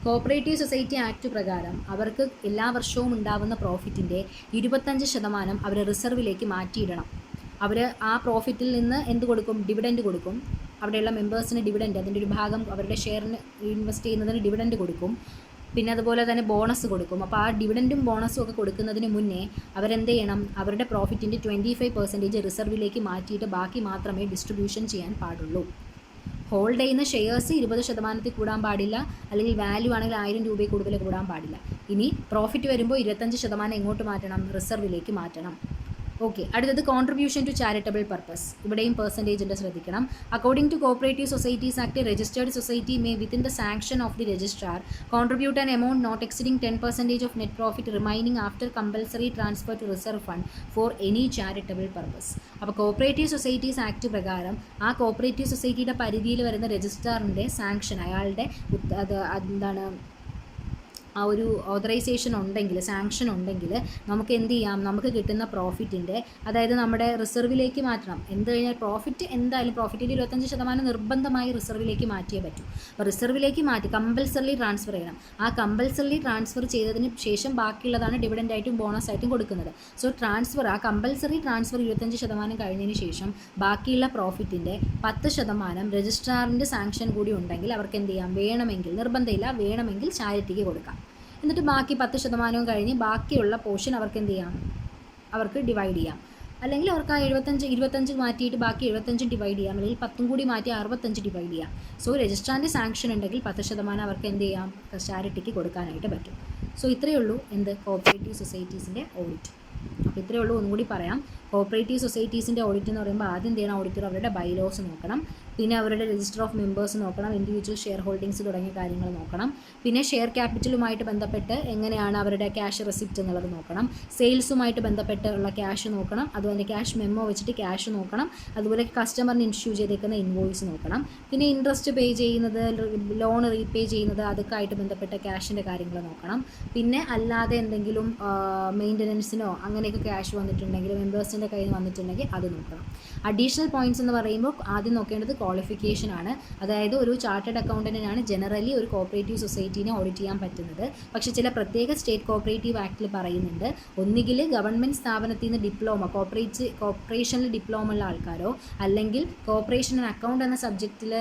Cooperative society act പ്രകാരം അവർക്ക് എല്ലാ വർഷവും ഉണ്ടാകുന്ന പ്രോഫിറ്റിൻ്റെ 25% അവർ റിസർവിലേക്ക് മാറ്റിയിടണം. അവർ ആ പ്രോഫിറ്റിൽ നിന്ന് എന്ത് കൊടുക്കും, dividend കൊടുക്കും. അവിടെയുള്ള മെമ്പേഴ്സിന് ഡിവിഡൻഡ്, അതിൻ്റെ ഒരു ഭാഗം അവരുടെ ഷെയറിന് ഇൻവെസ്റ്റ് ചെയ്യുന്നതിന് ഡിവിഡൻഡ് കൊടുക്കും. പിന്നെ അതുപോലെ തന്നെ ബോണസ് കൊടുക്കും. അപ്പോൾ ആ ഡിവിഡൻറ്റും ബോണസും ഒക്കെ കൊടുക്കുന്നതിന് മുന്നേ അവരെന്ത് ചെയ്യണം, അവരുടെ പ്രോഫിറ്റിൻ്റെ 25% റിസർവിലേക്ക് മാറ്റിയിട്ട് ബാക്കി മാത്രമേ ഡിസ്ട്രിബ്യൂഷൻ ചെയ്യാൻ പാടുള്ളൂ. ഹോൾഡ് ചെയ്യുന്ന ഷെയർസ് 20% കൂടാൻ പാടില്ല, അല്ലെങ്കിൽ വാല്യൂ ആണെങ്കിൽ 1000 രൂപയിൽ കൂടുതൽ കൂടാൻ പാടില്ല. ഇനി പ്രോഫിറ്റ് വരുമ്പോൾ 25% എങ്ങോട്ട് മാറ്റണം, റിസർവിലേക്ക് മാറ്റണം. ഓക്കെ. അടുത്തത് കോൺട്രിബ്യൂഷൻ ടു ചാരിറ്റബിൾ പർപ്പസ്. ഇവിടെയും പെർസെൻറ്റേജിൻ്റെ ശ്രദ്ധിക്കണം. According to cooperative societies act registered society may within the sanction of the registrar contribute an amount not exceeding 10% of net profit remaining after compulsory transfer to reserve fund for any charitable purpose. അപ്പോൾ cooperative societies act പ്രകാരം ആ cooperative സൊസൈറ്റിയുടെ പരിധിയിൽ വരുന്ന രജിസ്ട്രാറിൻ്റെ sanction, അയാളുടെ എന്താണ് ആ ഒരു ഓതറൈസേഷൻ ഉണ്ടെങ്കിൽ, സാങ്ഷൻ ഉണ്ടെങ്കിൽ നമുക്ക് എന്ത് ചെയ്യാം, നമുക്ക് കിട്ടുന്ന പ്രോഫിറ്റിൻ്റെ, അതായത് നമ്മുടെ റിസർവിലേക്ക് മാറ്റണം. എന്ത് കഴിഞ്ഞാൽ പ്രോഫിറ്റ് എന്തായാലും പ്രോഫിറ്റിൻ്റെ 25% നിർബന്ധമായി റിസർവിലേക്ക് മാറ്റിയേ പറ്റൂ. അപ്പോൾ റിസർവിലേക്ക് മാറ്റി കമ്പൽസറിലി ട്രാൻസ്ഫർ ചെയ്യണം. ആ കമ്പൽസറിലി ട്രാൻസ്ഫർ ചെയ്തതിന് ശേഷം ബാക്കിയുള്ളതാണ് ഡിവിഡൻഡായിട്ടും ബോണസായിട്ടും കൊടുക്കുന്നത്. സോ ആ കമ്പൽസറി ട്രാൻസ്ഫർ 25% കഴിഞ്ഞതിന് ശേഷം ബാക്കിയുള്ള പ്രോഫിറ്റിൻ്റെ 10% രജിസ്ട്രാറിൻ്റെ സാങ്ഷൻ കൂടി ഉണ്ടെങ്കിൽ അവർക്ക് എന്ത് ചെയ്യാം, വേണമെങ്കിൽ, നിർബന്ധമില്ല, വേണമെങ്കിൽ ചാരിറ്റിക്ക് കൊടുക്കാം. എന്നിട്ട് ബാക്കി 10% കഴിഞ്ഞ് ബാക്കിയുള്ള പോർഷൻ അവർക്ക് എന്ത് ചെയ്യാം, അവർക്ക് ഡിവൈഡ് ചെയ്യാം. അല്ലെങ്കിൽ അവർക്ക് ആ 25 മാറ്റിയിട്ട് ബാക്കി 75 ഡിവൈഡ് ചെയ്യാം, അല്ലെങ്കിൽ 10 കൂടി മാറ്റി 65 ഡിവൈഡ് ചെയ്യാം. സോ രജിസ്ട്രാറിൻ്റെ സാങ്ഷൻ ഉണ്ടെങ്കിൽ 10% അവർക്ക് എന്ത് ചെയ്യാം, ചാരിറ്റിക്ക് കൊടുക്കാനായിട്ട് പറ്റും. സോ ഇത്രയേ ഉള്ളൂ കോപ്പറേറ്റീവ് സൊസൈറ്റീസിൻ്റെ ഓഡിറ്റ്. അപ്പോൾ ഇത്രയേ ഉള്ളൂ. ഒന്നുകൂടി പറയാം. കോപ്പറേറ്റീവ് സൊസൈറ്റീസിൻ്റെ ഓഡിറ്റ് എന്ന് പറയുമ്പോൾ ആദ്യം എന്ത് ചെയ്യണം, ഓഡിറ്റർ അവരുടെ ബൈലോസ് നോക്കണം. പിന്നെ അവരുടെ രജിസ്റ്റർ ഓഫ് മെമ്പേഴ്സ് നോക്കണം, ഇൻഡിവിജ്വൽ ഷെയർ ഹോൾഡിങ്സ് തുടങ്ങിയ കാര്യങ്ങൾ നോക്കണം. പിന്നെ ഷെയർ ക്യാപിറ്റലുമായിട്ട് ബന്ധപ്പെട്ട് എങ്ങനെയാണ് അവരുടെ ക്യാഷ് റെസിപ്റ്റ് എന്നുള്ളത് നോക്കണം. സെയിൽസുമായിട്ട് ബന്ധപ്പെട്ടുള്ള ക്യാഷ് നോക്കണം, അതുപോലെ ക്യാഷ് മെമ്മോ വെച്ചിട്ട് ക്യാഷ് നോക്കണം, അതുപോലെ കസ്റ്റമറിന് ഇഷ്യൂ ചെയ്തേക്കുന്ന ഇൻവോയ്സ് നോക്കണം. പിന്നെ ഇൻട്രസ്റ്റ് പേ ചെയ്യുന്നത്, ലോൺ റീപേ ചെയ്യുന്നത്, അതൊക്കെ ആയിട്ട് ബന്ധപ്പെട്ട ക്യാഷിൻ്റെ കാര്യങ്ങൾ നോക്കണം. പിന്നെ അല്ലാതെ എന്തെങ്കിലും മെയിൻ്റനൻസിനോ അങ്ങനെയൊക്കെ ക്യാഷ് വന്നിട്ടുണ്ടെങ്കിൽ, മെമ്പേഴ്സിൻ്റെ കയ്യിൽ നിന്ന് വന്നിട്ടുണ്ടെങ്കിൽ അത് നോക്കണം. അഡീഷണൽ പോയിൻറ്റ്സ് എന്ന് പറയുമ്പോൾ ആദ്യം നോക്കേണ്ടത് ക്വാളിഫിക്കേഷൻ ആണ്. അതായത് ഒരു ചാർട്ടേഡ് അക്കൗണ്ടൻറ്റിനാണ് ജനറലി ഒരു കോപ്പറേറ്റീവ് സൊസൈറ്റീനെ ഓഡിറ്റ് ചെയ്യാൻ പറ്റുന്നത്. പക്ഷേ ചില പ്രത്യേക സ്റ്റേറ്റ് കോപ്പറേറ്റീവ് ആക്ടിൽ പറയുന്നുണ്ട്, ഒന്നുകിൽ ഗവൺമെൻറ് സ്ഥാപനത്തിൽ നിന്ന് ഡിപ്ലോമ, കോർപ്പറേഷനിൽ ഡിപ്ലോമ ഉള്ള ആൾക്കാരോ, അല്ലെങ്കിൽ കോർപ്പറേഷൻ ആൻഡ് അക്കൗണ്ട് എന്ന സബ്ജക്റ്റിൽ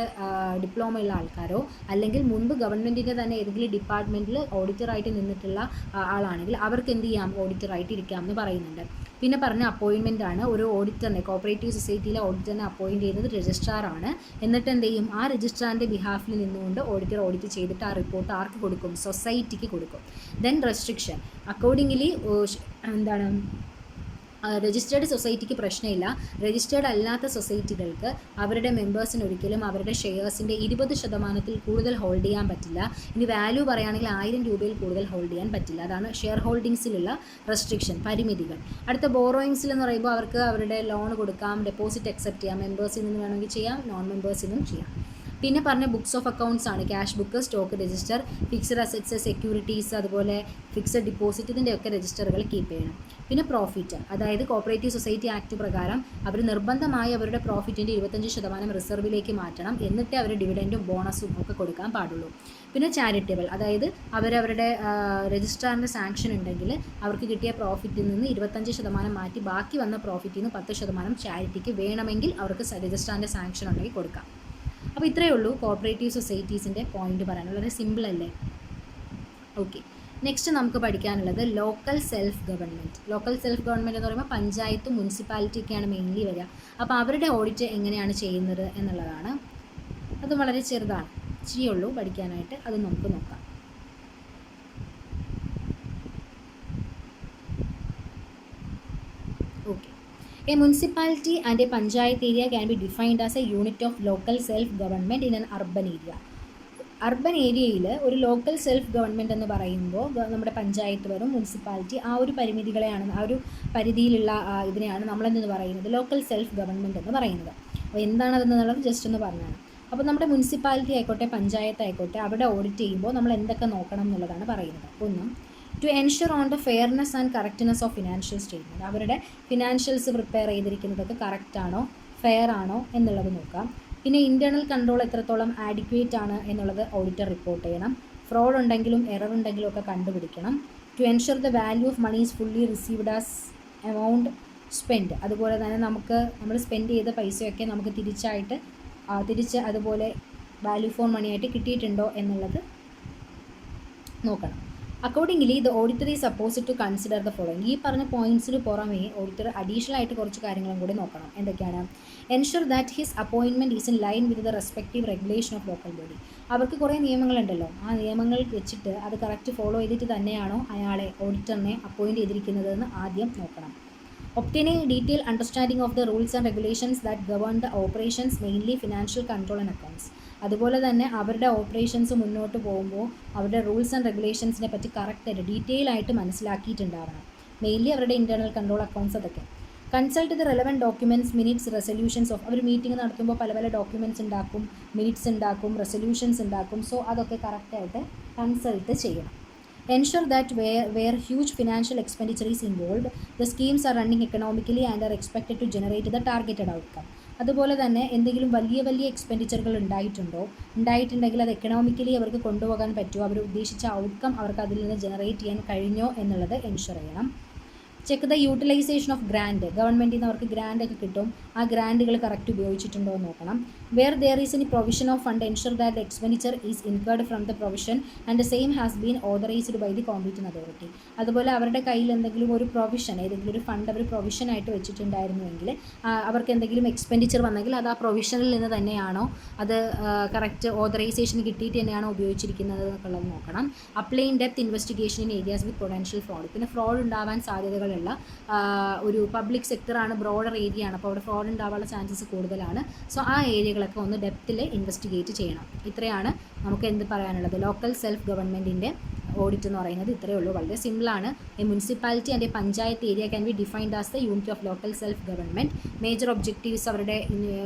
ഡിപ്ലോമ ഉള്ള ആൾക്കാരോ, അല്ലെങ്കിൽ മുൻപ് ഗവൺമെൻറ്റിൻ്റെ തന്നെ ഏതെങ്കിലും ഡിപ്പാർട്ട്മെൻറ്റിൽ ഓഡിറ്ററായിട്ട് നിന്നിട്ടുള്ള ആളാണെങ്കിൽ അവർക്ക് എന്ത് ചെയ്യാം, ഓഡിറ്ററായിട്ട് ഇരിക്കാം എന്ന് പറയുന്നുണ്ട്. പിന്നെ പറഞ്ഞ അപ്പോയിൻമെൻ്റ് ആണ്. ഒരു ഓഡിറ്ററിനെ, കോപ്പറേറ്റീവ് സൊസൈറ്റിയിലെ ഓഡിറ്ററിനെ അപ്പോയിൻറ്റ് ചെയ്യുന്നത് രജിസ്ട്രാറാണ്. എന്നിട്ട് എന്ത് ചെയ്യും, ആ രജിസ്ട്രാറിൻ്റെ ബിഹാഫിൽ നിന്നുകൊണ്ട് ഓഡിറ്റർ ഓഡിറ്റ് ചെയ്തിട്ട് ആ റിപ്പോർട്ട് ആർക്ക് കൊടുക്കും, സൊസൈറ്റിക്ക് കൊടുക്കും. ദെൻ റെസ്ട്രിക്ഷൻ അക്കോർഡിംഗ്ലി എന്താണ്, രജിസ്റ്റേർഡ് സൊസൈറ്റിക്ക് പ്രശ്നമില്ല. രജിസ്റ്റേർഡ് അല്ലാത്ത സൊസൈറ്റികൾക്ക് അവരുടെ മെമ്പേഴ്സിന് ഒരിക്കലും അവരുടെ ഷെയർസിൻ്റെ 20% കൂടുതൽ ഹോൾഡ് ചെയ്യാൻ പറ്റില്ല. ഇനി വാല്യൂ പറയുകയാണെങ്കിൽ 1000 രൂപയിൽ കൂടുതൽ ഹോൾഡ് ചെയ്യാൻ പറ്റില്ല. അതാണ് ഷെയർ ഹോൾഡിങ്സിലുള്ള റെസ്ട്രിക്ഷൻ, പരിമിതികൾ. അടുത്ത ബോറോയിങ്സിൽ എന്ന് പറയുമ്പോൾ അവർക്ക് അവരുടെ ലോൺ കൊടുക്കാം, ഡെപ്പോസിറ്റ് അക്സെപ്റ്റ് ചെയ്യാം, മെമ്പേഴ്സിൽ നിന്ന് വേണമെങ്കിൽ ചെയ്യാം, നോൺ മെമ്പേഴ്സിൽ നിന്നും ചെയ്യാം. പിന്നെ പറഞ്ഞ ബുക്സ് ഓഫ് അക്കൗണ്ട്സ് ആണ്, cash book, stock register, fixed assets, securities, അതുപോലെ ഫിക്സഡ് ഡിപ്പോസിറ്റ്, ഇതിൻ്റെയൊക്കെ രജിസ്റ്ററുകൾ കീപ്പ് ചെയ്യണം. പിന്നെ പ്രോഫിറ്റ്, അതായത് കോപ്പറേറ്റീവ് സൊസൈറ്റി ആക്ട് പ്രകാരം അവർ നിർബന്ധമായി അവരുടെ പ്രോഫിറ്റിൻ്റെ 25% റിസർവിലേക്ക് മാറ്റണം. എന്നിട്ടേ അവർ ഡിവിഡൻറ്റും ബോണസും ഒക്കെ കൊടുക്കാൻ പാടുള്ളൂ. പിന്നെ ചാരിറ്റബിൾ, അതായത് അവരവരുടെ രജിസ്ട്രാറിൻ്റെ സാങ്ഷൻ ഉണ്ടെങ്കിൽ അവർക്ക് കിട്ടിയ പ്രോഫിറ്റിൽ നിന്ന് 25% മാറ്റി ബാക്കി വന്ന പ്രോഫിറ്റിൽ നിന്ന് 10% ചാരിറ്റിക്ക് വേണമെങ്കിൽ അവർക്ക് രജിസ്ട്രാറിൻ്റെ സാങ്ഷൻ ഉണ്ടെങ്കിൽ കൊടുക്കാം. അപ്പോൾ ഇത്രയേ ഉള്ളൂ കോപ്പറേറ്റീവ് സൊസൈറ്റീസിൻ്റെ പോയിന്റ് പറയാൻ. വളരെ സിമ്പിൾ അല്ലേ? ഓക്കെ, നെക്സ്റ്റ് നമുക്ക് പഠിക്കാനുള്ളത് local self government. Local self government എന്ന് പറയുമ്പോൾ പഞ്ചായത്തും മുനിസിപ്പാലിറ്റിയൊക്കെയാണ് മെയിൻലി വരിക. അപ്പോൾ അവരുടെ ഓഡിറ്റ് എങ്ങനെയാണ് ചെയ്യുന്നത് എന്നുള്ളതാണ്. അത് വളരെ ചെറുതാണ്, ഇച്ചിരിയുള്ളൂ പഠിക്കാനായിട്ട്. അത് നമുക്ക് നോക്കാം. Okay, A municipality and a panchayat area can be defined as a unit of local self-government in an urban area. Urban ഏരിയയിൽ ഒരു ലോക്കൽ സെൽഫ് ഗവൺമെൻറ് എന്ന് പറയുമ്പോൾ നമ്മുടെ പഞ്ചായത്ത് വരും, മുനിസിപ്പാലിറ്റി, ആ ഒരു പരിമിതികളെയാണ്, ആ ഒരു പരിധിയിലുള്ള ഇതിനെയാണ് നമ്മളെന്ന് പറയുന്നത് ലോക്കൽ സെൽഫ് ഗവൺമെൻറ് എന്ന് പറയുന്നത്. അപ്പോൾ എന്താണതെന്നുള്ളത് ജസ്റ്റ് ഒന്ന് പറഞ്ഞാണ്. അപ്പോൾ നമ്മുടെ മുനിസിപ്പാലിറ്റി ആയിക്കോട്ടെ, പഞ്ചായത്ത് ആയിക്കോട്ടെ, അവിടെ ഓഡിറ്റ് ചെയ്യുമ്പോൾ നമ്മൾ എന്തൊക്കെ നോക്കണം എന്നുള്ളതാണ് പറയുന്നത്. ഒന്ന്, to ensure on the fairness and correctness of financial statement. അവരുടെ ഫിനാൻഷ്യൽസ് പ്രിപ്പയർ ചെയ്തിരിക്കുന്നതൊക്കെ കറക്റ്റാണോ, ഫെയർ ആണോ എന്നുള്ളത് നോക്കാം. പിന്നെ ഇൻറ്റേർണൽ കൺട്രോൾ എത്രത്തോളം ആഡിക്വേറ്റ് ആണ് എന്നുള്ളത് ഓഡിറ്റർ റിപ്പോർട്ട് ചെയ്യണം. ഫ്രോഡ് ഉണ്ടെങ്കിലും എറർ ഉണ്ടെങ്കിലും ഒക്കെ കണ്ടുപിടിക്കണം. To ensure the value of money is fully received as amount spend. അതുപോലെ തന്നെ നമ്മൾ സ്പെൻഡ് ചെയ്ത പൈസയൊക്കെ നമുക്ക് തിരിച്ച് അതുപോലെ വാല്യൂ ഫോർ മണി ആയിട്ട് കിട്ടിയിട്ടുണ്ടോ എന്നുള്ളത് നോക്കണം. Accordingly the auditor is supposed to consider the following. ഈ പറഞ്ഞ പോയിൻറ്റ്സിന് പുറമേ ഓഡിറ്റർ അഡീഷണൽ ആയിട്ട് കുറച്ച് കാര്യങ്ങളും കൂടി നോക്കണം. എന്തൊക്കെയാണ്? Ensure that his appointment is in line with the respective regulation of local body. അവർക്ക് കുറേ നിയമങ്ങളുണ്ടല്ലോ, ആ നിയമങ്ങൾ വെച്ചിട്ട് അത് കറക്റ്റ് ഫോളോ ചെയ്തിട്ട് തന്നെയാണോ അയാളെ, ഓഡിറ്ററിനെ അപ്പോയിൻറ്റ് ചെയ്തിരിക്കുന്നതെന്ന് ആദ്യം നോക്കണം. Obtaining detailed understanding of the rules and regulations that govern the operations, mainly financial control and accounts. അതുപോലെ തന്നെ അവരുടെ ഓപ്പറേഷൻസ് മുന്നോട്ട് പോകുമ്പോൾ അവരുടെ റൂൾസ് ആൻഡ് റെഗുലേഷൻസിനെ പറ്റി കറക്റ്റായിട്ട് ഡീറ്റെയിൽ ആയിട്ട് മനസ്സിലാക്കിയിട്ടുണ്ടാവണം. മെയിൻലി അവരുടെ ഇൻറ്റേർണൽ കൺട്രോൾ അക്കൗണ്ട്സ് അതൊക്കെ. Consult the relevant documents, minutes, resolutions of. അവർ മീറ്റിംഗ് നടത്തുമ്പോൾ പല ഡോക്യുമെൻറ്റ്സ് ഉണ്ടാക്കും, മിനിറ്റ്സ് ഉണ്ടാക്കും, റെസൊല്യൂഷൻസ് ഉണ്ടാക്കും. സോ അതൊക്കെ കറക്റ്റായിട്ട് കൺസൾട്ട് ചെയ്യണം. Ensure that where huge financial expenditure is involved, the schemes are running economically and are expected to generate the targeted outcome. അതുപോലെ തന്നെ എന്തെങ്കിലും വലിയ എക്സ്പെൻഡിച്ചറുകൾ ഉണ്ടായിട്ടുണ്ടെങ്കിൽ അത് എക്കണോമിക്കലി അവർക്ക് കൊണ്ടുപോകാൻ പറ്റുമോ, അവർ ഉദ്ദേശിച്ച ഔട്ട്കം അവർക്ക് അതിൽ നിന്ന് ജനറേറ്റ് ചെയ്യാൻ കഴിഞ്ഞോ എന്നുള്ളത് എൻഷുർ ചെയ്യണം. Check the utilisation of grant. ഗവൺമെൻറ്റിൽ നിന്ന് അവർക്ക് ഗ്രാൻഡ് ഒക്കെ കിട്ടും, ആ ഗ്രാൻഡുകൾ കറക്റ്റ് ഉപയോഗിച്ചിട്ടുണ്ടോ എന്ന് നോക്കണം. Where there is any provision of fund, ensure that the expenditure is incurred from the provision and the same has been authorised by the competent authority. അതുപോലെ അവരുടെ കയ്യിൽ എന്തെങ്കിലും ഒരു പ്രൊവിഷൻ, ഏതെങ്കിലും ഒരു ഫണ്ട് അവർ പ്രൊവിഷനായിട്ട് വെച്ചിട്ടുണ്ടായിരുന്നുവെങ്കിൽ അവർക്ക് എന്തെങ്കിലും എക്സ്പെൻഡിച്ചർ വന്നെങ്കിൽ അത് ആ പ്രൊവിഷനിൽ നിന്ന് തന്നെയാണോ, അത് കറക്റ്റ് ഓതറൈസേഷൻ കിട്ടിയിട്ട് തന്നെയാണോ ഉപയോഗിച്ചിരിക്കുന്നത് എന്നുള്ളത് നോക്കണം. Apply in depth investigation in areas with potential fraud. പിന്നെ ഫ്രോഡ് ഉണ്ടാവാൻ സാധ്യതകൾ പോലുള്ള ഒരു പബ്ലിക് സെക്ടറാണ്, ബ്രോഡർ ഏരിയ ആണ്, അപ്പോൾ അവിടെ ഫ്രോഡ് ഉണ്ടാവാനുള്ള ചാൻസസ് കൂടുതലാണ്. സോ ആ ഏരിയകളൊക്കെ ഒന്ന് ഡെപ്തിൽ ഇൻവെസ്റ്റിഗേറ്റ് ചെയ്യണം. ഇത്രയാണ് നമുക്ക് എന്ത് പറയാനുള്ളത്. ലോക്കൽ സെൽഫ് ഗവൺമെൻറ്റിൻ്റെ ഓഡിറ്റ് എന്ന് പറയുന്നത് ഇത്രയേ ഉള്ളൂ. വളരെ സിമ്പിളാണ്. A municipality and a panchayat area can be defined as the unit of local self government. Major objectives അവരുടെ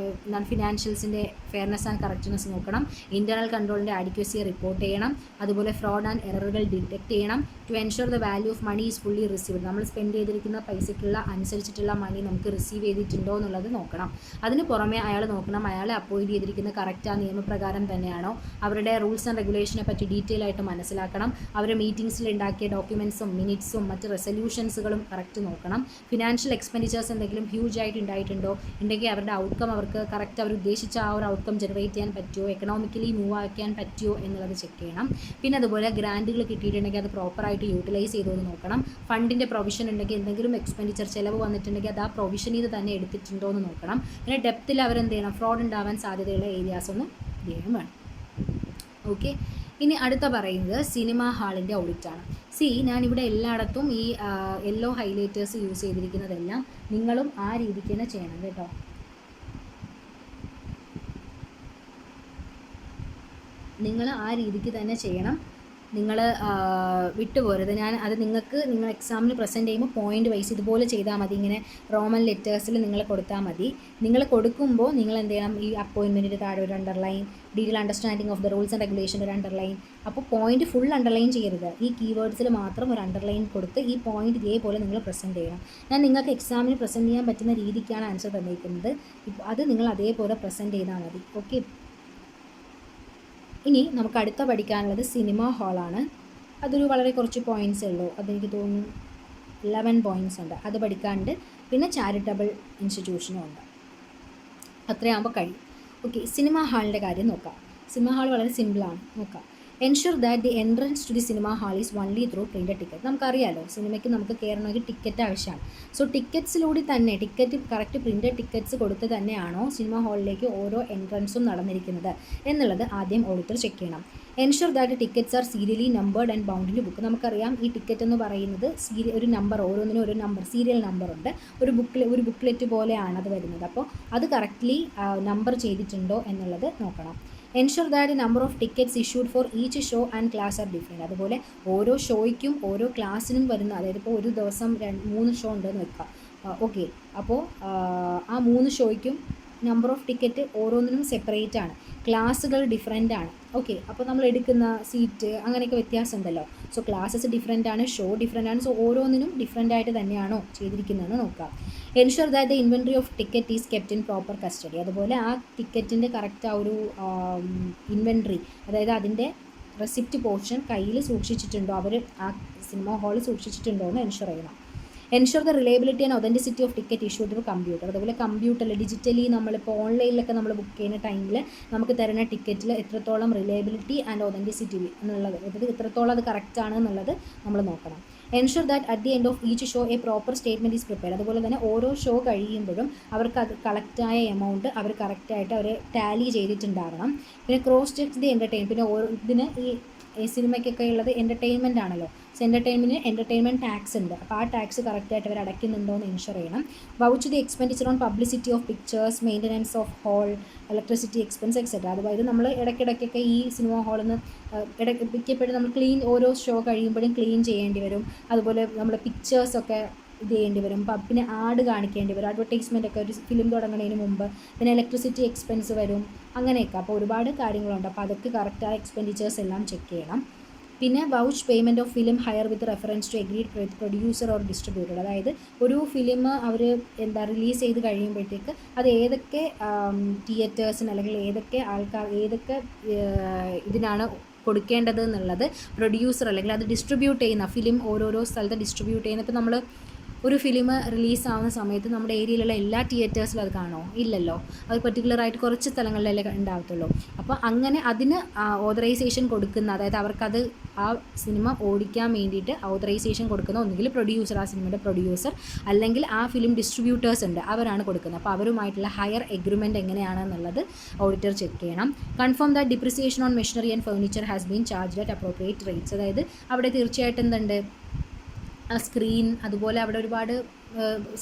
ഫിനാൻഷ്യൽസിൻ്റെ ഫെയർനെസ് ആൻഡ് കറക്റ്റ്നെസ് നോക്കണം. ഇൻറ്റേർണൽ കൺട്രോളിൻ്റെ ആഡിക്വസിയെ റിപ്പോർട്ട് ചെയ്യണം. അതുപോലെ ഫ്രോഡ് ആൻഡ് എററുകൾ ഡിറ്റക്ട് ചെയ്യണം. To ensure the value of money is fully received. നമ്മൾ സ്പെൻഡ് ചെയ്തിരിക്കുന്ന പൈസയ്ക്കുള്ള അനുസരിച്ചിട്ടുള്ള മണി നമുക്ക് റിസീവ് ചെയ്തിട്ടുണ്ടോ എന്നുള്ളത് നോക്കണം. അതിന് പുറമെ അയാൾ നോക്കണം അയാളെ അപ്പോയിൻറ്റ് ചെയ്തിരിക്കുന്ന കറക്റ്റ് ആ നിയമപ്രകാരം തന്നെയാണോ, അവരുടെ റൂൾസ് ആൻഡ് റെഗുലേഷനെ പറ്റി ഡീറ്റെയിൽ ആയിട്ട് മനസ്സിലാക്കണം. അവരുടെ മീറ്റിംഗ്സിൽ ഉണ്ടാക്കിയ ഡോക്യുമെൻറ്റ്സും മിനിറ്റ്സും മറ്റ് റെസൊല്യൂഷൻസുകളും കറക്റ്റ് നോക്കണം. ഫിനാൻഷ്യൽ എക്സ്പെൻഡിച്ചേഴ്സ് എന്തെങ്കിലും ഹ്യൂജ് ആയിട്ട് ഉണ്ടായിട്ടുണ്ടോ, ഉണ്ടെങ്കിൽ അവരുടെ ഔട്ട്കം അവർക്ക് കറക്റ്റ് അവർ ഉദ്ദേശിച്ച ആ ഒരു ഔട്ട്കം ജനറേറ്റ് ചെയ്യാൻ പറ്റുമോ, എക്കണോമിക്കലി മൂവ് ആക്കാൻ പറ്റുമോ എന്നുള്ളത് ചെക്ക് ചെയ്യണം. പിന്നെ അതുപോലെ ഗ്രാൻറ്റുകൾ കിട്ടിയിട്ടുണ്ടെങ്കിൽ അത് പ്രോപ്പറായിട്ട് യൂട്ടിലൈസ് ചെയ്തോന്ന് നോക്കണം. ഫണ്ടിൻ്റെ പ്രൊവിഷൻ ഉണ്ടെങ്കിൽ എന്തെങ്കിലും എക്സ്പെൻഡിച്ചർ ചിലവ് വന്നിട്ടുണ്ടെങ്കിൽ അത് ആ പ്രൊവിഷൻ ചെയ്ത് തന്നെ എടുത്തിട്ടുണ്ടോ എന്ന് നോക്കണം. പിന്നെ ഡെപ്തിൽ അവരെന്ത് ചെയ്യണം, ഫ്രോഡ് ഉണ്ടാവാൻ സാധ്യതയുള്ള ഏരിയാസ് ഒന്ന് ചെയ്യാൻ വേണം. ഓക്കെ, ഇനി അടുത്ത പറയുന്നത് സിനിമ ഹാളിൻ്റെ ഓഡിറ്റാണ്. ഞാനിവിടെ എല്ലായിടത്തും ഈ യെല്ലോ ഹൈലൈറ്റേഴ്സ് യൂസ് ചെയ്തിരിക്കുന്നതെല്ലാം നിങ്ങളും ആ രീതിക്ക് തന്നെ ചെയ്യണം കേട്ടോ. നിങ്ങൾ ആ രീതിക്ക് തന്നെ ചെയ്യണം. നിങ്ങൾ വിട്ടുപോരുത്. ഞാൻ അത് നിങ്ങൾ എക്സാമിന് പ്രസൻറ്റ് ചെയ്യുമ്പോൾ പോയിൻ്റ് വൈസ് ഇതുപോലെ ചെയ്താൽ മതി. ഇങ്ങനെ റോമൻ ലെറ്റേഴ്സിൽ നിങ്ങൾ കൊടുത്താൽ മതി. നിങ്ങൾ കൊടുക്കുമ്പോൾ നിങ്ങൾ എന്ത് ചെയ്യണം, ഈ അപ്പോയിൻമെൻറ്റിൻ്റെ താഴെ ഒരു underline, detail understanding of the rules and regulation ഒരു അണ്ടർലൈൻ. അപ്പോൾ പോയിൻ്റ് ഫുൾ അണ്ടർലൈൻ ചെയ്യരുത്, ഈ കീവേഡ്സിൽ മാത്രം ഒരു അണ്ടർലൈൻ കൊടുത്ത് ഈ പോയിൻ്റ് ഇതേപോലെ നിങ്ങൾ പ്രസൻറ്റ് ചെയ്യണം. ഞാൻ നിങ്ങൾക്ക് എക്സാമിന് പ്രസൻറ്റ് ചെയ്യാൻ പറ്റുന്ന രീതിക്കാണ് ആൻസർ തന്നിരിക്കുന്നത്. അത് നിങ്ങൾ അതേപോലെ പ്രസൻറ്റ് ചെയ്താൽ മതി. ഓക്കെ, ഇനി നമുക്ക് അടുത്ത പഠിക്കാനുള്ളത് സിനിമ ഹാളാണ്. അതൊരു വളരെ കുറച്ച് പോയിൻറ്റ്സേ ഉള്ളൂ. അതെനിക്ക് തോന്നുന്നു 11 പോയിൻറ്റ്സ് ഉണ്ട്. അത് പഠിക്കാണ്ട് പിന്നെ ചാരിറ്റബിൾ ഇൻസ്റ്റിറ്റ്യൂഷനും ഉണ്ട്. അത്രയാകുമ്പോൾ കഴിയും. ഓക്കെ, സിനിമ ഹാളിൻ്റെ കാര്യം നോക്കാം. സിനിമ ഹാൾ വളരെ സിമ്പിളാണ്. നോക്കാം. Ensure that the entrance to the cinema hall is only through printed ticket. നമുക്കറിയാമല്ലോ സിനിമയ്ക്ക് നമുക്ക് കയറണമെങ്കിൽ ടിക്കറ്റ് ആവശ്യമാണ്. സോ ടിക്കറ്റ്സിലൂടെ തന്നെ കറക്റ്റ് പ്രിൻ്റഡ് ടിക്കറ്റ്സ് കൊടുത്ത് തന്നെയാണോ സിനിമ ഹാളിലേക്ക് ഓരോ എൻട്രൻസും നടന്നിരിക്കുന്നത് എന്നുള്ളത് ആദ്യം ഓഡിറ്റർ ചെക്ക് ചെയ്യണം. Ensure that tickets R സീരിയലി numbered and bound in book. നമുക്കറിയാം ഈ ടിക്കറ്റ് എന്ന് പറയുന്നത് ഒരു നമ്പർ, ഓരോന്നിനും ഒരു നമ്പർ, സീരിയൽ നമ്പർ ഉണ്ട്. ഒരു ബുക്ക്ലെറ്റ് പോലെയാണ് അത് വരുന്നത്. അപ്പോൾ അത് കറക്റ്റ്ലി നമ്പർ ചെയ്തിട്ടുണ്ടോ എന്നുള്ളത് നോക്കണം. Ensure that number of tickets issued for each show and class are different. അതുപോലെ ഓരോ ഷോയ്ക്കും ഓരോ ക്ലാസ്സിനും വരുന്ന, അതായത് ഇപ്പോൾ ഒരു ദിവസം 3 ഷോ ഉണ്ടെന്ന് വെക്കാം. ഓക്കെ, അപ്പോൾ ആ 3 ഷോയ്ക്കും നമ്പർ ഓഫ് ടിക്കറ്റ് ഓരോന്നിനും സെപ്പറേറ്റ് ആണ്, ക്ലാസ്സുകൾ ഡിഫറെൻ്റ് ആണ്. ഓക്കെ, അപ്പോൾ നമ്മൾ എടുക്കുന്ന സീറ്റ് അങ്ങനെയൊക്കെ വ്യത്യാസമുണ്ടല്ലോ. സോ ക്ലാസ്സസ് ഡിഫറെൻ്റ് ആണ്, ഷോ ഡിഫറെൻ്റ് ആണ്. സോ ഓരോന്നിനും ഡിഫറെൻ്റ് ആയിട്ട് തന്നെയാണോ ചെയ്തിരിക്കുന്നതെന്ന് നോക്കാം. Ensure that the inventory of ticket is kept in proper custody. അതുപോലെ ആ ടിക്കറ്റിൻ്റെ കറക്റ്റ് ആ ഒരു ഇൻവെൻട്രി, അതായത് അതിൻ്റെ റെസിപ്റ്റ് പോർഷൻ കയ്യിൽ സൂക്ഷിച്ചിട്ടുണ്ടോ, അവർ ആ സിനിമ ഹാളിൽ സൂക്ഷിച്ചിട്ടുണ്ടോ എന്ന് എൻഷുർ ചെയ്യണം. Ensure the reliability and authenticity of ticket issued through computer. അതുപോലെ കമ്പ്യൂട്ടറിൽ ഡിജിറ്റലി നമ്മളിപ്പോൾ ഓൺലൈനിലൊക്കെ നമ്മൾ ബുക്ക് ചെയ്യുന്ന ടൈമിൽ നമുക്ക് തരുന്ന ടിക്കറ്റിൽ എത്രത്തോളം റിലയബിലിറ്റി ആൻഡ് ഒതൻറ്റിസിറ്റി എന്നുള്ളത്, അതായത് എത്രത്തോളം അത് കറക്റ്റ് ആണ് എന്നുള്ളത് നമ്മൾ നോക്കണം. Ensure that at the end of each show A proper statement is prepared. അതുപോലെ തന്നെ ഓരോ ഷോ കഴിയുമ്പോഴും അവർക്ക് അത് കളക്റ്റായ എമൗണ്ട് അവർ കറക്റ്റായിട്ട് അവർ ടാലി ചെയ്തിട്ടുണ്ടാകണം. പിന്നെ ക്രോസ് ചെക്ക് ദി എൻ്റർടൈൻ. പിന്നെ ഇതിന് ഈ സിനിമയ്ക്കൊക്കെ ഉള്ളത് എൻ്റർടൈൻമെൻ്റ് ആണല്ലോ. സോ എൻ്റർടൈൻമെൻറ്റ് ടാക്സ് ഉണ്ട്. അപ്പോൾ ആ ടാക്സ് കറക്റ്റായിട്ട് അവർ അടയ്ക്കുന്നുണ്ടോ എന്ന് എൻഷുർ ചെയ്യണം. Vouch the expenditure on publicity of pictures, maintenance of hall, electricity expense etcetera. അതായത് നമ്മൾ ഇടയ്ക്കിടയ്ക്കൊക്കെ ഈ സിനിമ ഹാളിൽ നിന്ന് മിക്കപ്പോഴും നമ്മൾ ഓരോ ഷോ കഴിയുമ്പോഴും ക്ലീൻ ചെയ്യേണ്ടി വരും. അതുപോലെ നമ്മൾ പിക്ചേഴ്സൊക്കെ ഇത് ചെയ്യേണ്ടി വരും. പിന്നെ ആഡ് കാണിക്കേണ്ടി വരും, അഡ്വർടൈസ്മെൻ്റ് ഒക്കെ ഒരു ഫിലിം തുടങ്ങുന്നതിന് മുമ്പ്. പിന്നെ ഇലക്ട്രിസിറ്റി എക്സ്പെൻസ് വരും, അങ്ങനെയൊക്കെ. അപ്പോൾ ഒരുപാട് കാര്യങ്ങളുണ്ട്. അപ്പോൾ അതൊക്കെ കറക്റ്റായ എക്സ്പെൻഡിച്ചേഴ്സ് എല്ലാം ചെക്ക് ചെയ്യണം. പിന്നെ vouch payment of film hire with reference to agreed producer or distributor. അതായത് ഒരു ഫിലിം അവർ റിലീസ് ചെയ്ത് കഴിയുമ്പോഴത്തേക്ക് അത് ഏതൊക്കെ തിയേറ്റേഴ്സിന് അല്ലെങ്കിൽ ഏതൊക്കെ ഇതിനാണ് കൊടുക്കേണ്ടത് എന്നുള്ളത് പ്രൊഡ്യൂസർ അല്ലെങ്കിൽ അത് ഡിസ്ട്രിബ്യൂട്ട് ചെയ്യുന്ന ഫിലിം ഓരോരോ സ്ഥലത്ത് ഡിസ്ട്രിബ്യൂട്ട് ചെയ്യുന്ന. ഇപ്പോൾ നമ്മൾ ഒരു ഫിലിം റിലീസാവുന്ന സമയത്ത് നമ്മുടെ ഏരിയയിലുള്ള എല്ലാ തിയേറ്റേഴ്സിലും അത് കാണുമോ? ഇല്ലല്ലോ. അത് പെർട്ടിക്കുലറായിട്ട് കുറച്ച് സ്ഥലങ്ങളിലല്ലേ ഉണ്ടാകത്തുള്ളൂ. അപ്പോൾ അങ്ങനെ അതിന് ഓതറൈസേഷൻ കൊടുക്കുന്ന, അതായത് അവർക്കത് ആ സിനിമ ഓടിക്കാൻ വേണ്ടിയിട്ട് ഓതറൈസേഷൻ കൊടുക്കുന്ന ഒന്നുകിൽ പ്രൊഡ്യൂസർ, ആ സിനിമയുടെ പ്രൊഡ്യൂസർ, അല്ലെങ്കിൽ ആ ഫിലിം ഡിസ്ട്രിബ്യൂട്ടേഴ്സ് ഉണ്ട്, അവരാണ് കൊടുക്കുന്നത്. അപ്പോൾ അവരുമായിട്ടുള്ള ഹയർ എഗ്രിമെൻറ്റ് എങ്ങനെയാണെന്നുള്ളത് ഓഡിറ്റർ ചെക്ക് ചെയ്യണം. Confirm that depreciation on machinery and furniture has been charged at appropriate rates. അതായത് അവിടെ തീർച്ചയായിട്ടും എന്തുണ്ട്, സ്ക്രീൻ, അതുപോലെ അവിടെ ഒരുപാട്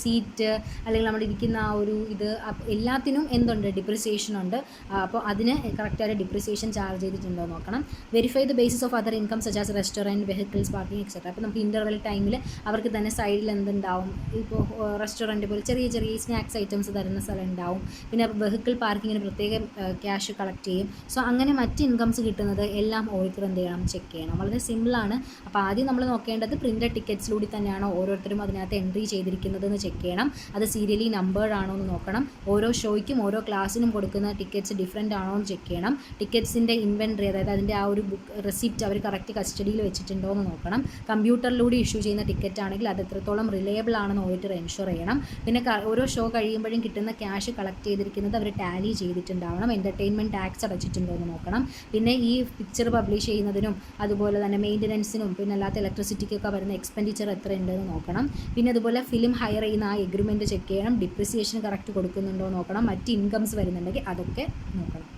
സീറ്റ്, അല്ലെങ്കിൽ നമ്മൾ ഇരിക്കുന്ന ആ ഒരു ഇത്, എല്ലാത്തിനും എന്തുണ്ട്, ഡിപ്രിസിയേഷൻ ഉണ്ട്. അപ്പോൾ അതിന് കറക്റ്റായിട്ട് ഡിപ്രിസിയേഷൻ ചാർജ് ചെയ്തിട്ടുണ്ടോ നോക്കണം. Verify the basis of other income such as restaurant, vehicles, parking etcetera. അപ്പോൾ നമുക്ക് ഇൻ്റർവെൽ ടൈമിൽ അവർക്ക് തന്നെ സൈഡിൽ എന്തുണ്ടാവും, ഇപ്പോൾ റെസ്റ്റോറൻറ്റ് പോലെ ചെറിയ ചെറിയ സ്നാക്സ് ഐറ്റംസ് തരുന്ന സ്ഥലം ഉണ്ടാവും. പിന്നെ വെഹിക്കിൾ പാർക്കിങ്ങിന് പ്രത്യേകം ക്യാഷ് കളക്ട് ചെയ്യും. സോ അങ്ങനെ മറ്റ് ഇൻകംസ് കിട്ടുന്നത് എല്ലാം ഓഡിറ്റർ എന്ത് ചെയ്യണം, ചെക്ക് ചെയ്യണം. വളരെ സിമ്പിളാണ്. അപ്പോൾ ആദ്യം നമ്മൾ നോക്കേണ്ടത് പ്രിൻ്റഡ് ടിക്കറ്റ്സിലൂടെ തന്നെയാണോ ഓരോരുത്തരും അതിനകത്ത് എൻട്രി ചെയ്തിരിക്കുന്നതെന്ന് ചെക്ക് ചെയ്യണം. അത് സീരിയലി നമ്പേർഡ് ആണോ എന്ന് നോക്കണം. ഓരോ ഷോയ്ക്കും ഓരോ ക്ലാസ്സിനും കൊടുക്കുന്ന ടിക്കറ്റ്സ് ഡിഫറെൻ്റ് ആണോ എന്ന് ചെക്ക് ചെയ്യണം. ടിക്കറ്റ്സിൻ്റെ ഇൻവെൻട്രി, അതായത് അതിൻ്റെ ആ ഒരു ബുക്ക് റെസിപ്റ്റ് അവർ കറക്റ്റ് കസ്റ്റഡിയിൽ വെച്ചിട്ടുണ്ടോ എന്ന് നോക്കണം. കമ്പ്യൂട്ടറിലൂടെ ഇഷ്യൂ ചെയ്യുന്ന ടിക്കറ്റ് ആണെങ്കിൽ അത് എത്രത്തോളം റിലയബിൾ ആണെന്ന് ഓഡിറ്റർ എൻഷുർ ചെയ്യണം. പിന്നെ ഓരോ ഷോ കഴിയുമ്പോഴും കിട്ടുന്ന ക്യാഷ് കളക്ട് ചെയ്തിരിക്കുന്നത് അവർ ടാലി ചെയ്തിട്ടുണ്ടാവണം. എൻ്റർടൈൻമെൻറ്റ് ടാക്സ് അടച്ചിട്ടുണ്ടോ എന്ന് നോക്കണം. പിന്നെ ഈ പിക്ചർ പബ്ലിഷ് ചെയ്യുന്നതിനും അതുപോലെ തന്നെ മെയിൻ്റനൻസിനും പിന്നെ അല്ലാത്ത ഇലക്ട്രിസിറ്റിക്കൊക്കെ വരുന്ന എക്സ്പെൻഡിച്ചർ എത്ര ഉണ്ടെന്ന് നോക്കണം. പിന്നെ അതുപോലെ ഫിലിം ഹയർ ചെയ്യുന്ന ആ എഗ്രിമെൻറ്റ് ചെക്ക് ചെയ്യണം. ഡിപ്രിസിയേഷൻ കറക്റ്റ് കൊടുക്കുന്നുണ്ടോ നോക്കണം. മറ്റ് ഇൻകംസ് വരുന്നുണ്ടെങ്കിൽ അതൊക്കെ നോക്കണം.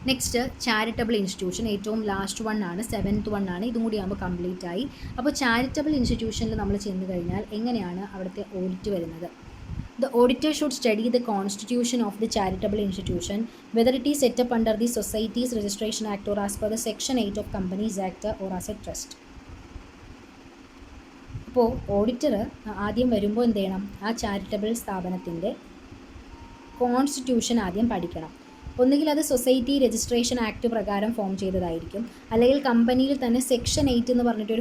നെക്സ്റ്റ് ചാരിറ്റബിൾ ഇൻസ്റ്റിറ്റ്യൂഷൻ, ഏറ്റവും ലാസ്റ്റ് വൺ ആണ്, 7th വൺ ആണ്. ഇതും കൂടി ആകുമ്പോൾ കംപ്ലീറ്റ് ആയി. അപ്പോൾ ചാരിറ്റബിൾ ഇൻസ്റ്റിറ്റ്യൂഷനിൽ നമ്മൾ ചെന്ന് കഴിഞ്ഞാൽ എങ്ങനെയാണ് അവിടുത്തെ ഓഡിറ്റ് വരുന്നത്? The auditor should study the constitution of the charitable institution, whether it is set up under the Societies Registration Act or as per the Section 8 of Companies Act or as a trust. അപ്പോൾ auditor ആദ്യം വരുമ്പോൾ എന്ത് ചെയ്യണം, ആ charitable സ്ഥാപനത്തിൻ്റെ constitution ആദ്യം പഠിക്കണം. ഒന്നുകിൽ അത് സൊസൈറ്റി രജിസ്ട്രേഷൻ ആക്ട് പ്രകാരം ഫോം ചെയ്തതായിരിക്കും, അല്ലെങ്കിൽ കമ്പനിയിൽ തന്നെ സെക്ഷൻ 8 എന്ന് പറഞ്ഞിട്ട്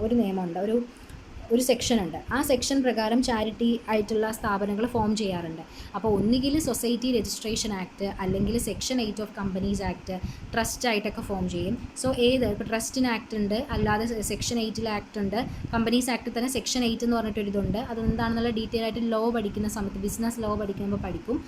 ഒരു നിയമമുണ്ട്, ഒരു സെക്ഷൻ ഉണ്ട്. ആ സെക്ഷൻ പ്രകാരം ചാരിറ്റി ആയിട്ടുള്ള സ്ഥാപനങ്ങൾ ഫോം ചെയ്യാറുണ്ട്. അപ്പോൾ ഒന്നുകിൽ സൊസൈറ്റി രജിസ്ട്രേഷൻ ആക്ട്, അല്ലെങ്കിൽ section 8 of companies act, trust ആയിട്ടൊക്കെ ഫോം ചെയ്യും. സോ ഇപ്പോൾ ട്രസ്റ്റിന് ആക്ട് ഉണ്ട്, അല്ലാതെ സെക്ഷൻ 8 ആക്ട് ഉണ്ട്. കമ്പനീസ് ആക്ട് തന്നെ സെക്ഷൻ 8 എന്ന് പറഞ്ഞിട്ടൊരിതുണ്ട്. അതെന്താണെന്നുള്ള ഡീറ്റെയിൽ ആയിട്ട് ലോ പഠിക്കുന്ന സമയത്ത്, ബിസിനസ് ലോ പഠിക്കുമ്പോൾ പഠിക്കും.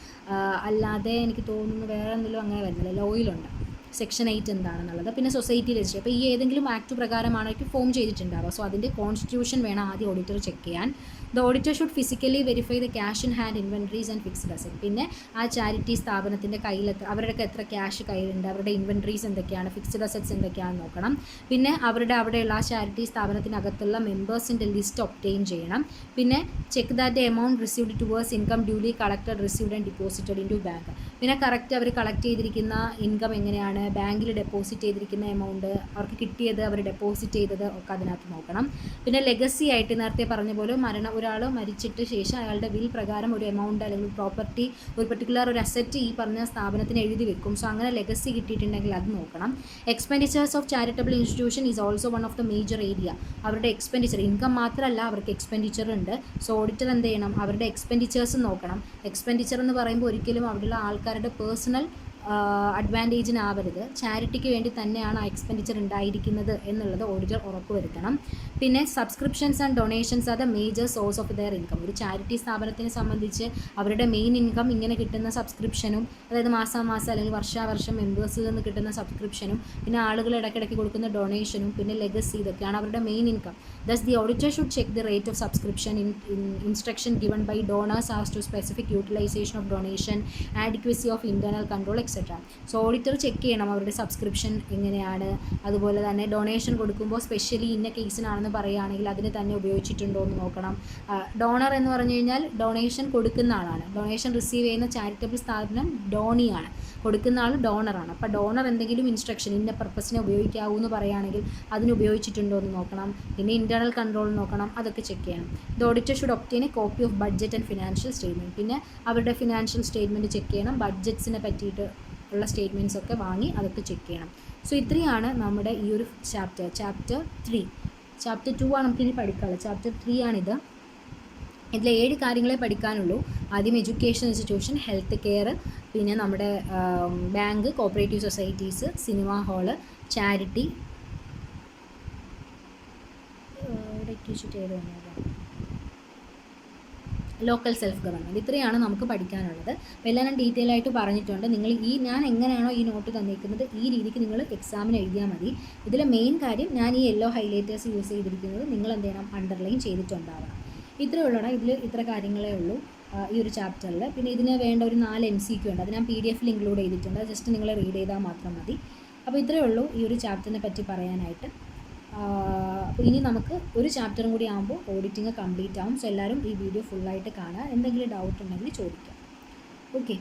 അല്ലാതെ എനിക്ക് തോന്നുന്നു വേറെ എന്തെങ്കിലും അങ്ങനെ വരുന്നില്ല, ലോയിലുണ്ട് സെക്ഷൻ 8 എന്താണെന്നുള്ളത്. പിന്നെ സൊസൈറ്റി രജിസ്റ്റർ, അപ്പോൾ ഈ ഏതെങ്കിലും ആക്ട് പ്രകാരമാണെങ്കിൽ ഫോം ചെയ്തിട്ടുണ്ടാവുക. സോ അതിൻ്റെ കോൺസ്റ്റിറ്റ്യൂഷൻ വേണം ആദ്യം ഓഡിറ്റർ ചെക്ക് ചെയ്യാൻ. The auditor should physically verify the cash in hand, inventories and fixed asset. പിന്നെ ആ ചാരിറ്റി സ്ഥാപനത്തിൻ്റെ കയ്യിൽ അവരുടെ എത്ര ക്യാഷ് കയ്യിലുണ്ട്, അവരുടെ ഇൻവെൻട്രീസ് എന്തൊക്കെയാണ്, ഫിക്സ്ഡ് അസറ്റ്സ് എന്തൊക്കെയാണെന്ന് നോക്കണം. പിന്നെ അവിടെയുള്ള ആ ചാരിറ്റി സ്ഥാപനത്തിനകത്തുള്ള മെമ്പേഴ്സിൻ്റെ ലിസ്റ്റ് ഒബ്റ്റെയിൻ ചെയ്യണം. പിന്നെ check that the amount received towards income duly collected, received and deposited into bank. പിന്നെ കറക്റ്റ് അവർ കളക്ട് ചെയ്തിരിക്കുന്ന ഇൻകം എങ്ങനെയാണ്, ബാങ്കിൽ ഡെപ്പോസിറ്റ് ചെയ്തിരിക്കുന്ന എമൗണ്ട്, അവർക്ക് കിട്ടിയത്, അവർ ഡെപ്പോസിറ്റ് ചെയ്തത് ഒക്കെ അതിനകത്ത് നോക്കണം. പിന്നെ ലെഗസി ആയിട്ട് നേരത്തെ പറഞ്ഞ പോലെ ഒരാൾ മരിച്ചിട്ട് ശേഷം അയാളുടെ വിൽ പ്രകാരം ഒരു എമൗണ്ട് അല്ലെങ്കിൽ പ്രോപ്പർട്ടി, ഒരു പെർട്ടിക്കുലർ ഒരു അസറ്റ് ഈ പറഞ്ഞ സ്ഥാപനത്തിന് എഴുതി വെക്കും. സോ അങ്ങനെ ലെഗസി കിട്ടിയിട്ടുണ്ടെങ്കിൽ അത് നോക്കണം. Expenditures of charitable institution is also one of the major area. അവരുടെ എക്സ്പെൻഡിച്ചർ, ഇൻകം മാത്രമല്ല അവർക്ക് എക്സ്പെൻഡിച്ചർ ഉണ്ട്. സോ ഓഡിറ്റർ എന്ത് ചെയ്യണം, അവരുടെ എക്സ്പെൻഡിച്ചേഴ്സ് നോക്കണം. എക്സ്പെൻഡിച്ചർ എന്ന് പറയുമ്പോൾ ഒരിക്കലും അവിടെയുള്ള ആൾക്കാരുടെ പേഴ്സണൽ അഡ്വാൻറ്റേജിനാവരുത്, ചാരിറ്റിക്ക് വേണ്ടി തന്നെയാണ് ആ എക്സ്പെൻഡിച്ചർ ഉണ്ടായിരിക്കുന്നത് എന്നുള്ളത് ഓഡിറ്റർ ഉറപ്പുവരുത്തണം. പിന്നെ subscriptions and donations are the major source of their income. ഒരു ചാരിറ്റി സ്ഥാപനത്തിനെ സംബന്ധിച്ച് അവരുടെ മെയിൻ ഇൻകം ഇങ്ങനെ കിട്ടുന്ന സബ്സ്ക്രിപ്ഷനും, അതായത് മാസാമാസം അല്ലെങ്കിൽ വർഷാവർഷം മെമ്പേഴ്സിൽ നിന്ന് കിട്ടുന്ന സബ്സ്ക്രിപ്ഷനും, പിന്നെ ആളുകൾ ഇടയ്ക്കിടയ്ക്ക് കൊടുക്കുന്ന ഡൊണേഷനും, പിന്നെ ലെഗസി, ഇതൊക്കെയാണ് അവരുടെ main income. Thus, the auditor should check the rate of subscription in instruction given by donors as to specific utilization of donation, adequacy of internal control, etc. So auditor check ചെയ്യണം അവരുടെ subscription എങ്ങനെയാണ്, അതുപോലെ തന്നെ donation കൊടുക്കുമ്പോൾ specially ഇന്ന കേസിനാണെന്ന് പറയുകയാണെങ്കിൽ അതിന് തന്നെ ഉപയോഗിച്ചിട്ടുണ്ടോ എന്ന് നോക്കണം. ഡോണർ എന്ന് പറഞ്ഞു കഴിഞ്ഞാൽ ഡൊണേഷൻ കൊടുക്കുന്ന ആളാണ്. ഡൊണേഷൻ റിസീവ് ചെയ്യുന്ന ചാരിറ്റബിൾ സ്ഥാപനം ഡോണിയാണ്, കൊടുക്കുന്ന ആൾ ഡോണറാണ്. അപ്പോൾ ഡോണർ എന്തെങ്കിലും ഇൻസ്ട്രക്ഷൻ ഇന്ന പർപ്പസിനെ ഉപയോഗിക്കാവൂ എന്ന് പറയുകയാണെങ്കിൽ അതിന് ഉപയോഗിച്ചിട്ടുണ്ടോ എന്ന് നോക്കണം. പിന്നെ ഇൻറ്റേർണൽ കൺട്രോൾ നോക്കണം, അതൊക്കെ ചെക്ക് ചെയ്യണം. The auditor should obtain A copy of budget and financial statement. പിന്നെ അവരുടെ ഫിനാൻഷ്യൽ സ്റ്റേറ്റ്മെൻറ്റ് ചെക്ക് ചെയ്യണം, ബഡ്ജറ്റ്സിനെ പറ്റിയിട്ട് ഉള്ള സ്റ്റേറ്റ്മെൻറ്റ്സ് ഒക്കെ വാങ്ങി അതൊക്കെ ചെക്ക് ചെയ്യണം. സോ ഇത്രയാണ് നമ്മുടെ ഈ ഒരു ചാപ്റ്റർ 3. ചാപ്റ്റർ 2 ആണ് നമുക്കിനി പഠിക്കാനുള്ളത്. ചാപ്റ്റർ 3 ആണിത്. ഇതിൽ 7 കാര്യങ്ങളെ പഠിക്കാനുള്ളൂ. ആദ്യം എഡ്യൂക്കേഷൻ ഇൻസ്റ്റിറ്റ്യൂഷൻ, ഹെൽത്ത് കെയർ, പിന്നെ നമ്മുടെ bank, cooperative societies, cinema hall, charity, local self government. ഇത്രയാണ് നമുക്ക് പഠിക്കാനുള്ളത്. അപ്പോൾ എല്ലാം ഞാൻ ഡീറ്റെയിൽ ആയിട്ട് പറഞ്ഞിട്ടുണ്ട്. നിങ്ങൾ ഞാൻ എങ്ങനെയാണോ ഈ നോട്ട് തന്നിരിക്കുന്നത് ഈ രീതിക്ക് നിങ്ങൾ എക്സാമിന് എഴുതിയാൽ മതി. ഇതിലെ മെയിൻ കാര്യം ഞാൻ ഈ യെല്ലോ ഹൈലൈറ്റേഴ്സ് യൂസ് ചെയ്തിരിക്കുന്നത് നിങ്ങൾ എന്ത് ചെയ്യണം, അണ്ടർലൈൻ ചെയ്തിട്ടുണ്ടാവണം. ഇത്രയേ ഉള്ളൂ. ഇതിൽ ഇത്ര കാര്യങ്ങളേ ഉള്ളൂ ഈ ഒരു ചാപ്റ്ററിൽ. പിന്നെ ഇതിന് വേണ്ട ഒരു 4 MCQ ഉണ്ട്, അത് ഞാൻ PDF ഇൻക്ലൂഡ് ചെയ്തിട്ടുണ്ട്. ജസ്റ്റ് നിങ്ങൾ റീഡ് ചെയ്താൽ മാത്രം മതി. അപ്പോൾ ഇത്രയേ ഉള്ളൂ ഈ ഒരു ചാപ്റ്ററിനെ പറ്റി പറയാനായിട്ട്. അപ്പോൾ ഇനി നമുക്ക് ഒരു ചാപ്റ്ററും കൂടി ആകുമ്പോൾ ഓഡിറ്റിംഗ് കംപ്ലീറ്റ് ആവും. സോ എല്ലാവരും ഈ വീഡിയോ ഫുള്ളായിട്ട് കാണുക. എന്തെങ്കിലും ഡൗട്ട് ഉണ്ടെങ്കിൽ ചോദിക്കാം. ഓക്കെ.